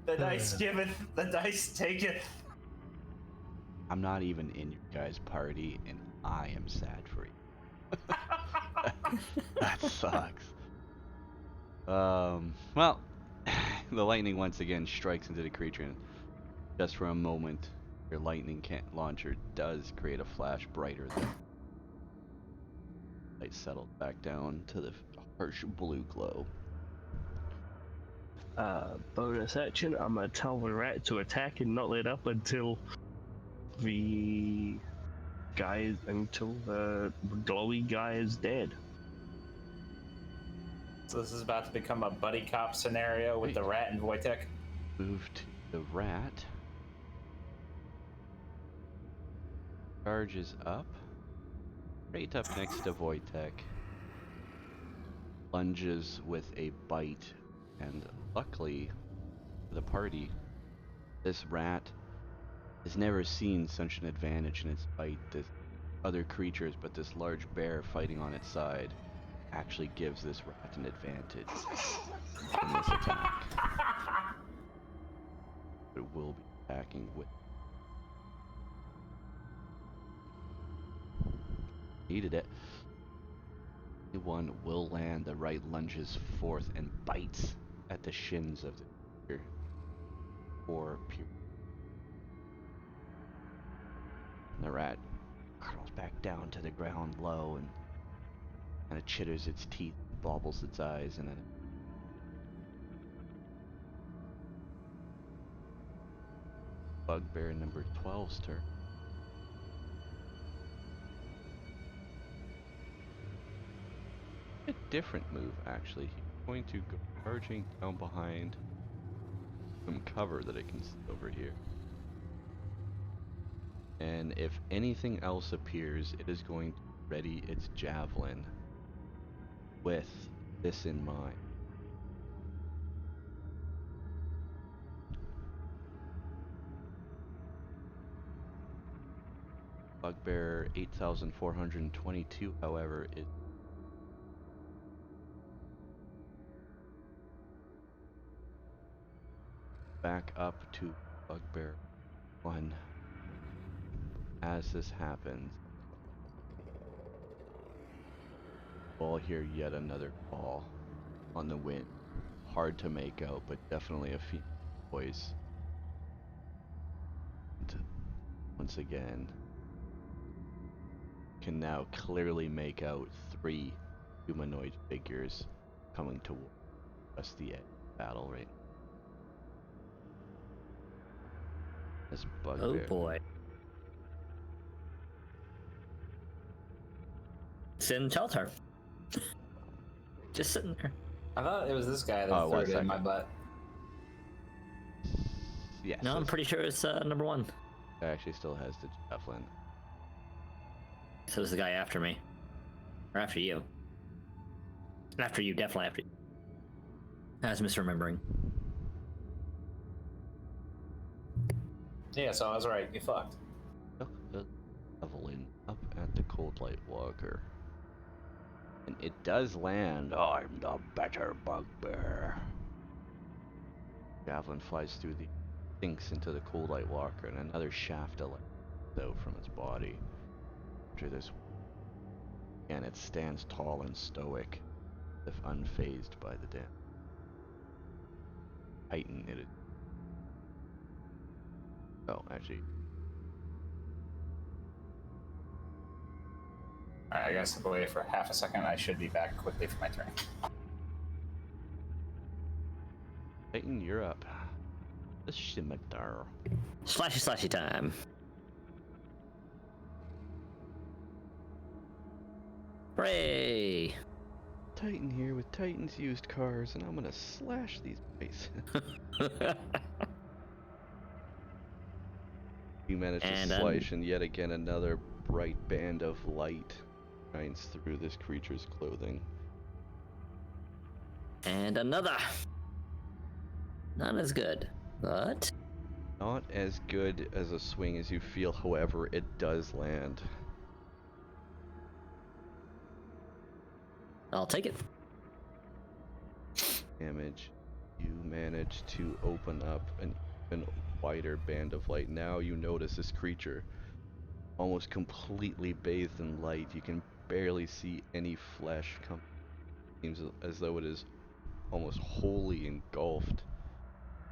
the dice give it, the dice take it. I'm not even in your guys' party, and I am sad for you. That sucks. Well, the lightning once again strikes into the creature, and just for a moment, your lightning launcher does create a flash brighter than light settles back down to the harsh blue glow. Bonus action, I'm gonna tell the rat to attack and not let up until the glowy guy is dead. So this is about to become a buddy cop scenario with the rat and Wojtek. Move to the rat. Charges up. Right up next to Wojtek. lunges with a bite, and luckily for the party, this rat has never seen such an advantage in its fight as other creatures, but this large bear fighting on its side actually gives this rat an advantage in this attack. It will be attacking with. Needed it. One will land. The right lunges forth and bites at the shins of the creature for pure. The rat curls back down to the ground low and kind of chitters its teeth, bobbles its eyes, and then bugbear number 12's turn. A different move, actually. He's going to go charging down behind some cover that it can see over here. And if anything else appears, it is going to ready its javelin with this in mind. Bugbear 8422, however, is back up to Bugbear 1. As this happens, we'll hear yet another call on the wind. Hard to make out, but definitely a female voice. And once again, can now clearly make out 3 humanoid figures coming towards us, the edge of battle right now. This Bugbear. Oh boy. It's in shelter. Just sitting there. I thought it was this guy that Oh, threw one it in my second. butt. Yes, No, I'm pretty sure it's number 1. it actually still has the javelin. So it's the guy after me. Or after you. After you, definitely after you. I was misremembering. Yeah, so I was right. You fucked. Took the javelin up at the Cold Light Walker. And it does land. I'm the better Bugbear. Javelin flies through the sinks into the Cold Light Walker, and another shaft of light out from its body. After this, and it stands tall and stoic, as if unfazed by the damage. Titan it is. Oh, actually, Alright, I gotta step away for half a second. I should be back quickly for my turn. Titan, you're up. The scimitar. Slashy time. Hooray! Titan here with Titan's used cars, and I'm gonna slash these places. You managed to And, slice, and yet again another bright band of light shines through this creature's clothing. And another. Not as good, but Not as good as a swing as you feel, however, it does land. I'll take it. Damage. You manage to open up an even wider band of light. Now you notice this creature almost completely bathed in light. You can barely see any flesh come. Seems as though it is almost wholly engulfed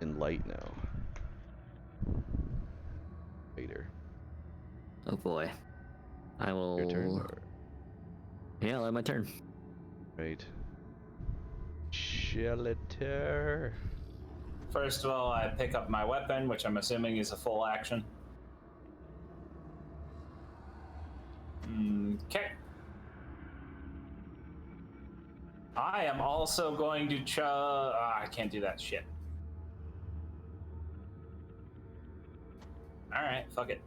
in light now. Later. Oh boy. I will. Your turn? Or... Yeah, I'll have my turn. Right. Skeletor. First of all, I pick up my weapon, which I'm assuming is a full action. Okay. I am also going to I can't do that shit. Alright, fuck it.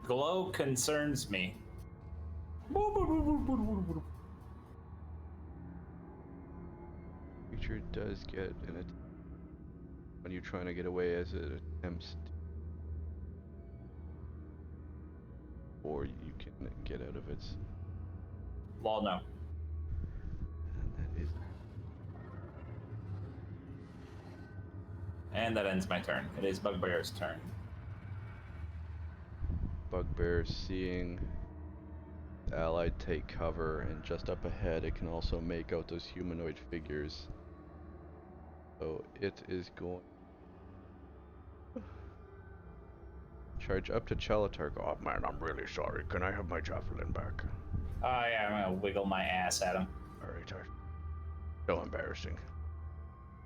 Glow concerns me. creature does get an attack when you're trying to get away as it attempts to, or you can get out of its. Well, no. And that is. And that ends my turn. It is Bugbear's turn. Bugbear seeing the allied take cover, and just up ahead it can also make out those humanoid figures. So it is going to charge up to Chalatark. Oh man, I'm really sorry. Can I have my javelin back? Oh yeah, I'm gonna wiggle my ass at him. Alright, so embarrassing.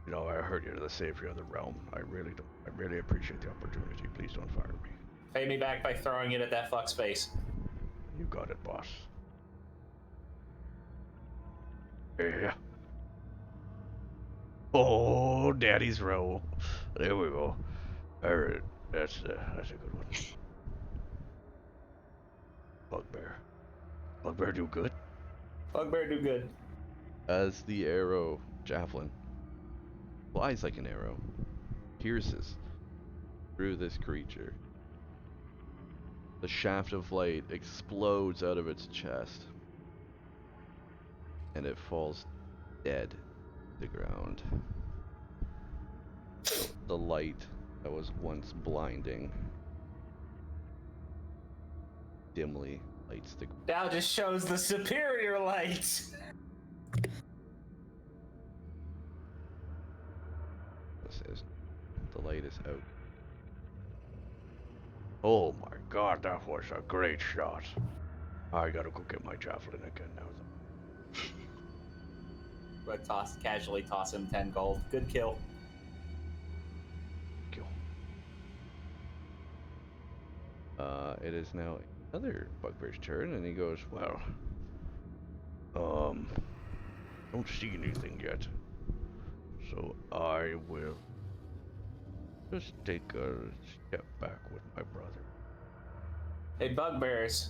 You know, I heard you're the savior of the realm. I really appreciate the opportunity. Please don't fire me. Pay me back by throwing it at that fuck's face. You got it, boss. Yeah. Oh, daddy's roll. There we go. Alright, that's a good one. Bugbear. Bugbear do good? Bugbear do good. as the arrow javelin flies like an arrow, pierces through this creature. The shaft of light explodes out of its chest, and it falls dead to the ground. The light that was once blinding dimly lights the. Now just shows the superior light. Says the light is out. Oh my god, that was a great shot. I gotta go get my javelin again now. But casually toss him 10 gold. Good kill. Kill. It is now another Bugbear's turn, and he goes, Well, don't see anything yet. So I will just take a step back with my brother. Hey, Bugbears.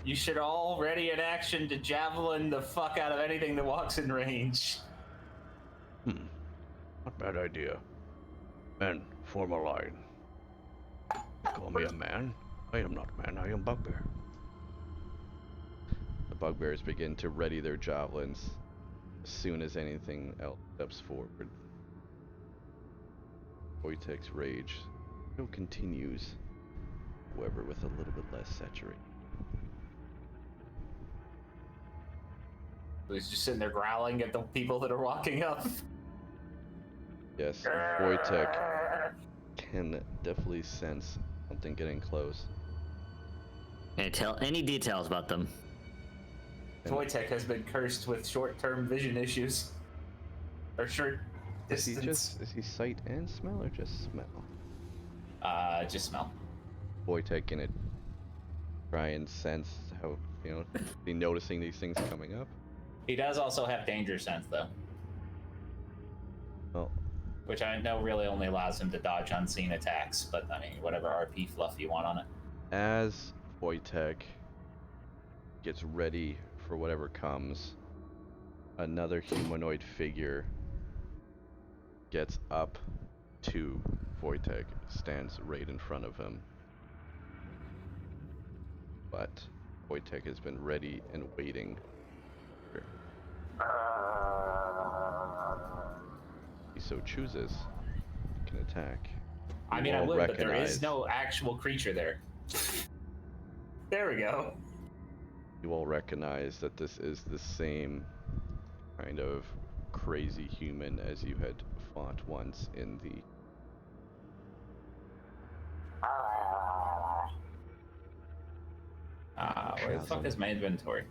You should all ready in action to javelin the fuck out of anything that walks in range. Not bad idea. Men, form a line. Call me a man. I am not man, I am Bugbear. The Bugbears begin to ready their javelins as soon as anything else steps forward. Wojtek's rage still continues, however with a little bit less saturation. He's just sitting there growling at the people that are walking up. Yes, Wojtek can definitely sense something getting close. Can I tell any details about them? Wojtek has been cursed with short-term vision issues. Or short distance. Is he sight and smell, or just smell? Just smell. Wojtek gonna try and sense how, be noticing these things coming up. He does also have danger sense, though. Well, Which I know really only allows him to dodge unseen attacks, but I mean, whatever RP fluff you want on it. as Wojtek gets ready for whatever comes, another humanoid figure gets up to Wojtek, stands right in front of him. But Wojtek has been ready and waiting. He so chooses, he can attack. I mean, You I all would, but there recognize- is no actual creature there. There we go. You all recognize that this is the same kind of crazy human as you had fought once in the. Where the fuck is my inventory?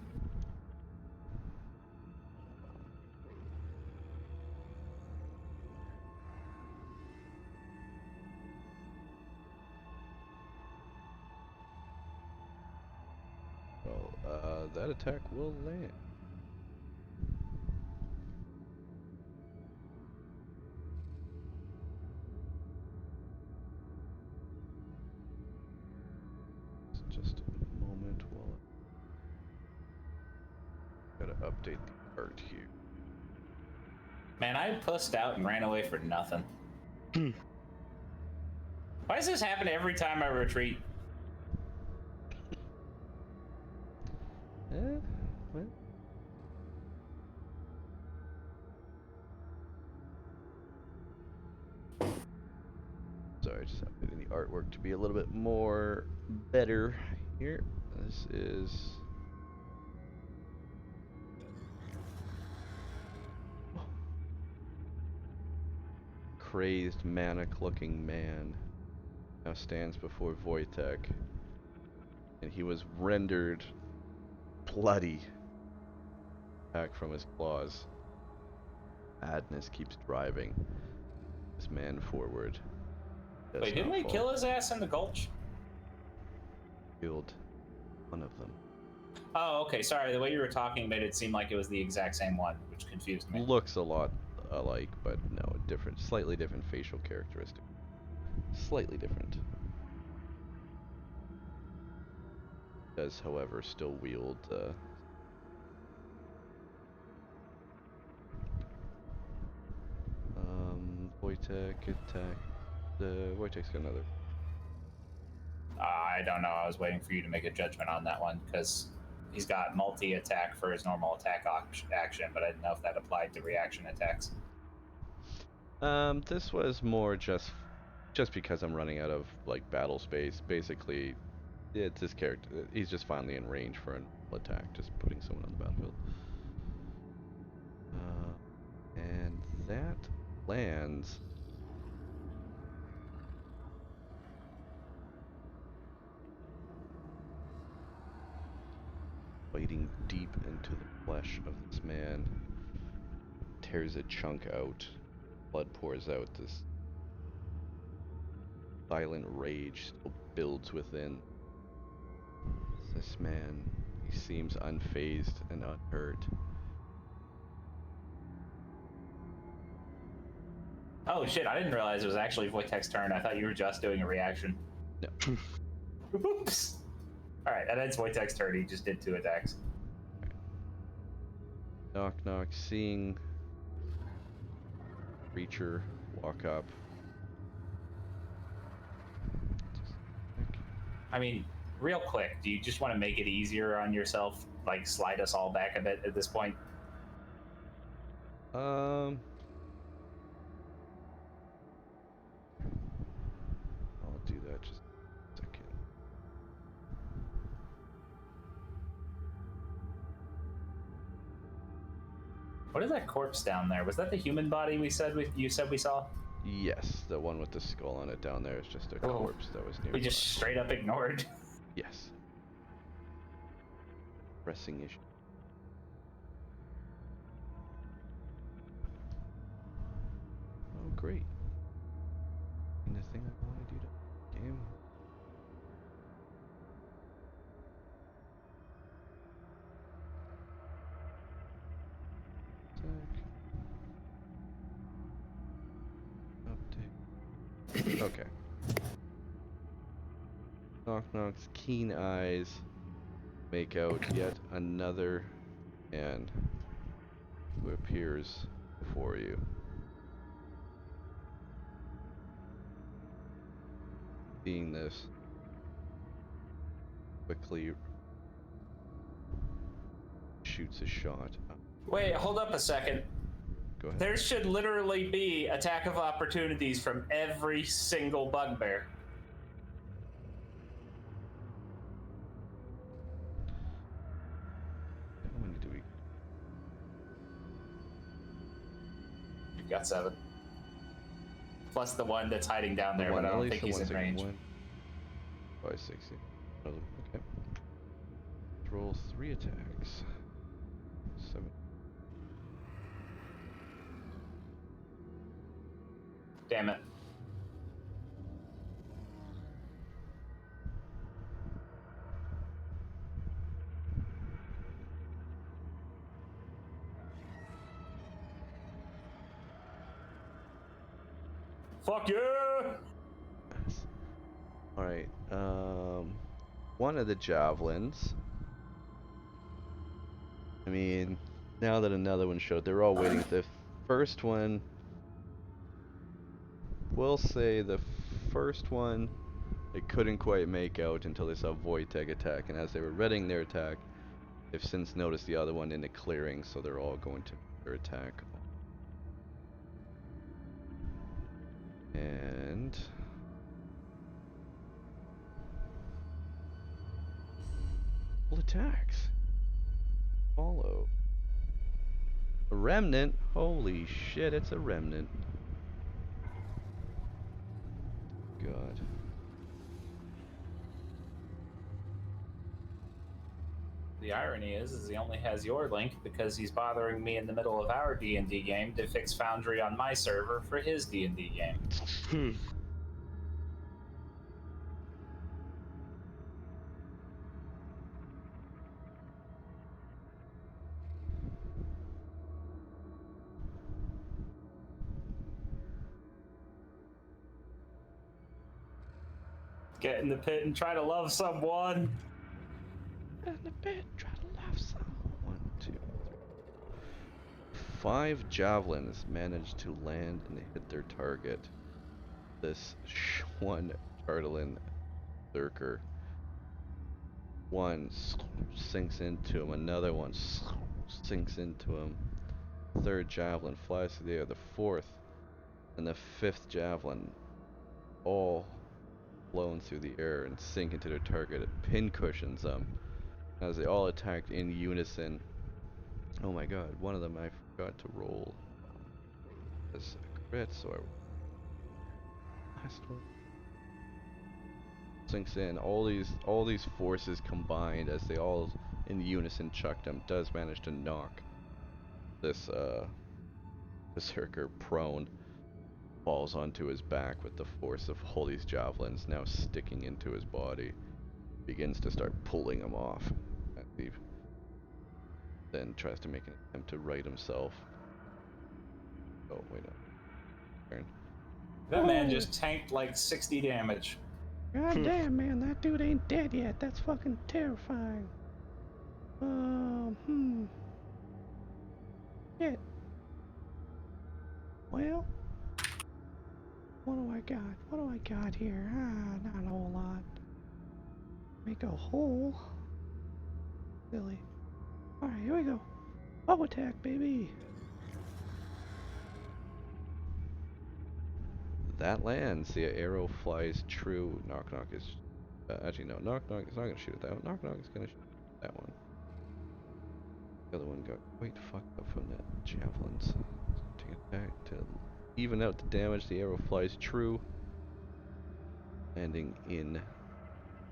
Well, that attack will land. Just a moment while I gotta update the art here. Man, I pussed out and ran away for nothing. Why does this happen every time I retreat? What? Sorry, I just updating the artwork to be a little bit more better here. This is crazed, manic-looking man now stands before Wojtek, and he was rendered bloody back from his claws. Madness keeps driving this man forward. Wait, didn't we kill his ass in the gulch? Killed one of them. Oh, okay. Sorry, the way you were talking made it seem like it was the exact same one, which confused me. Looks a lot alike, but no, different, slightly different facial characteristic. Slightly different. Does, however, still wield Wojtek attack. Wojtek's got another. I don't know. I was waiting for you to make a judgment on that one because he's got multi-attack for his normal attack action, but I didn't know if that applied to reaction attacks. This was more just because I'm running out of like battle space. Basically, it's this character. He's just finally in range for an attack, just putting someone on the battlefield. And that lands. Biting deep into the flesh of this man, tears a chunk out. Blood pours out. This silent rage still builds within this man. He seems unfazed and unhurt. Oh shit, I didn't realize it was actually Wojtek's turn. I thought you were just doing a reaction. No. Oops. Alright, that ends Wojtek's turn. He just did 2 attacks. Knock knock, seeing creature walk up. I mean, real quick, do you just want to make it easier on yourself? Like, slide us all back a bit at this point? I'll do that just a second. What is that corpse down there? Was that the human body you said we saw? Yes, the one with the skull on it down there is just a corpse that was near. We just straight up ignored. Yes. Pressing issue. Oh, great. And the thing I want to do to game. Update. Okay. Knock knocks, keen eyes make out yet another man who appears before you. Seeing this, quickly shoots a shot. Wait, hold up a second. Go ahead. There should literally be attack of opportunities from every single bugbear. How many do we? You've got 7. Plus the one that's hiding down there, but I don't think he's in range. 560. Oh, okay. Roll 3 attacks. 7. Damn it. Fuck yeah! Alright, one of the javelins. I mean, now that another one showed, they're all waiting. First one, we'll say the first one, they couldn't quite make out until they saw Wojtek attack, and as they were readying their attack, they've since noticed the other one in the clearing, so they're all going to their attack. And full attacks. Follow. A remnant? Holy shit, it's a remnant. God. The irony is he only has your link because he's bothering me in the middle of our D&D game to fix Foundry on my server for his D&D game. Hmm. Get in the pit and try to love someone. In the pit, try to love some. 1, 2, 3. 5 javelins managed to land and hit their target. This one Charlatan Berserker. One sinks into him, another one sinks into him. Third javelin flies through the air, the fourth and the fifth javelin all blown through the air and sink into their target. It pincushions them as they all attacked in unison. Oh my god, one of them I forgot to roll as a crit, so I last one sinks in. All these forces combined as they all in unison chucked him does manage to knock this berserker prone. Falls onto his back with the force of all these javelins now sticking into his body. Begins to start pulling him off as he then tries to make an attempt to right himself. Oh wait no. Turn. That man just tanked like 60 damage. God damn, man, that dude ain't dead yet. That's fucking terrifying. Shit. Well, what do I got? What do I got here? Not a whole lot. Make a hole. Silly. Alright, here we go. Bubble attack, baby. That lands. The arrow flies true. Knock knock is actually no. Knock knock is not gonna shoot at that one. Knock knock is gonna shoot at that one. The other one got quite fucked up from that javelins. Take it back to even out the damage. The arrow flies true, landing in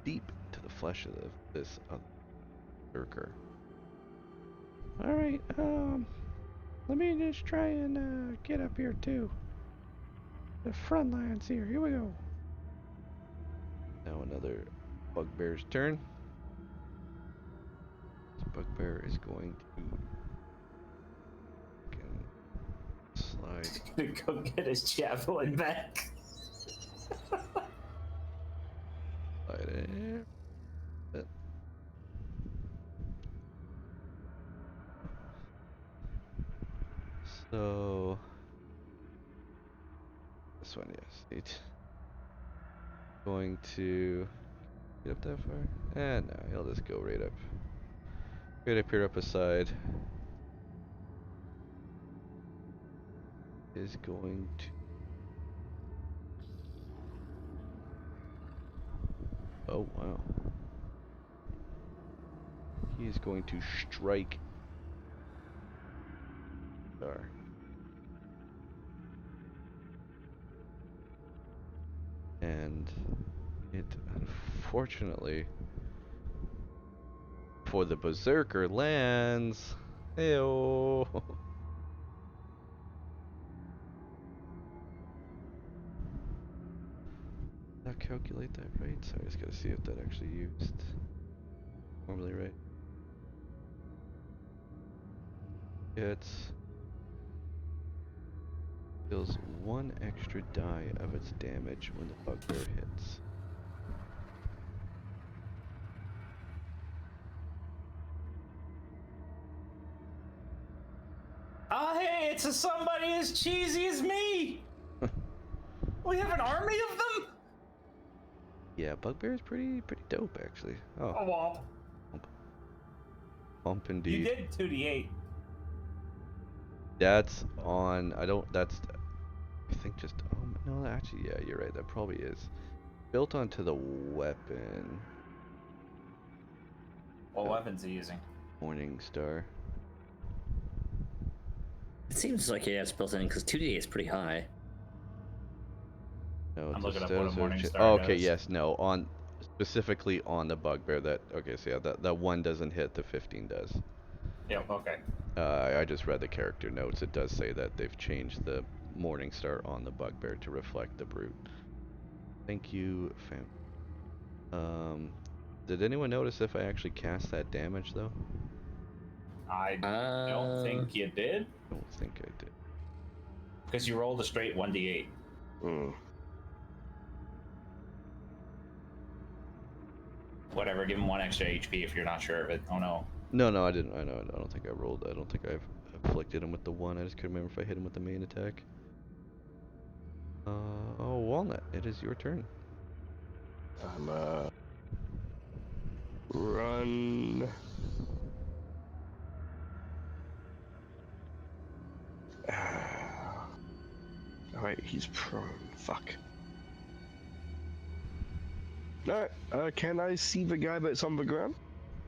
deep into the flesh of this other berserker. Alright, let me just try and get up here too. The front lines here. Here we go. Now another bugbear's turn. This bugbear is going to slide. Gonna go get his javelin back. Slide in. So this one, yes, neat. Going to get up that far? No, he'll just go right up here, up aside. Is going to. Oh wow. He is going to strike. Star. And it unfortunately for the berserker lands. Ew. Not calculate that right? So I just gotta see if that actually used normally right. It's deals 1 extra die of its damage when the bugbear hits. Oh, hey, it's to somebody as cheesy as me. We have an army of them? Yeah, Bugbear is pretty dope actually. Oh, Oh, well. bump You indeed. did 2d8. That's on. I don't. That's. I think just. Oh no, actually, yeah, you're right. That probably is built onto the weapon. What weapons are you using? Morning Star. It seems like yeah, it's built in because 2D is pretty high. No, I'm it's looking a up what a Stozo Morning chi- Star Oh, okay, does. yes, no, on specifically on the Bugbear. That okay, so yeah, that one doesn't hit. The 15 does. Yep, okay. I just read the character notes. It does say that they've changed the Morning Star on the Bugbear to reflect the Brute. Thank you, fam. Did anyone notice if I actually cast that damage though? I don't think you did, I don't think I did. because you rolled a straight 1d8. Whatever, give him 1 extra HP if you're not sure of it. Oh no. No, I didn't. I know. I don't think I rolled. I don't think I've afflicted him with the one. I just couldn't remember if I hit him with the main attack. Oh, Walnut, it is your turn. I'm run. Alright, he's prone. Fuck. No, can I see the guy that's on the ground?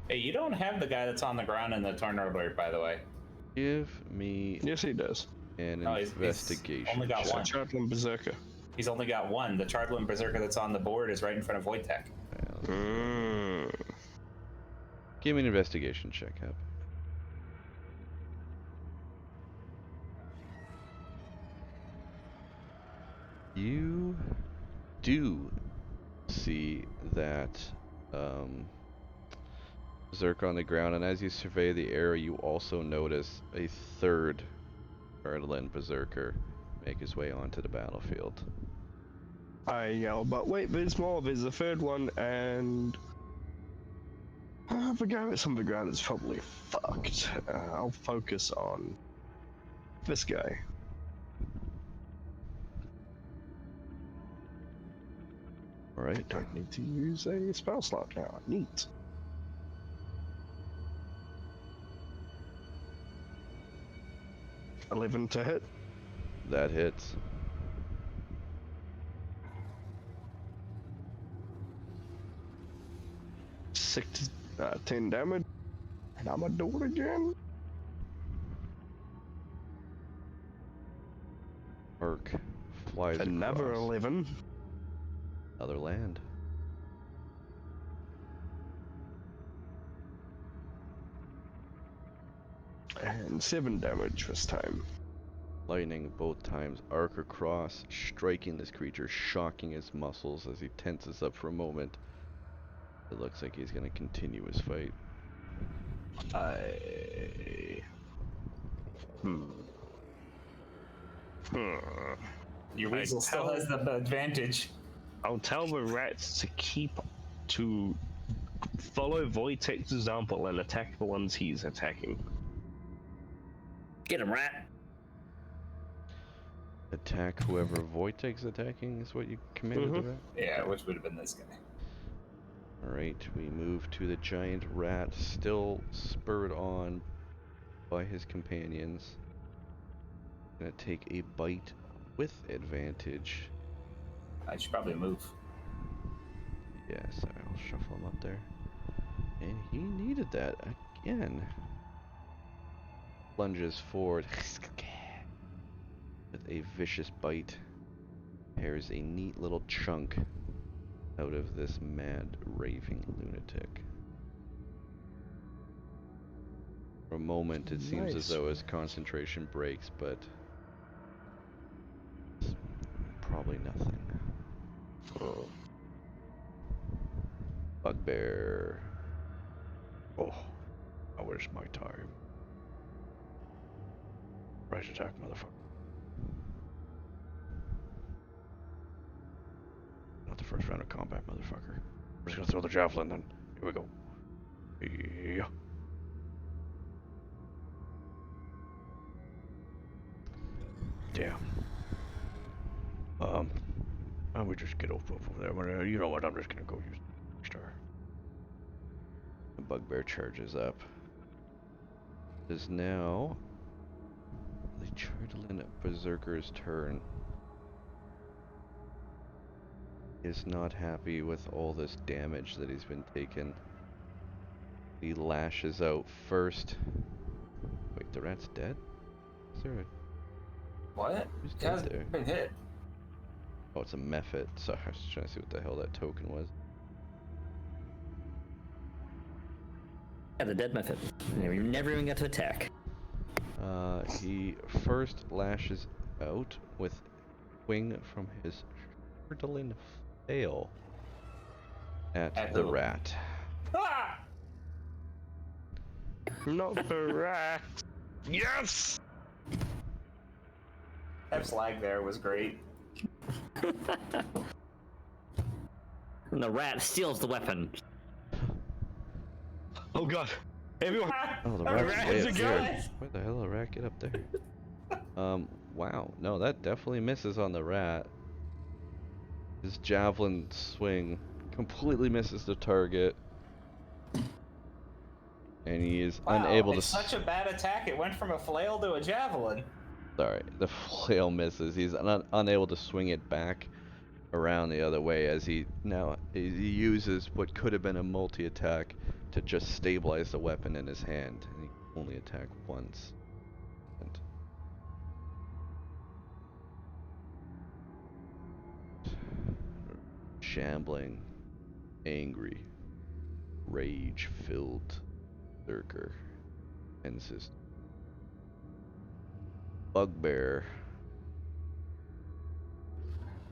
Hey, you don't have the guy that's on the ground in the tornado alert, by the way. Give me Yes, he does. an No, he's investigation only got check. one. Chaplain Berserker. He's only got one. The Chardlin Berserker that's on the board is right in front of Wojtek. Give me an investigation check, Hap. You do see that Berserk on the ground, and as you survey the area, you also notice a third Ardlin Berserker make his way onto the battlefield. I yell, but wait, there's more. There's a third one, and the guy that's on the ground is probably fucked. I'll focus on this guy. I Alright. don't need to use a spell slot now. Neat. $11 to hit. That hits. Six, 10 damage. And I'm gonna do it again. Arc flies Another across 11. another land. And 7 damage this time. Lightning both times arc across, striking this creature, shocking his muscles as he tenses up for a moment. It looks like he's gonna continue his fight. Your weasel still has the advantage. I'll tell the rats to follow Wojtek's example and attack the ones he's attacking. Get him, rat. Attack whoever Wojtek's attacking is what you commanded the rat? Yeah, which would have been this guy. Alright, we move to the giant rat, still spurred on by his companions. Gonna take a bite with advantage. I should probably move. Yes, I'll shuffle him up there. And he needed that again. Lunges forward with a vicious bite. Tears a neat little chunk out of this mad, raving lunatic. For a moment, it seems as though his concentration breaks, but it's probably nothing. Bugbear. Oh, now is my time. Rise attack, motherfucker. Not the first round of combat, motherfucker. We're just gonna throw the javelin then. Here we go. Yeah. Damn. Why don't we just get over there? You know what? I'm just gonna go use the star. The bugbear charges up. It is now the Chardalin Berserker's turn. He is not happy with all this damage that he's been taking. He lashes out first. Wait, the rat's dead? Is there a... What? Who's It dead hasn't there? been hit. Oh, it's a mephit. Sorry, I was trying to see what the hell that token was. Yeah, the dead method. We never even got to attack. He first lashes out with wing from his Chardalin flail at the who? rat. Ah! Not the rat. Yes! That slag there was great. And the rat steals the weapon. Oh god. Everyone. Oh, the A rat's rat way is up a there. guy. Where the hell did the rat get up there? Wow. No, that definitely misses on the rat. His javelin swing completely misses the target. And he is Wow, unable to... it's such a bad attack. It went from a flail to a javelin. Sorry, the flail misses. He's unable to swing it back around the other way as he uses what could have been a multi-attack to just stabilize the weapon in his hand. And he can only attack once. And shambling, angry, rage-filled Berserker ends his bugbear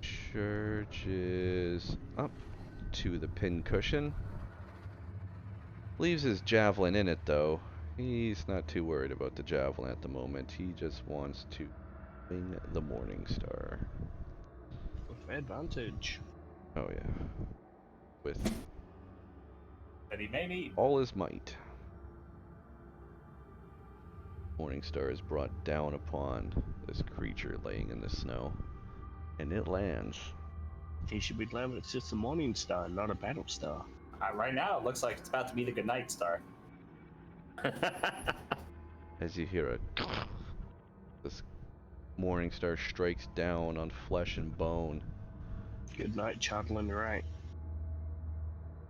charges up to the pincushion. Leaves his javelin in it though. He's not too worried about the javelin at the moment. He just wants to wing the Morning Star. With advantage. Oh yeah. With That he may need. all his might. Morning Star is brought down upon this creature laying in the snow. And it lands. He should be glad it's just a morning star, not a battle star. Right now, it looks like it's about to be the good night star. As you hear it, this Morning Star strikes down on flesh and bone. Good night, Chardalin, right?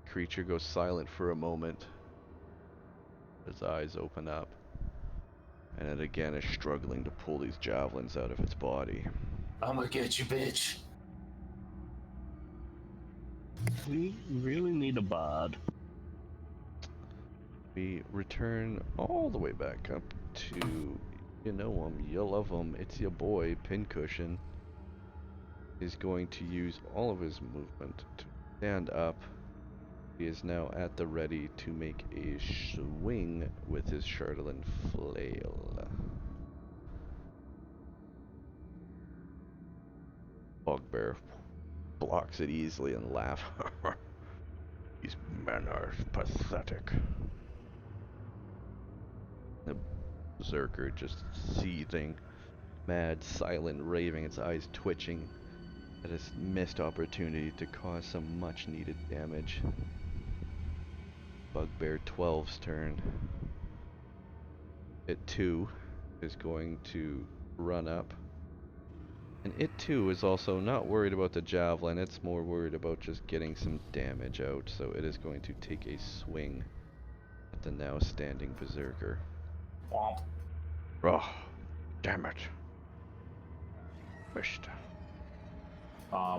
Creature goes silent for a moment. Its eyes open up. And it again is struggling to pull these javelins out of its body. I'm gonna get you, bitch. We really need a bard. We return all the way back up to, you know him, you love him, it's your boy, Pincushion. He's going to use all of his movement to stand up. He is now at the ready to make a swing with his Chardalin flail. Bugbear blocks it easily and laughs. These men are pathetic. The Berserker just seething, mad, silent, raving, its eyes twitching at this missed opportunity to cause some much needed damage. Bugbear 12's turn. It too is going to run up. And it too is also not worried about the javelin, it's more worried about just getting some damage out, so it is going to take a swing at the now standing Berserker. Womp. Oh, damn it. Missed.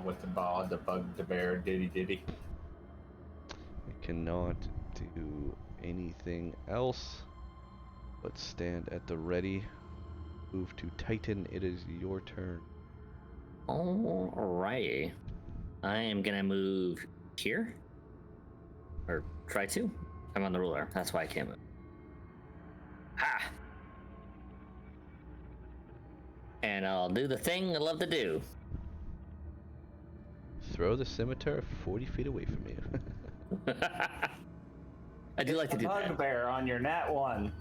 With the ball, the bug, the bear, diddy. It cannot do anything else but stand at the ready. Move to Titan, it is your turn. Alrighty. I am gonna move here. Or try to. I'm on the ruler. That's why I can't move. Ha! And I'll do the thing I love to do. Throw the scimitar 40 feet away from you. I do like to do that. Bugbear on your nat 1.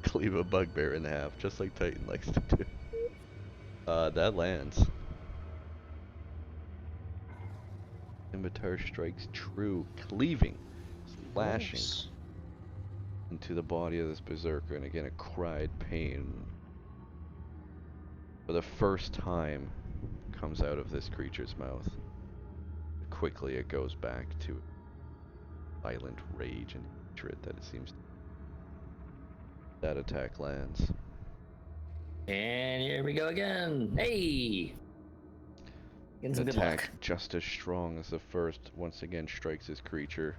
Cleave a bugbear in half, just like Titan likes to do. That lands. Scimitar strikes true, cleaving, slashing Nice. into the body of this berserker, and again a cried pain for the first time comes out of this creature's mouth. Quickly it goes back to violent rage and hatred that it seems. That attack lands. And here we go again. Hey! Getting some good Attack luck. just as strong as the first, once again strikes his creature.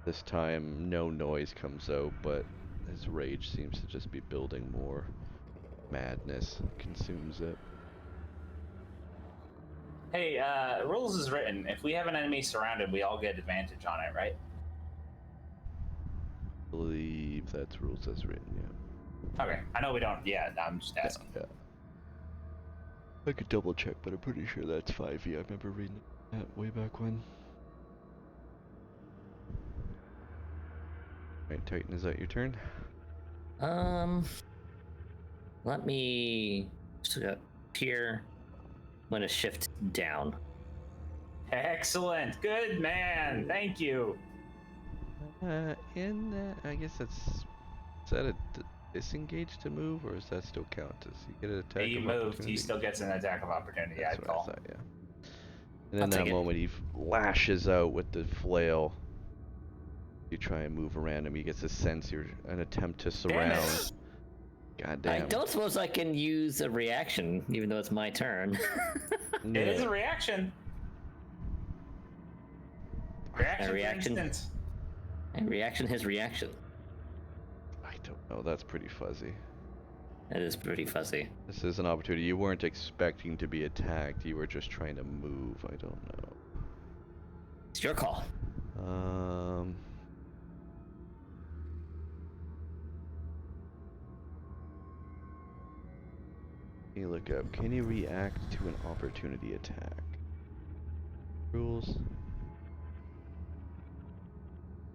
This time no noise comes out, but his rage seems to just be building more. Madness consumes it. Hey, rules is written. If we have an enemy surrounded, we all get advantage on it, right? I believe that's rules as written, yeah. Okay. I know we don't. Yeah, I'm just asking. Yeah. I could double check, but I'm pretty sure that's 5e. I remember reading that way back when. Alright, Titan, is that your turn? Let me just go here. I'm gonna shift down. Excellent. Good man. Thank you. In that, I guess that's. Is that a disengage to move, or does that still count as you get an attack Hey, you of moved. opportunity? He still gets an attack of opportunity. That's I'd what I call. thought, yeah. And in I'll that take it. moment, he lashes out with the flail. You try and move around him. He gets a sense you're an attempt to surround. God damn. I don't suppose I can use a reaction, even though it's my turn. It is a reaction. Reaction, reaction. for instance. And reaction, his reaction. I don't know. That's pretty fuzzy. That is pretty fuzzy. This is an opportunity. You weren't expecting to be attacked. You were just trying to move. I don't know. It's your call. You look up. Can you react to an opportunity attack? Rules.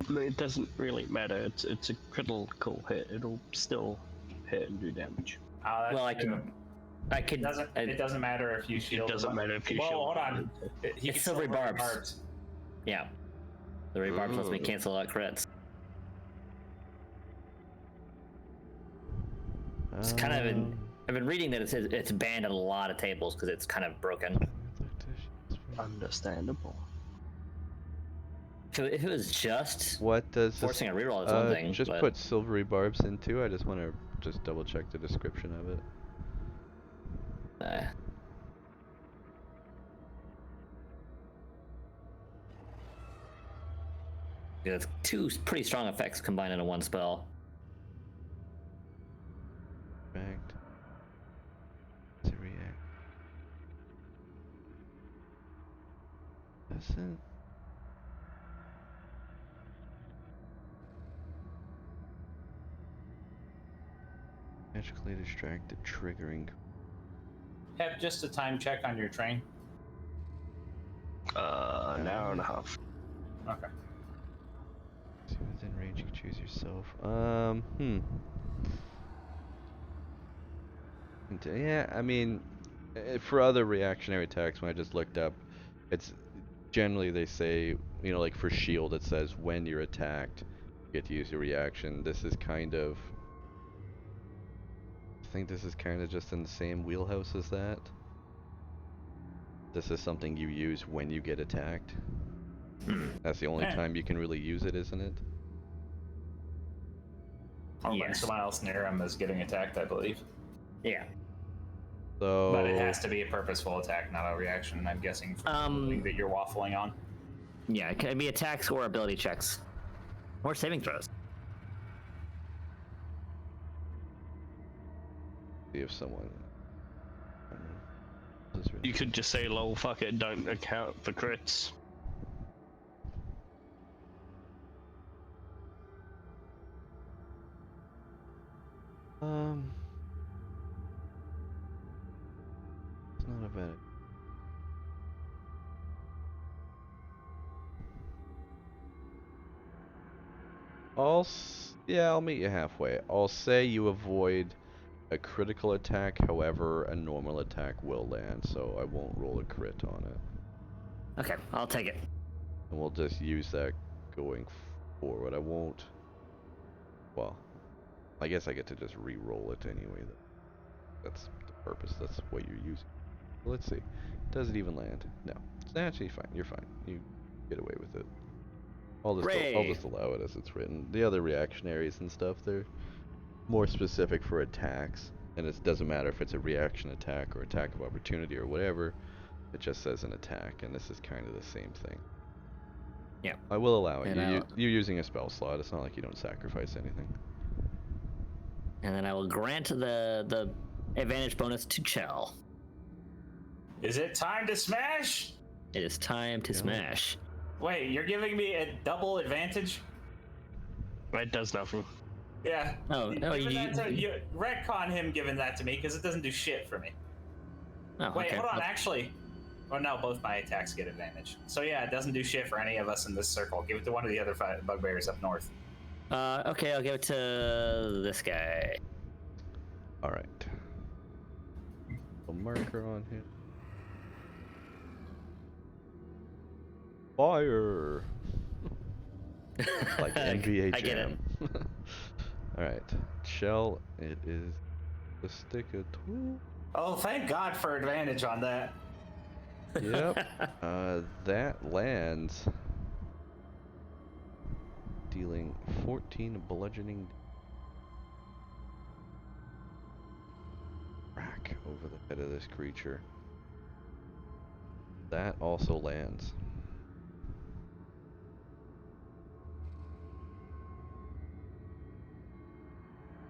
It doesn't really matter. It's a critical hit. It'll still hit and do damage. Oh, that's Well, I true. could. It doesn't matter if you shield. It doesn't matter if you Well, shield. hold on. He It's can silvery still barbs. Yeah. The ray barbs lets me cancel out crits. It's kind of I've been reading that it's banned at a lot of tables because it's kind of broken. Understandable. So if it was just What does forcing this, a reroll, is one thing. just but put silvery barbs in too. I just want to just double check the description of it. It's two pretty strong effects combined into one spell. React. To react. Doesn't. Magically distract the triggering. Have just a time check on your train. An hour and a half. Okay. See within range, you can choose yourself. Yeah, I mean, for other reactionary attacks, when I just looked up, it's generally they say, you know, like for shield, it says when you're attacked, you get to use your reaction. This is kind of, I think this is kind of just in the same wheelhouse as that. This is something you use when you get attacked. That's the only time you can really use it, isn't it? Or when Yes. someone else near him is getting attacked, I believe. Yeah. So. But it has to be a purposeful attack, not a reaction. I'm guessing for something that you're waffling on. Yeah, it can be attacks or ability checks. Or saving throws. See if someone. You could just say, lol, fuck it, don't account for crits. It's not a bad. Yeah, I'll meet you halfway. I'll say you avoid a critical attack. However, a normal attack will land, so I won't roll a crit on it. Okay, I'll take it. And we'll just use that going forward. I won't. Well, I guess I get to just re-roll it anyway. That's the purpose. That's what you're using. Let's see. Does it even land? No. It's actually fine. You're fine. You get away with it. I'll just allow it as it's written. The other reactionaries and stuff, they're more specific for attacks, and it doesn't matter if it's a reaction attack or attack of opportunity or whatever. It just says an attack, and this is kind of the same thing. Yeah. I will allow it. And You're using a spell slot. It's not like you don't sacrifice anything. And then I will grant the advantage bonus to Chell. Is it time to smash? It is time to smash. Wait, you're giving me a double advantage? It does nothing. Yeah. Oh, no, You retcon him giving that to me because it doesn't do shit for me. Oh, Wait, okay. hold on. Actually, well, no, both my attacks get advantage. So yeah, it doesn't do shit for any of us in this circle. Give it to one of the other bugbears up north. Okay, I'll give it to this guy. All right. A marker on him. Fire. Like NBA Jam. I get it. Alright. Shell, it is the stick of tool. Oh, thank God for advantage on that. Yep. That lands. Dealing 14 bludgeoning. Crack over the head of this creature. That also lands.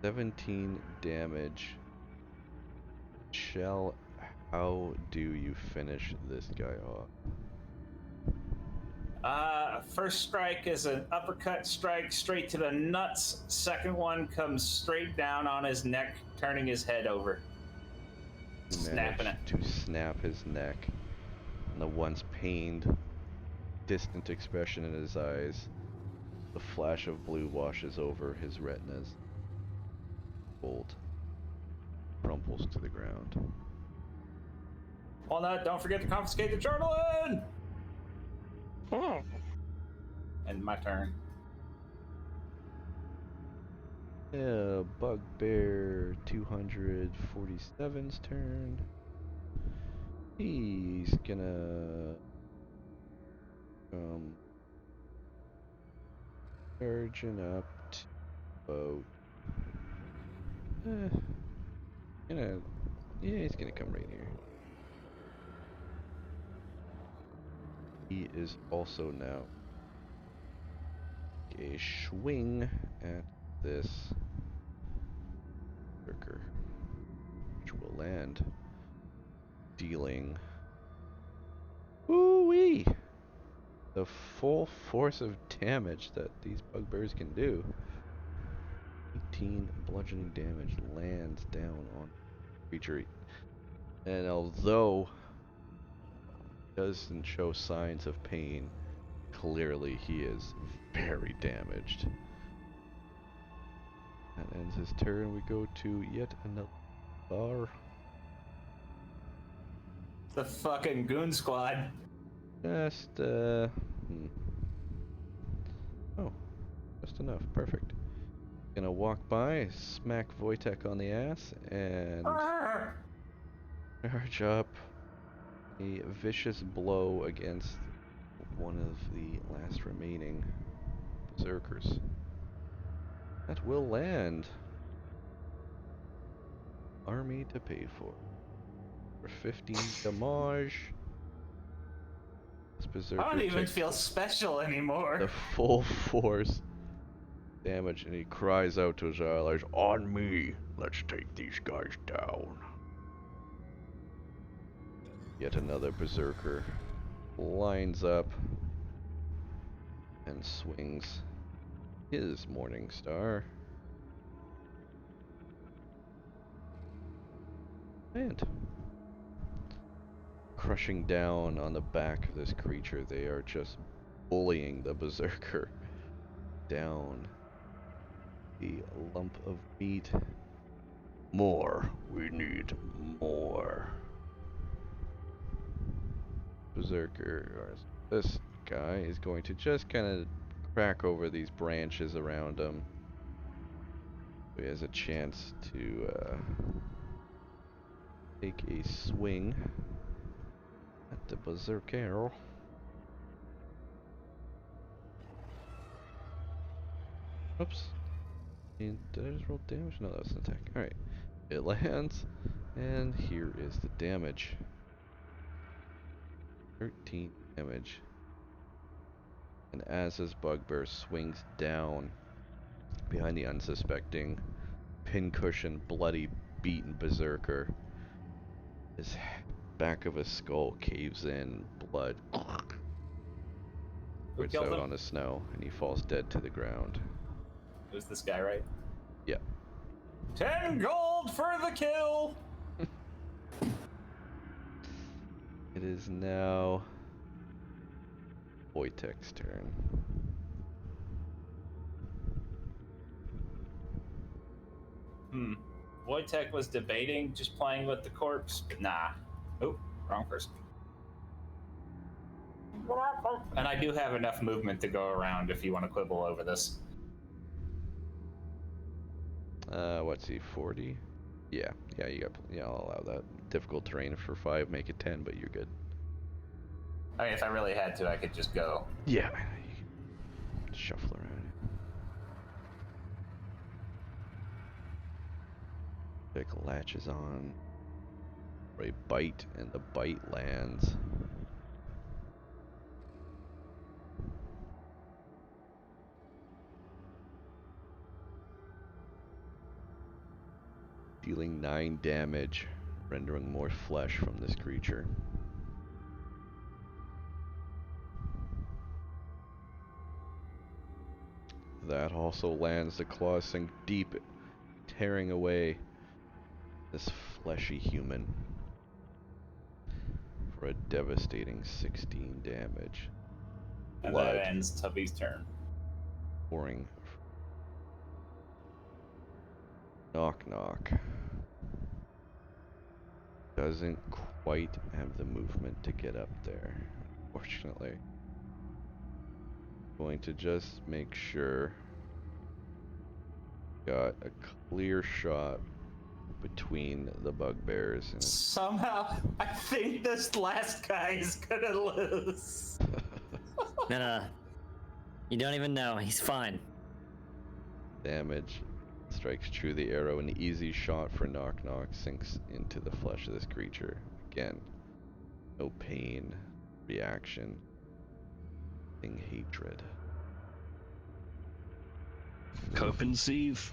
$17 damage. Shell, how do you finish this guy off? First strike is an uppercut strike straight to the nuts. Second one comes straight down on his neck, turning his head over. Snapping it. To snap his neck. And the once pained, distant expression in his eyes. The flash of blue washes over his retinas. Gold crumples to the ground. Walnut, don't forget to confiscate the journalin! Oh. And my turn. Yeah, Bugbear 247's turn. He's gonna surging up to about he's gonna come right here. He is also now a swing at this berserker, which will land, dealing ooh-wee, the full force of damage that these bugbears can do. 18 bludgeoning damage lands down on the creature, and although he doesn't show signs of pain, clearly he is very damaged. That ends his turn. We go to yet another bar. The fucking goon squad. Just oh, just enough. Perfect. Gonna walk by, smack Wojtek on the ass, and charge up a vicious blow against one of the last remaining berserkers. That will land. Army to pay for 15 damage. This berserker I don't even takes feel special anymore. the full force damage, and he cries out to his allies, "On me! Let's take these guys down." Yet another berserker lines up and swings his Morning Star. And crushing down on the back of this creature, they are just bullying the berserker down. The lump of meat More. We need more. Berserker, or this guy, is going to just kind of crack over these branches around him. He has a chance to take a swing at the Berserker. Oops. And did I just roll damage? No, that was an attack. Alright. It lands, and here is the damage. 13 damage. And as this bugbear swings down behind the unsuspecting, pincushion, bloody, beaten berserker, his back of his skull caves in, blood Who squirts killed out him? on the snow, and he falls dead to the ground. It was this guy, right? Yeah. 10 gold for the kill! It is now Wojtek's turn. Wojtek was debating just playing with the corpse, but nah. Oh, wrong person. And I do have enough movement to go around if you want to quibble over this. What's he, 40? Yeah, you got, yeah, I'll allow that. Difficult terrain for 5, make it 10, but you're good. I mean, if I really had to, I could just go. Yeah, you can shuffle around. Pick latches on for a bite, and the bite lands. Dealing 9 damage, rendering more flesh from this creature. That also lands. The claws sink deep, tearing away this fleshy human for a devastating 16 damage. And Blood that ends Tubby's turn. pouring. Knock knock. Doesn't quite have the movement to get up there, unfortunately. Going to just make sure got a clear shot between the bugbears. And Somehow, I think this last guy is gonna lose. No. You don't even know. He's fine. damage strikes true. The arrow, an easy shot for knock knock, sinks into the flesh of this creature. Again, no pain, reaction, hatred. Cope and Sieve.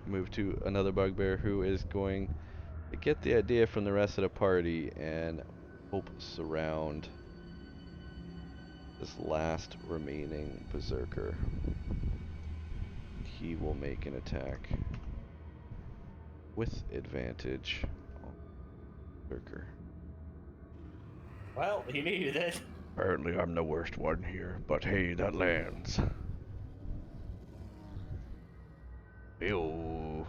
Move to another bugbear who is going to get the idea from the rest of the party and help surround this last remaining berserker. He will make an attack with advantage on berserker. Well, he needed it. Apparently I'm the worst one here, but hey, that lands. Ew.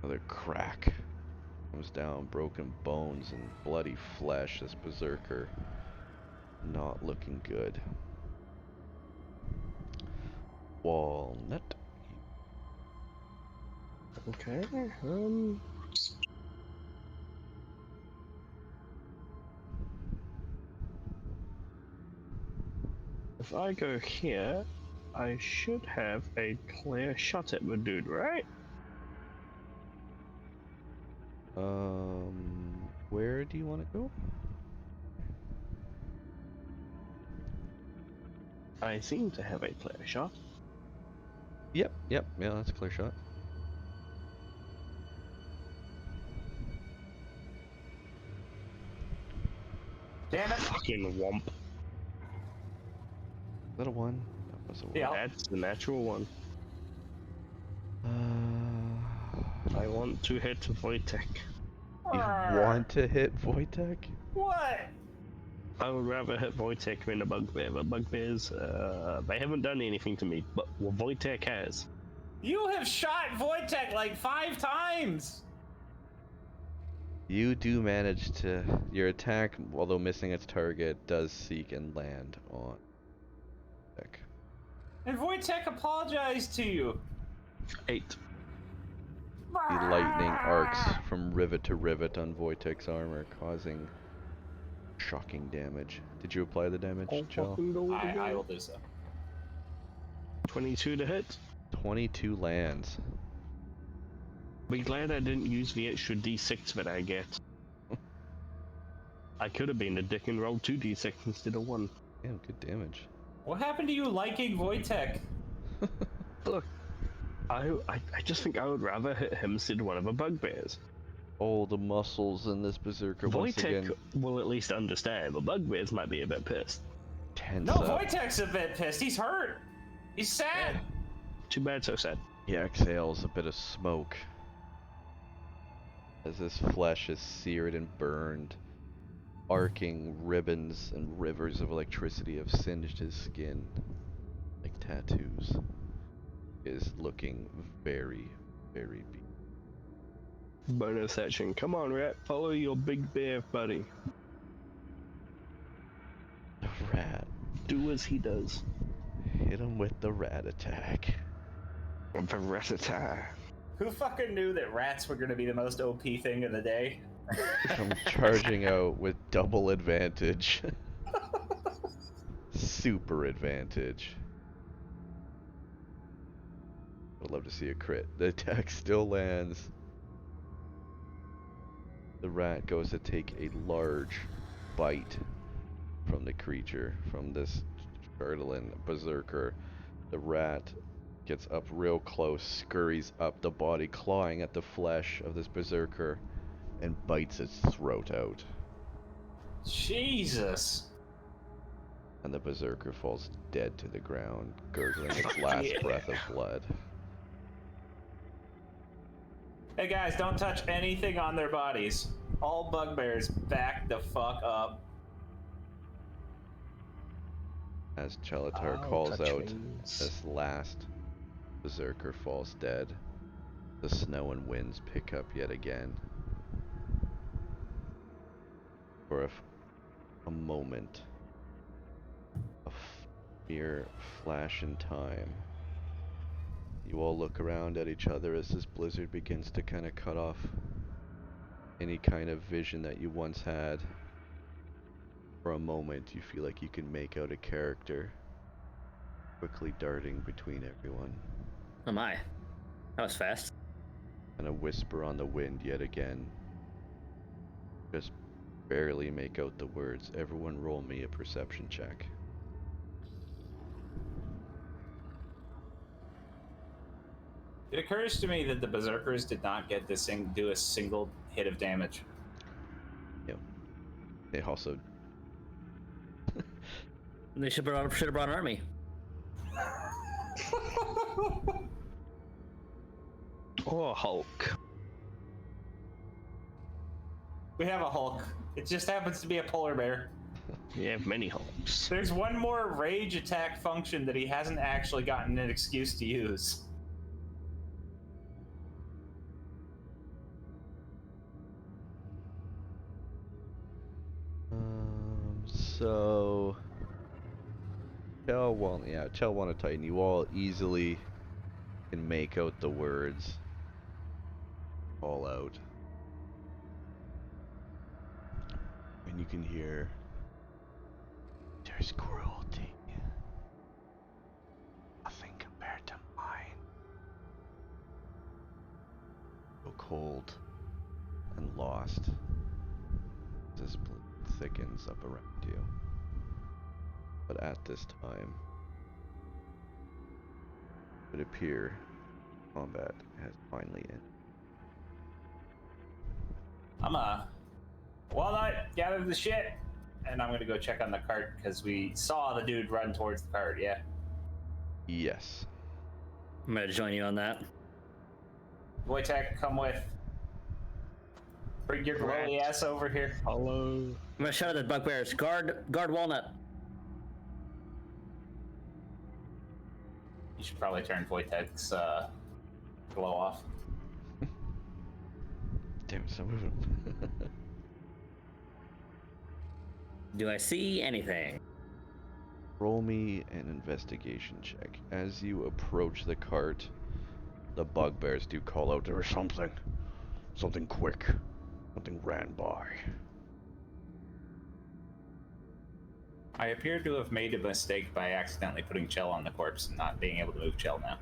Another crack. Comes down, broken bones and bloody flesh. This berserker not looking good. Walnut. Okay, if I go here, I should have a clear shot at the dude, right? Where do you want to go? I seem to have a clear shot. Yep, yeah, that's a clear shot. Damn it. Fucking womp. Is that a 1? That was a 1. Yeah. That's the natural one. I want to hit Wojtek. You want to hit Wojtek? What? I would rather hit Wojtek than a bugbear, but bugbears, they haven't done anything to me, but Wojtek has. You have shot Wojtek like 5 times! You do manage to... Your attack, although missing its target, does seek and land on... Deck. And Wojtek apologized to you. 8. The lightning arcs from rivet to rivet on Wojtek's armor, causing shocking damage. Did you apply the damage, All Chell? fucking gold I again. will do so. 22 to hit. 22 lands. Be glad I didn't use the extra d6 that I get. I could have been a dick and rolled 2d6 instead of 1. Damn, good damage. What happened to you liking Wojtek? Look, I just think I would rather hit him instead of one of the bugbears. Oh, the muscles in this berserker once Wojtek again will at least understand, but bugbears might be a bit pissed. tense No, up. Wojtek's a bit pissed. He's hurt. He's sad. Too bad, so sad. He exhales a bit of smoke as his flesh is seared and burned. Arcing ribbons and rivers of electricity have singed his skin like tattoos. He is looking very, very beat. Bonus action. Come on, rat. Follow your big bear, buddy. The rat. Do as he does. Hit him with the rat attack. The rat-a-tat. Who fucking knew that rats were gonna be the most OP thing of the day? I'm charging out with double advantage. Super advantage. I'd love to see a crit. The attack still lands. The rat goes to take a large bite from the creature, from this Chardelin berserker. The rat gets up real close, scurries up the body, clawing at the flesh of this berserker, and bites its throat out. Jesus. And the berserker falls dead to the ground, gurgling its last breath of blood. Hey guys, don't touch anything on their bodies. All bugbears, back the fuck up. As Chelatar I'll calls touch out, wings. this last berserker falls dead. The snow and winds pick up yet again. For a moment, a mere flash in time, you all look around at each other as this blizzard begins to kind of cut off any kind of vision that you once had. For a moment, you feel like you can make out a character quickly darting between everyone. Oh my. That was fast. And a whisper on the wind yet again. Just barely make out the words. Everyone roll me a perception check. It occurs to me that the berserkers did not get this thing do a single hit of damage. Yep. They also... They should have brought an army. Or Hulk. We have a Hulk. It just happens to be a polar bear. You have many Hulks. There's one more rage attack function that he hasn't actually gotten an excuse to use. So... Chell want to Titan. You all easily can make out the words. All out. And you can hear... There's cruelty. Nothing compared to mine. So cold and lost. This thickens up around you. But at this time, it would appear combat has finally ended. I'm Walnut, gather the shit, and I'm gonna go check on the cart because we saw the dude run towards the cart. Yeah. Yes. I'm ready to join you on that. Wojtek, come with. Bring your glowy ass over here. Hello. I'm gonna shout at the bugbears. Guard Walnut. You should probably turn Wojtek's glow off. Damn it, stop moving. Do I see anything? Roll me an investigation check. As you approach the cart, the bugbears do call out, There was something. Something quick. Something ran by. I appear to have made a mistake by accidentally putting Chell on the corpse and not being able to move Chell now.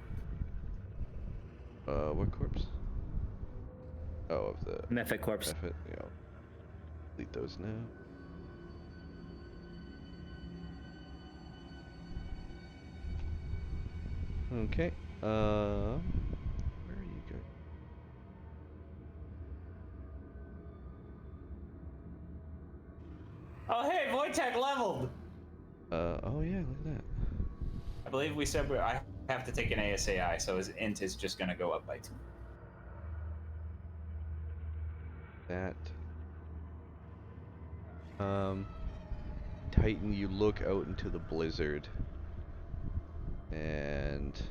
What corpse? Oh, of the Mephit corpse. Mephit. Yeah, I'll delete those now. Okay. Where are you going? Oh, hey, Wojtek leveled! Oh yeah, look at that. I believe we said I have to take an ASAI, so his int is just gonna go up by 2. That. Titan, you look out into the blizzard, and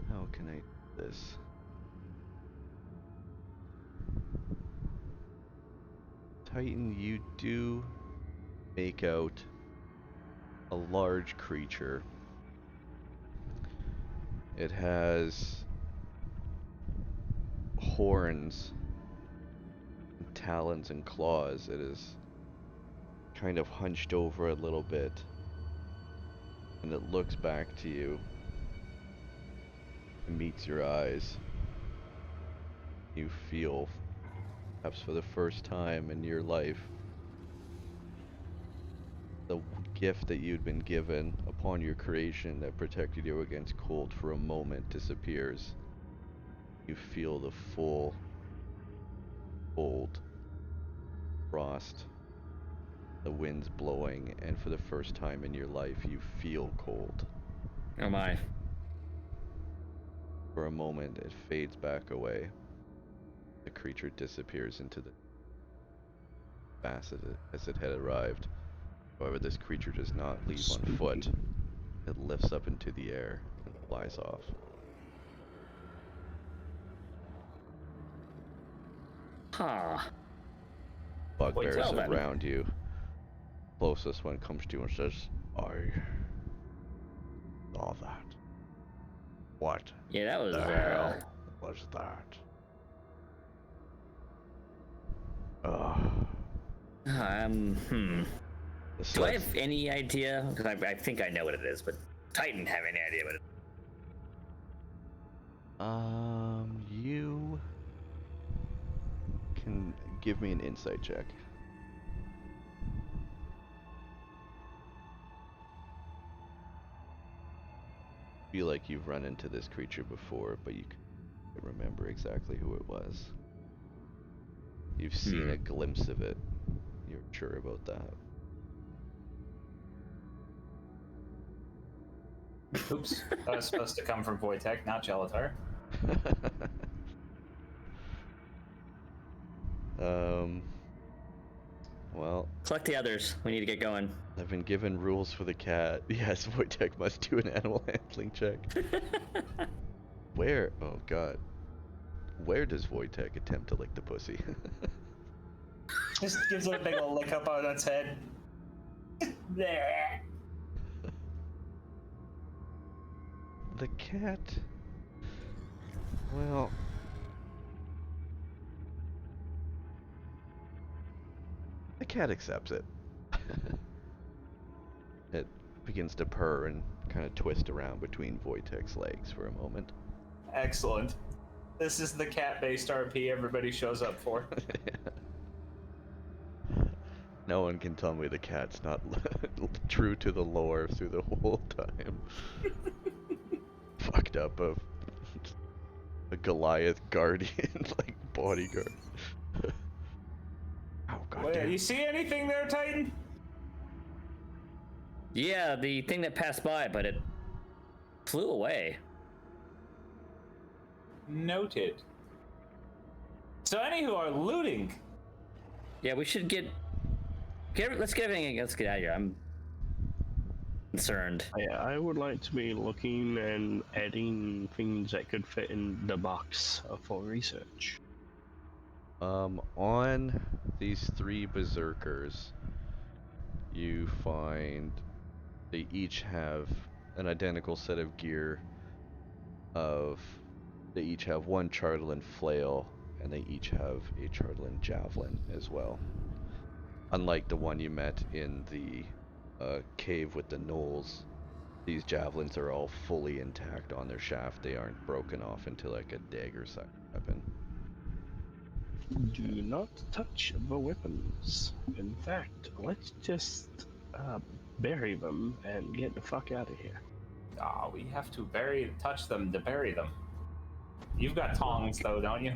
how can I do this? Titan, you do make out a large creature. It has horns, and talons, and claws. It is kind of hunched over a little bit, and it looks back to you and meets your eyes. You feel, perhaps for the first time in your life, the gift that you'd been given upon your creation that protected you against cold for a moment disappears. You feel the full cold frost, the winds blowing, and for the first time in your life you feel cold. Oh my. For a moment it fades back away. The creature disappears into the vast as it had arrived. However, this creature does not leave on foot. It lifts up into the air and flies off. Huh. Bugbears Well then. around you. Closest one comes to you and says, I saw that. What Yeah, that was, the hell was that? Do I have any idea? Because I think I know what it is, but Titan have any idea what it is? You can give me an insight check. Feel like you've run into this creature before, but you can't remember exactly who it was. You've seen a glimpse of it. You're sure about that. Oops. That was supposed to come from Wojtek, not Gelatar. Well, Collect the others. We need to get going. I've been given rules for the cat. Yes, Wojtek must do an animal handling check. Where? Oh god. Where does Wojtek attempt to lick the pussy? Just gives it a big ol' lick up on its head. There. The cat... Well... The cat accepts it. It begins to purr and kind of twist around between Wojtek's legs for a moment. Excellent. This is the cat-based RP everybody shows up for. No one can tell me the cat's not true to the lore through the whole time. Fucked up a Goliath guardian, like bodyguard. Oh god Wait, damn. you see anything there, Titan? Yeah, the thing that passed by, but it flew away. Noted. So any who are looting. Yeah, we should get Let's get everything. Let's get out of here. I'm concerned. I would like to be looking and adding things that could fit in the box for research. On these three berserkers, you find they each have an identical set of gear they each have one Chartland flail, and they each have a Chartland javelin as well. Unlike the one you met in the cave with the gnolls, these javelins are all fully intact on their shaft. They aren't broken off into like a dagger-sized weapon. Do not touch the weapons. In fact, let's just bury them and get the fuck out of here. Ah, we have to touch them to bury them. You've got tongs, though, don't you?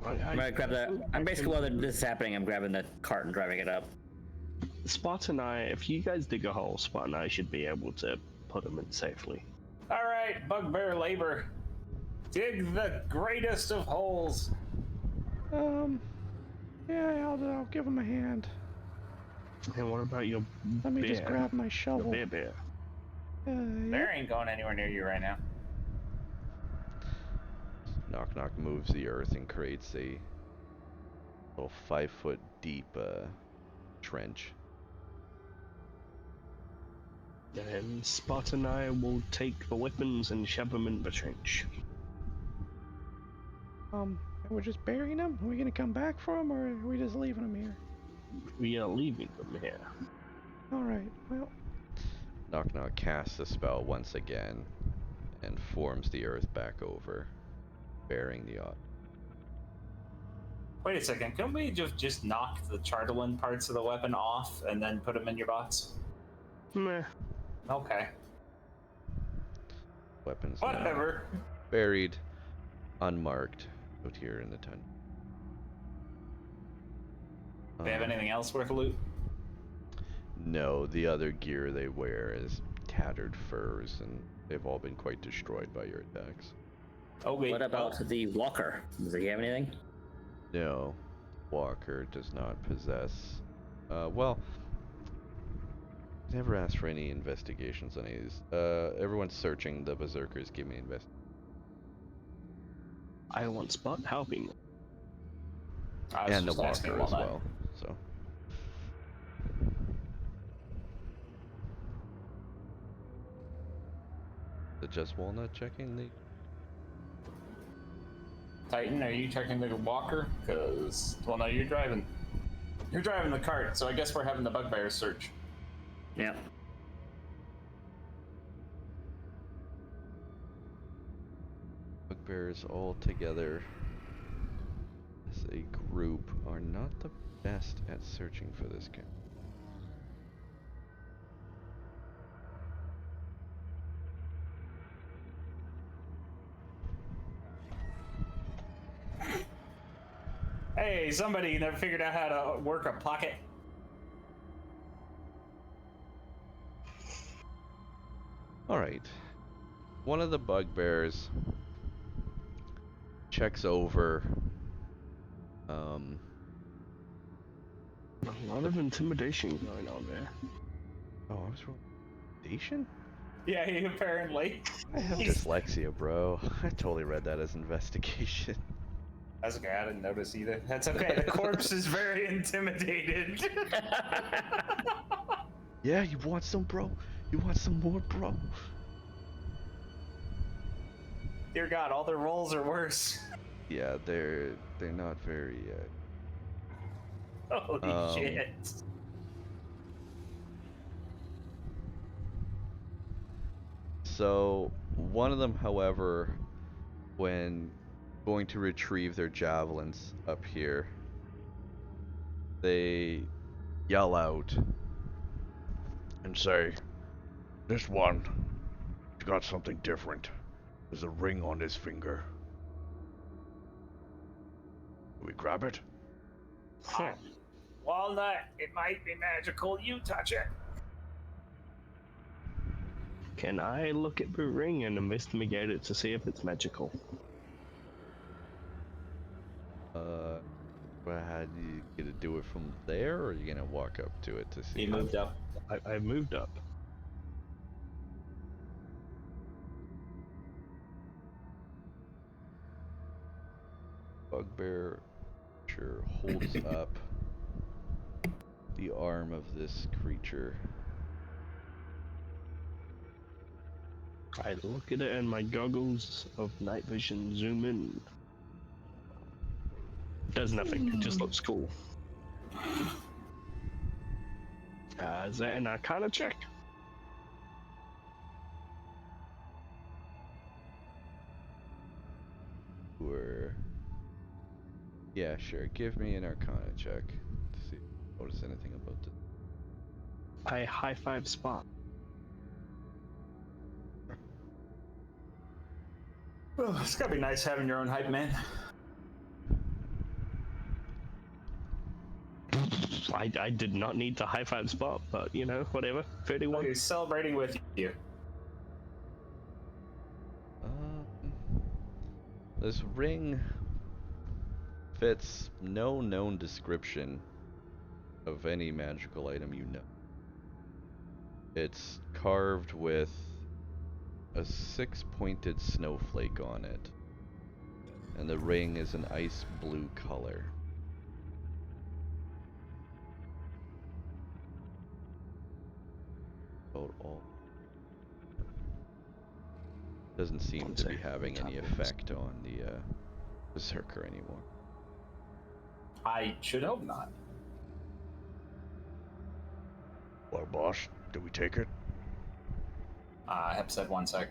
I'm gonna grab the. I'm basically while this is happening, I'm grabbing the cart and driving it up. Spot and I, if you guys dig a hole, Spot and I should be able to put them in safely. All right, bugbear labor. Dig the greatest of holes. Yeah, I'll give him a hand. And what about your Let me bear? just grab my shovel. Your bear. Yeah. Bear ain't going anywhere near you right now. Knock Knock moves the earth and creates a little 5-foot deep trench. And Spot and I will take the weapons and shove them in the trench. And we're just burying him? Are we gonna come back for him, or are we just leaving him here? We are leaving them here. Alright, well, Knock Knock casts a spell once again and forms the earth back over, burying the object. Wait a second. Can we just knock the Chartland parts of the weapon off and then put them in your box? Meh. Okay. Weapons now Whatever. buried, unmarked, out here in the tent. Do they have anything else worth loot? No, the other gear they wear is tattered furs, and they've all been quite destroyed by your attacks. Okay. What about the walker? Does he have anything? No, Walker does not possess. Well, never asked for any investigations on these. Everyone's searching the berserkers. Give me invest. I want Spot helping. I was And the just asking Walker as Walnut. well. So. The just Walnut checking the. Titan, are you checking the walker? Because, well, no, you're driving. You're driving the cart, so I guess we're having the bugbear search. Yeah. Bugbears all together as a group are not the best at searching for this guy. Hey, somebody never figured out how to work a pocket. Alright. One of the bugbears checks over. A lot of intimidation going on there. Oh, I was wrong. Station? Yeah, he apparently. I have dyslexia, bro. I totally read that as investigation. That's okay, I didn't notice either. That's okay, the corpse is very intimidated. Yeah, you want some, bro? You want some more, bro? Dear God, all their rolls are worse. Yeah, they're not very. Holy shit. So one of them, however, when going to retrieve their javelins up here, they yell out And say, this one, he's got something different. There's a ring on his finger. Do we grab it? Walnut, it might be magical. You touch it. Can I look at the ring and investigate it to see if it's magical? Go But how do you gonna do it from there, or are you gonna walk up to it to see? He moved up. I moved up. Bugbear sure holds up the arm of this creature. I look at it and my goggles of night vision zoom in. Does nothing, it just looks cool. Is that an Arcana check? Or yeah, sure. Give me an Arcana check to see if you notice anything about this. I high five Spot. Oh, it's gotta be nice having your own hype man. I did not need to high five Spot, but you know, whatever. 31. He's celebrating with you. This ring fits no known description of any magical item you know. It's carved with a 6-pointed snowflake on it, and the ring is an ice blue color. About all. Doesn't seem to be having any effect on the berserker anymore. I should hope not. Well, boss, do we take it? Hep said 1 sec.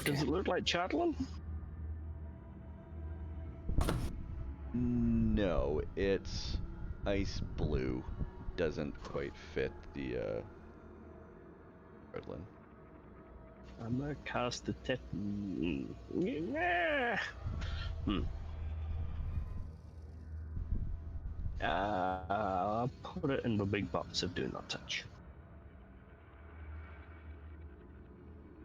Does it look like Chatelain? No, it's ice blue. Doesn't quite fit the Redlin. I'm gonna cast the I'll put it in the big box of do not touch.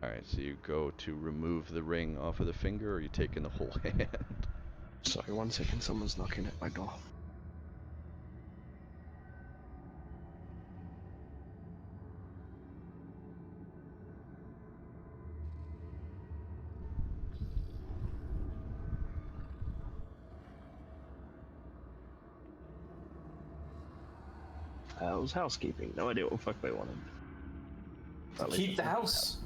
Alright, so you go to remove the ring off of the finger, or are you taking the whole hand? Sorry, 1 second, someone's knocking at my door. It was housekeeping. No idea what the fuck they wanted. Keep the house.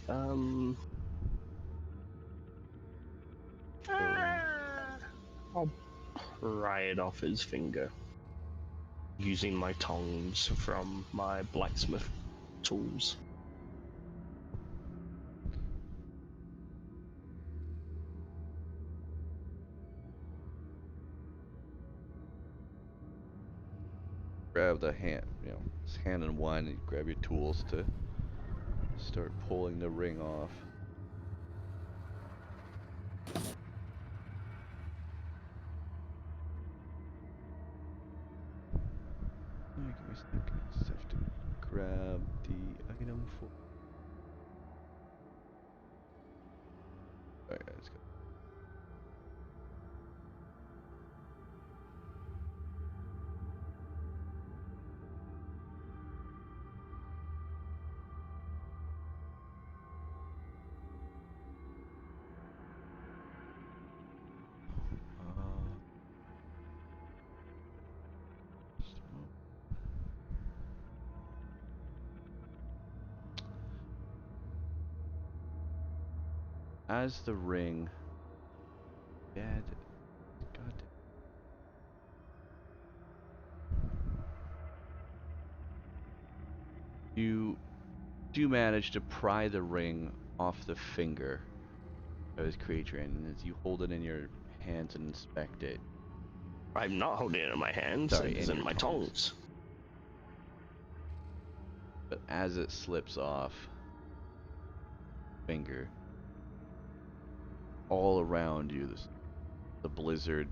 I'll pry it off his finger using my tongs from my blacksmith tools. Grab the hand, it's hand in one, and you grab your tools to start pulling the ring off. Give me a second, just have to grab the item for. Alright, let's go. Just a moment. As the ring, God. You do manage to pry the ring off the finger of this creature, and as you hold it in your hands and inspect it, I'm not holding it in my hands, Sorry, it's in in your my tongs. tongs. but as it slips off finger, all around you, the blizzard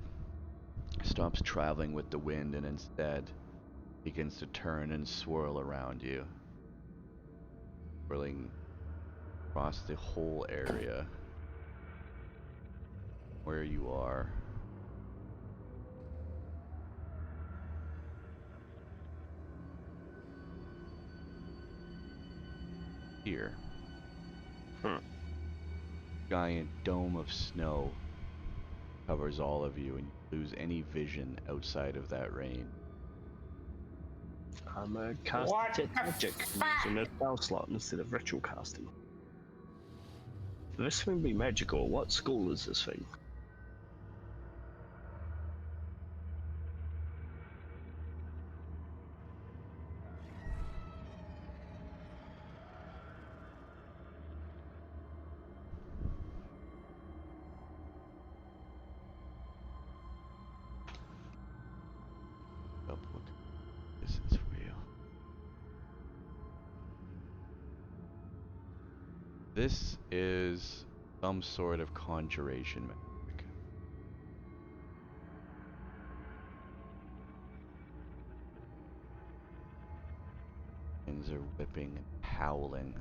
stops traveling with the wind and instead begins to turn and swirl around you. swirling across the whole area where you are. Here. Giant dome of snow covers all of you, and you lose any vision outside of that range. I'm a cast What detect the magic fuck? using a spell slot instead of ritual casting. For this thing be magical, what school is this thing? Up, what this is for you. This is some sort of conjuration magic. Things are whipping and howling.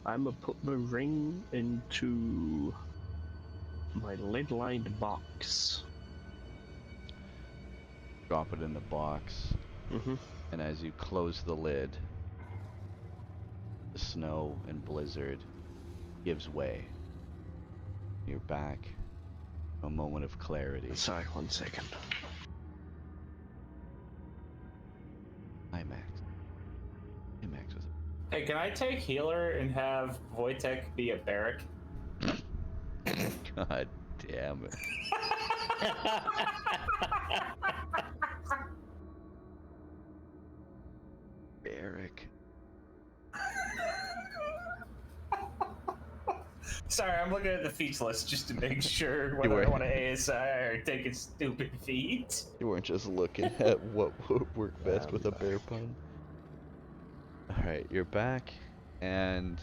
I'ma put the ring into my lid-lined box. Drop it in the box, and as you close the lid, the snow and blizzard gives way. You're back. A moment of clarity. Sorry, 1 second. Hi, Max. Hey, Max, what's up? Hey, can I take healer and have Wojtek be a barrack? God damn it. Eric. Sorry, I'm looking at the feats list just to make sure whether I want to ASI or take a stupid feat. You weren't just looking at what would work best with a bear pun. Alright, you're back, and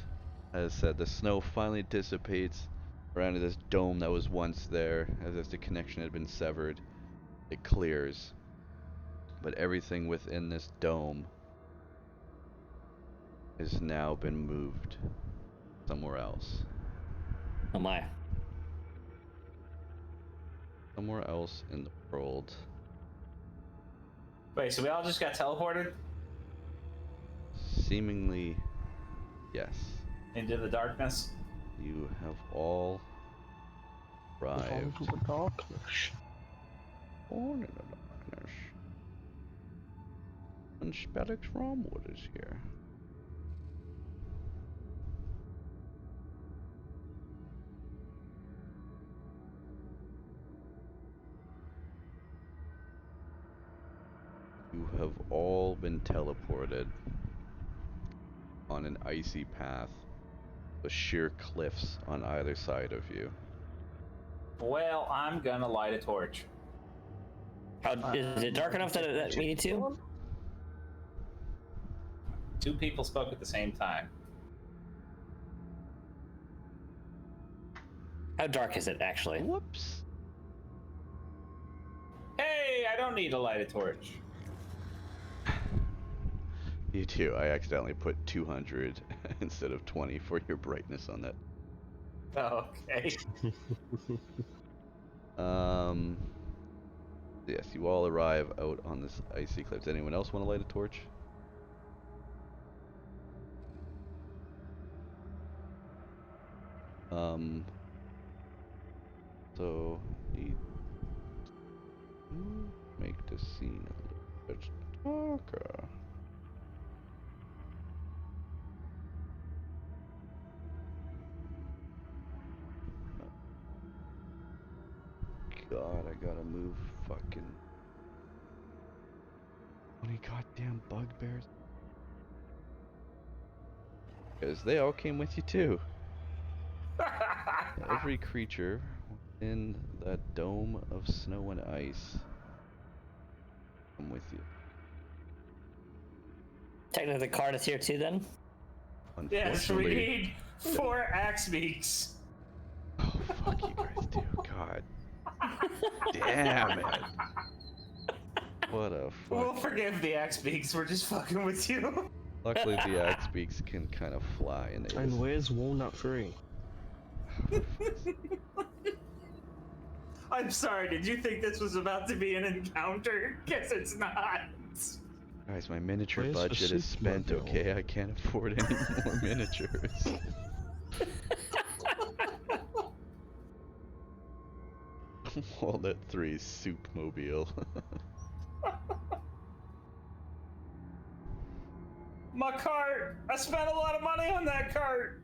as I said, the snow finally dissipates around this dome that was once there. As if the connection had been severed, it clears. But everything within this dome has now been moved somewhere else. Oh my. Somewhere else in the world. Wait, so we all just got teleported Seemingly, yes. into the darkness? You have all arrived. Into the darkness. Born in the darkness. And Spellix Romwood is here. You have all been teleported on an icy path with sheer cliffs on either side of you. Well, I'm gonna light a torch. How is it dark enough that we need to? Two people spoke at the same time. How dark is it actually? Whoops. Hey, I don't need to light a torch. You too. I accidentally put 200 instead of 20 for your brightness on that. Oh, okay. Yes, you all arrive out on this icy cliff. Does anyone else want to light a torch? So need to make the scene a little bit darker. God, I gotta move fucking 20 goddamn bugbears. Because they all came with you too. Every creature in that dome of snow and ice come with you. Technically, the card is here too. Then. Yes, we Unfortunately, need 4 axe beaks. oh fuck you guys do. God damn it. What a We'll fuck. forgive the axe beaks. We're just fucking with you. Luckily, the axe beaks can kind of fly, and they And just... where's Walnut 3? I'm sorry. Did you think this was about to be an encounter? Guess it's not. Guys, my miniature Where's the budget is spent, Supermobile? okay? I can't afford any more miniatures. Walnut 3 Soup Mobile. My cart. I spent a lot of money on that cart.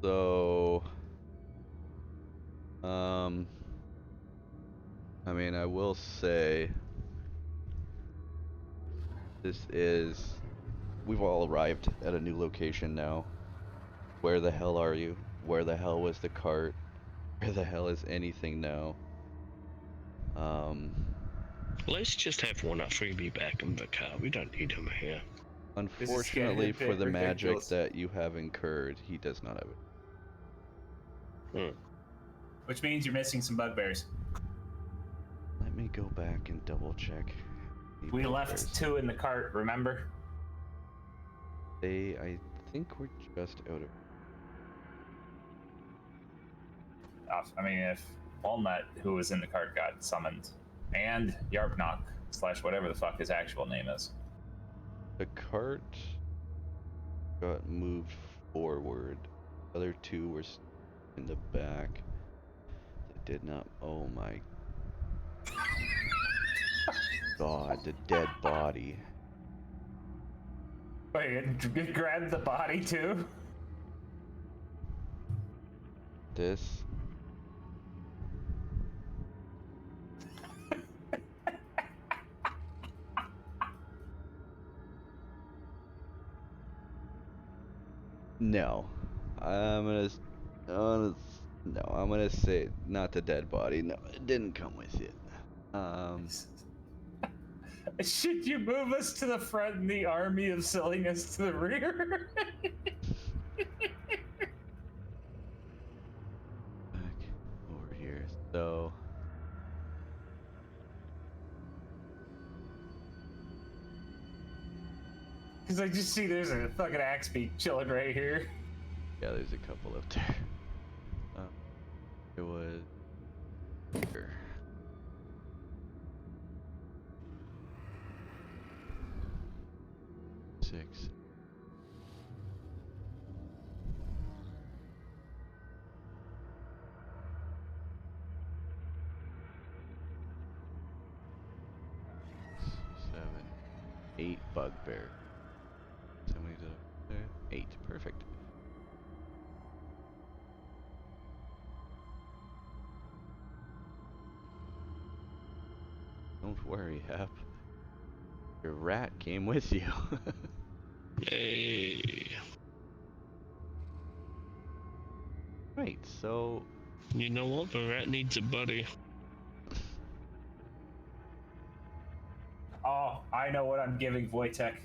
So... I mean, I will say... This is... We've all arrived at a new location now. Where the hell are you? Where the hell was the cart? Where the hell is anything now? Let's just have Walnut 3 be back in the car. We don't need him here. Unfortunately for the magic ridiculous. that you have incurred, he does not have it. Which means you're missing some bugbears. Let me go back and double check. the We bugbears. left 2 in the cart, remember? I think we're just out of... I mean, if Walnut, who was in the cart, got summoned, and Yarpnock / whatever the fuck his actual name is. The cart got moved forward. The other 2 were in the back. They did not... Oh my... God, the dead body. Wait, it grabbed the body too? This... No. I'm gonna say not the dead body. No, it didn't come with it. Should you move us to the front and the army of silliness to the rear? Back over here. So Because I just see there's a fucking axe beak chilling right here. yeah, there's a couple up there. It was here. Six. Seven. 8 bugbear. How many did I there? 8. Perfect. Don't worry, Hap. Your rat came with you. Hey. Right, so You know what? The rat needs a buddy. Oh, I know what I'm giving Wojtek.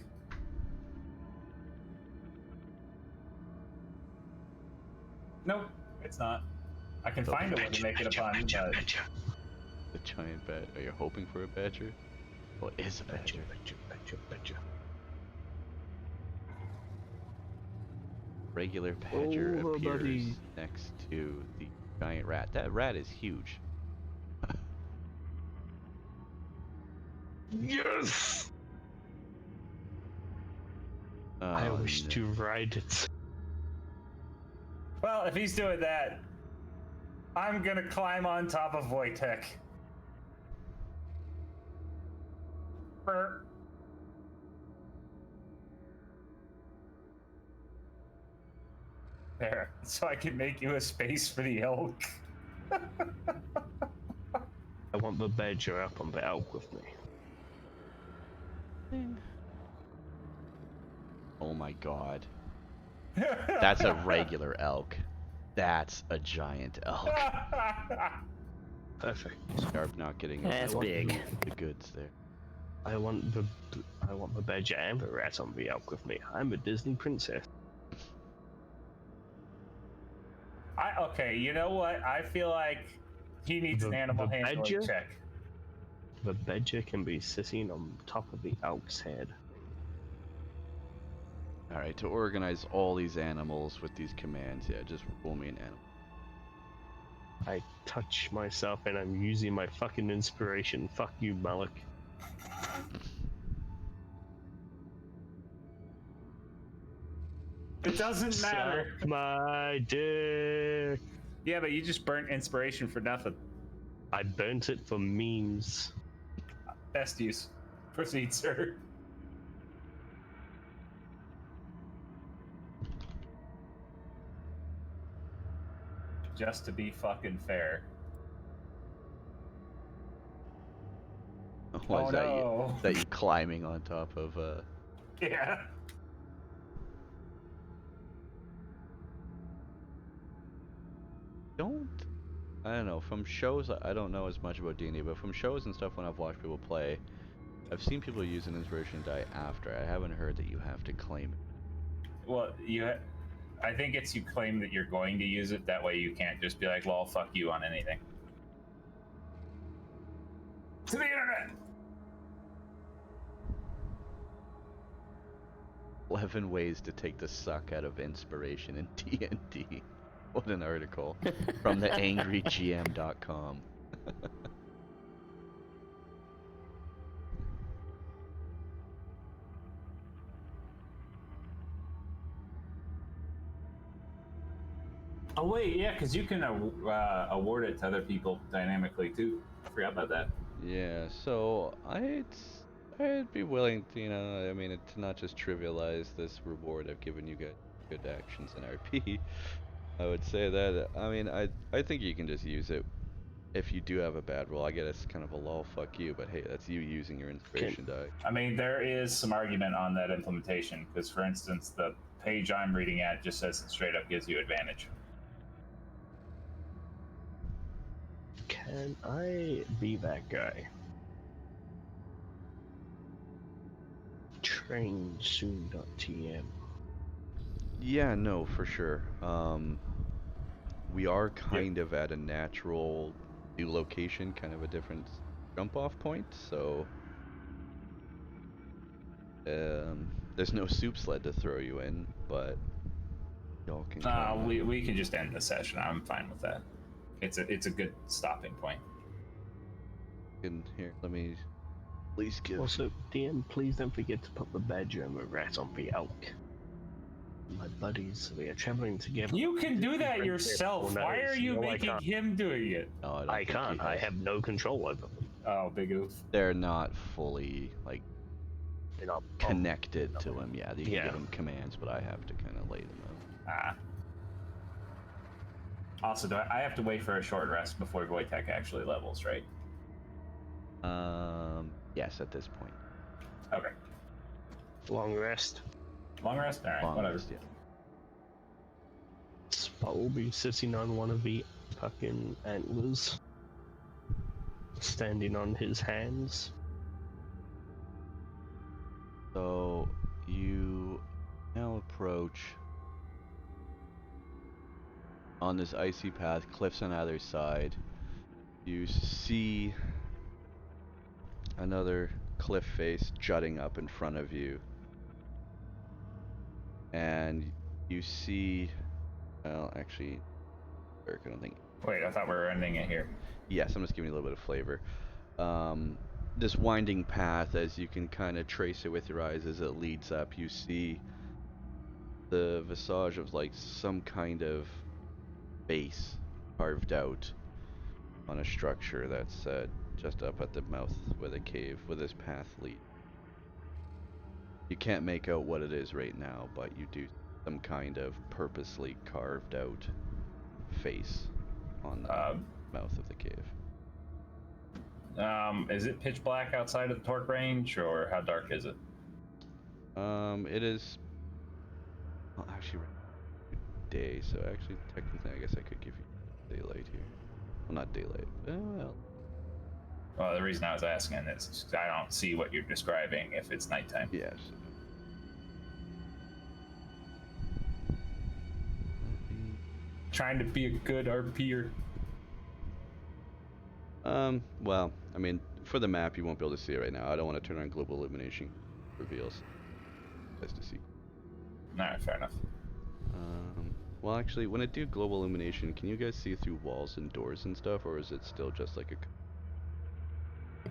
Nope, it's not. I can find a way to make it a pun, but... the giant bat. Are you hoping for a badger? Well, it is a badger. Regular badger Oh, appears buddy. next to the giant rat. That rat is huge. Yes! I Oh, wish no. to ride it. Well, if he's doing that, I'm gonna climb on top of Wojtek. Brr. There, so I can make you a space for the elk. I want the badger up on the elk with me. Oh my god. That's a regular elk. That's a giant elk. Perfect. Scarp not getting That's big. the goods there. I want the badger and the rat on the elk with me. I'm a Disney princess. Okay, you know what? I feel like he needs an animal handling badger? check. The badger can be sitting on top of the elk's head. Alright, to organize all these animals with these commands, yeah, just roll me an animal. I touch myself and I'm using my fucking inspiration. Fuck you, Malik. It doesn't matter. Suck my dick. Yeah, but you just burnt inspiration for nothing. I burnt it for memes. Best use. Proceed, sir. Just to be fucking fair. Was that no. you? That you climbing on top of Yeah. I don't know, from shows, I don't know as much about D&D, but from shows and stuff when I've watched people play, I've seen people use an inspiration die after. I haven't heard that you have to claim it. Well, I think it's you claim that you're going to use it. That way you can't just be like, well, fuck you on anything. To the internet! 11 ways to take the suck out of inspiration in D&D. What an article from the angrygm.com. Oh wait, yeah, because you can award it to other people dynamically too. I forgot about that. Yeah, so I'd be willing to, I mean, to not just trivialize this reward I've given you guys good actions in RP. I would say that, I mean, I think you can just use it if you do have a bad roll. I get it's kind of a lol, fuck you, but hey, that's you using your inspiration die. I mean, there is some argument on that implementation, because for instance, the page I'm reading at just says it straight up gives you advantage. Can I be that guy? Train soon.tm. Yeah, no, for sure. We are kind of at a natural new location, kind of a different jump off point, so there's no soup sled to throw you in, but y'all can we can just end the session. I'm fine with that. It's a good stopping point. here, let me at least give... Also, DM, please don't forget to put the badger and the rat on the elk. My buddies, we are traveling together. You can do that yourself. Why are you making him doing it? No, I can't. I have no control over them. Oh, big oof. They're not fully, like, They're not connected to him. Yeah, you can Yeah. give him commands, but I have to kind of lay them out. Also, I have to wait for a short rest before Wojtek actually levels, right? Yes, at this point. Okay. Long rest. Long rest? Alright, Long whatever. rest, yeah. Spot will be sitting on one of the fucking antlers. Standing on his hands. So, you now approach on this icy path, cliffs on either side. You see another cliff face jutting up in front of you. And you see, well, actually, Eric, I don't think... Wait, I thought we were ending it here. Yes, I'm just giving you a little bit of flavor. This winding path, as you can kind of trace it with your eyes as it leads up, you see the visage of like some kind of base carved out on a structure that's just up at the mouth where the cave, where this path leads. You can't make out what it is right now, but you do some kind of purposely carved out face on the mouth of the cave. Is it pitch black outside of the torque range, or how dark is it? It is, well, actually day, so actually technically I guess I could give you daylight here. Well, not daylight, well. Well, the reason I was asking is I don't see what you're describing if it's nighttime. Yes. Trying to be a good RPer. Well, I mean, for the map, you won't be able to see it right now. I don't want to turn on global illumination reveals. Just to see. Alright, fair enough. Well, actually, when I do global illumination, can you guys see through walls and doors and stuff, or is it still just like a...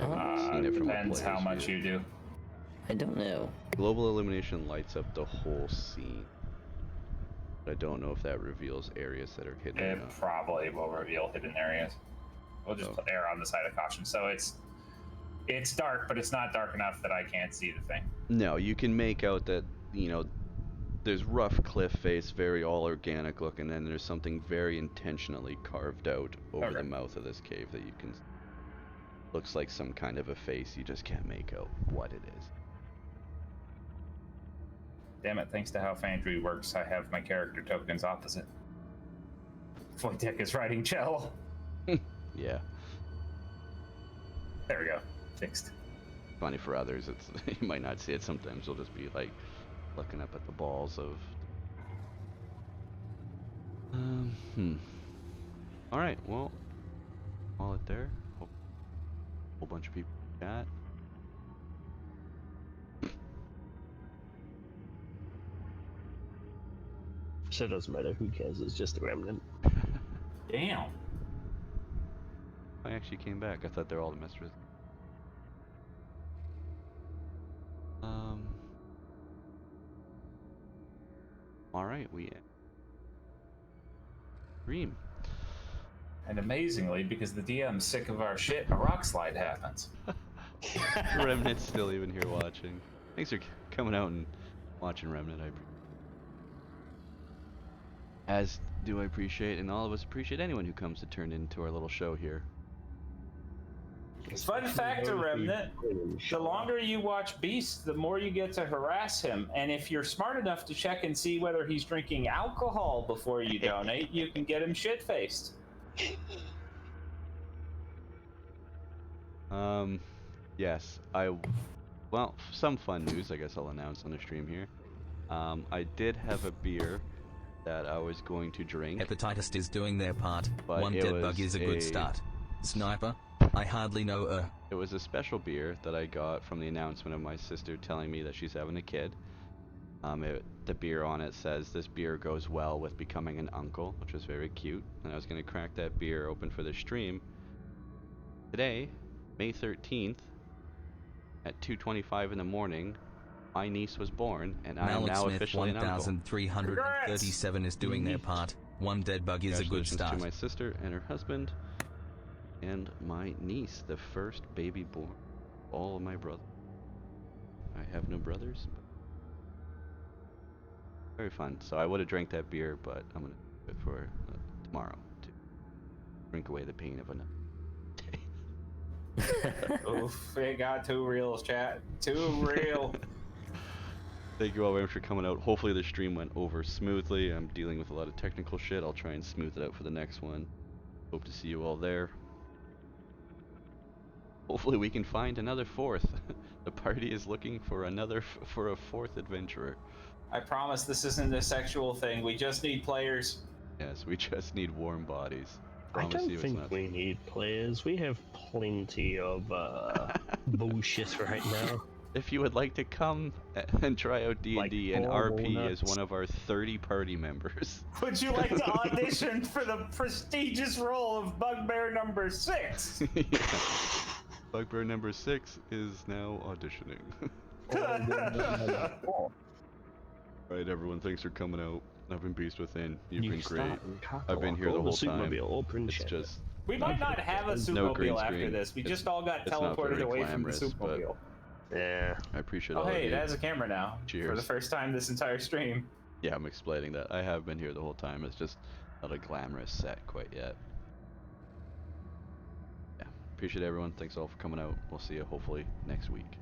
I haven't seen it from a Depends how player's much view. you do. I don't know. Global illumination lights up the whole scene. But I don't know if that reveals areas that are hidden or It not. probably will reveal hidden areas. We'll just put err on the side of caution. So it's dark, but it's not dark enough that I can't see the thing. No, you can make out that, you know, there's rough cliff face, very all organic looking, and there's something very intentionally carved out over the mouth of this cave that you can... Looks like some kind of a face, you just can't make out what it is. Damn it, thanks to how Foundry works, I have my character tokens opposite. Wojtek is riding Chell. Yeah. There we go. Fixed. Funny for others, it's you might not see it sometimes, you'll just be like looking up at the balls of... Alright, well, call it there. Whole bunch of people chat. So it doesn't matter, who cares, it's just a remnant. Damn. I actually came back, I thought they were all the mistresses. Alright, we stream. And amazingly, because the DM's sick of our shit, a rock slide happens. Remnant's still even here watching. Thanks for coming out and watching Remnant. As do I appreciate, and all of us appreciate anyone who comes to turn into our little show here. Fun fact, Remnant, the longer you watch Beast, the more you get to harass him. And if you're smart enough to check and see whether he's drinking alcohol before you donate, you can get him shit-faced. Yes, well, some fun news I guess I'll announce on the stream here. I did have a beer that I was going to drink. Hepatitis is doing their part. But One dead bug is a good start. Sniper, I hardly know her. It was a special beer that I got from the announcement of my sister telling me that she's having a kid. The beer on it says, "This beer goes well with becoming an uncle," which was very cute. And I was going to crack that beer open for the stream. Today, May 13th, at 2:25 in the morning, my niece was born, and I am Malik now Smith officially an uncle. 1337 is doing their part. One dead bug is a good Congratulations start. to my sister and her husband, and my niece, the first baby born. All of my brothers. I have no brothers. But very fun. So I would have drank that beer, but I'm gonna do it for tomorrow to drink away the pain of another day. Oof, it got too real, chat. Too real. Thank you all very much for coming out. Hopefully the stream went over smoothly. I'm dealing with a lot of technical shit. I'll try and smooth it out for the next one. Hope to see you all there. Hopefully we can find another fourth. The party is looking for for a fourth adventurer. I promise this isn't a sexual thing. We just need players. Yes, we just need warm bodies. I Promise don't you it's think not. we need players. We have plenty of bullshit right now. If you would like to come and try out D&D, Like and horrible RP is nuts. one of our 30 party members. Would you like to audition for the prestigious role of Bugbear number 6? Yeah. Bugbear number 6 is now auditioning. Alright everyone, thanks for coming out. I've been Beast Within. You've been great. I've been here the whole time. It's just... We might not have a No green Supermobile after screen. this. We just all got it's not teleported very away from the glamorous, but Supermobile. Yeah. I appreciate Oh all of hey, you. it has a camera now. Cheers. For the first time this entire stream. Yeah, I'm explaining that. I have been here the whole time. It's just not a glamorous set quite yet. Yeah, appreciate everyone. Thanks all for coming out. We'll see you hopefully next week.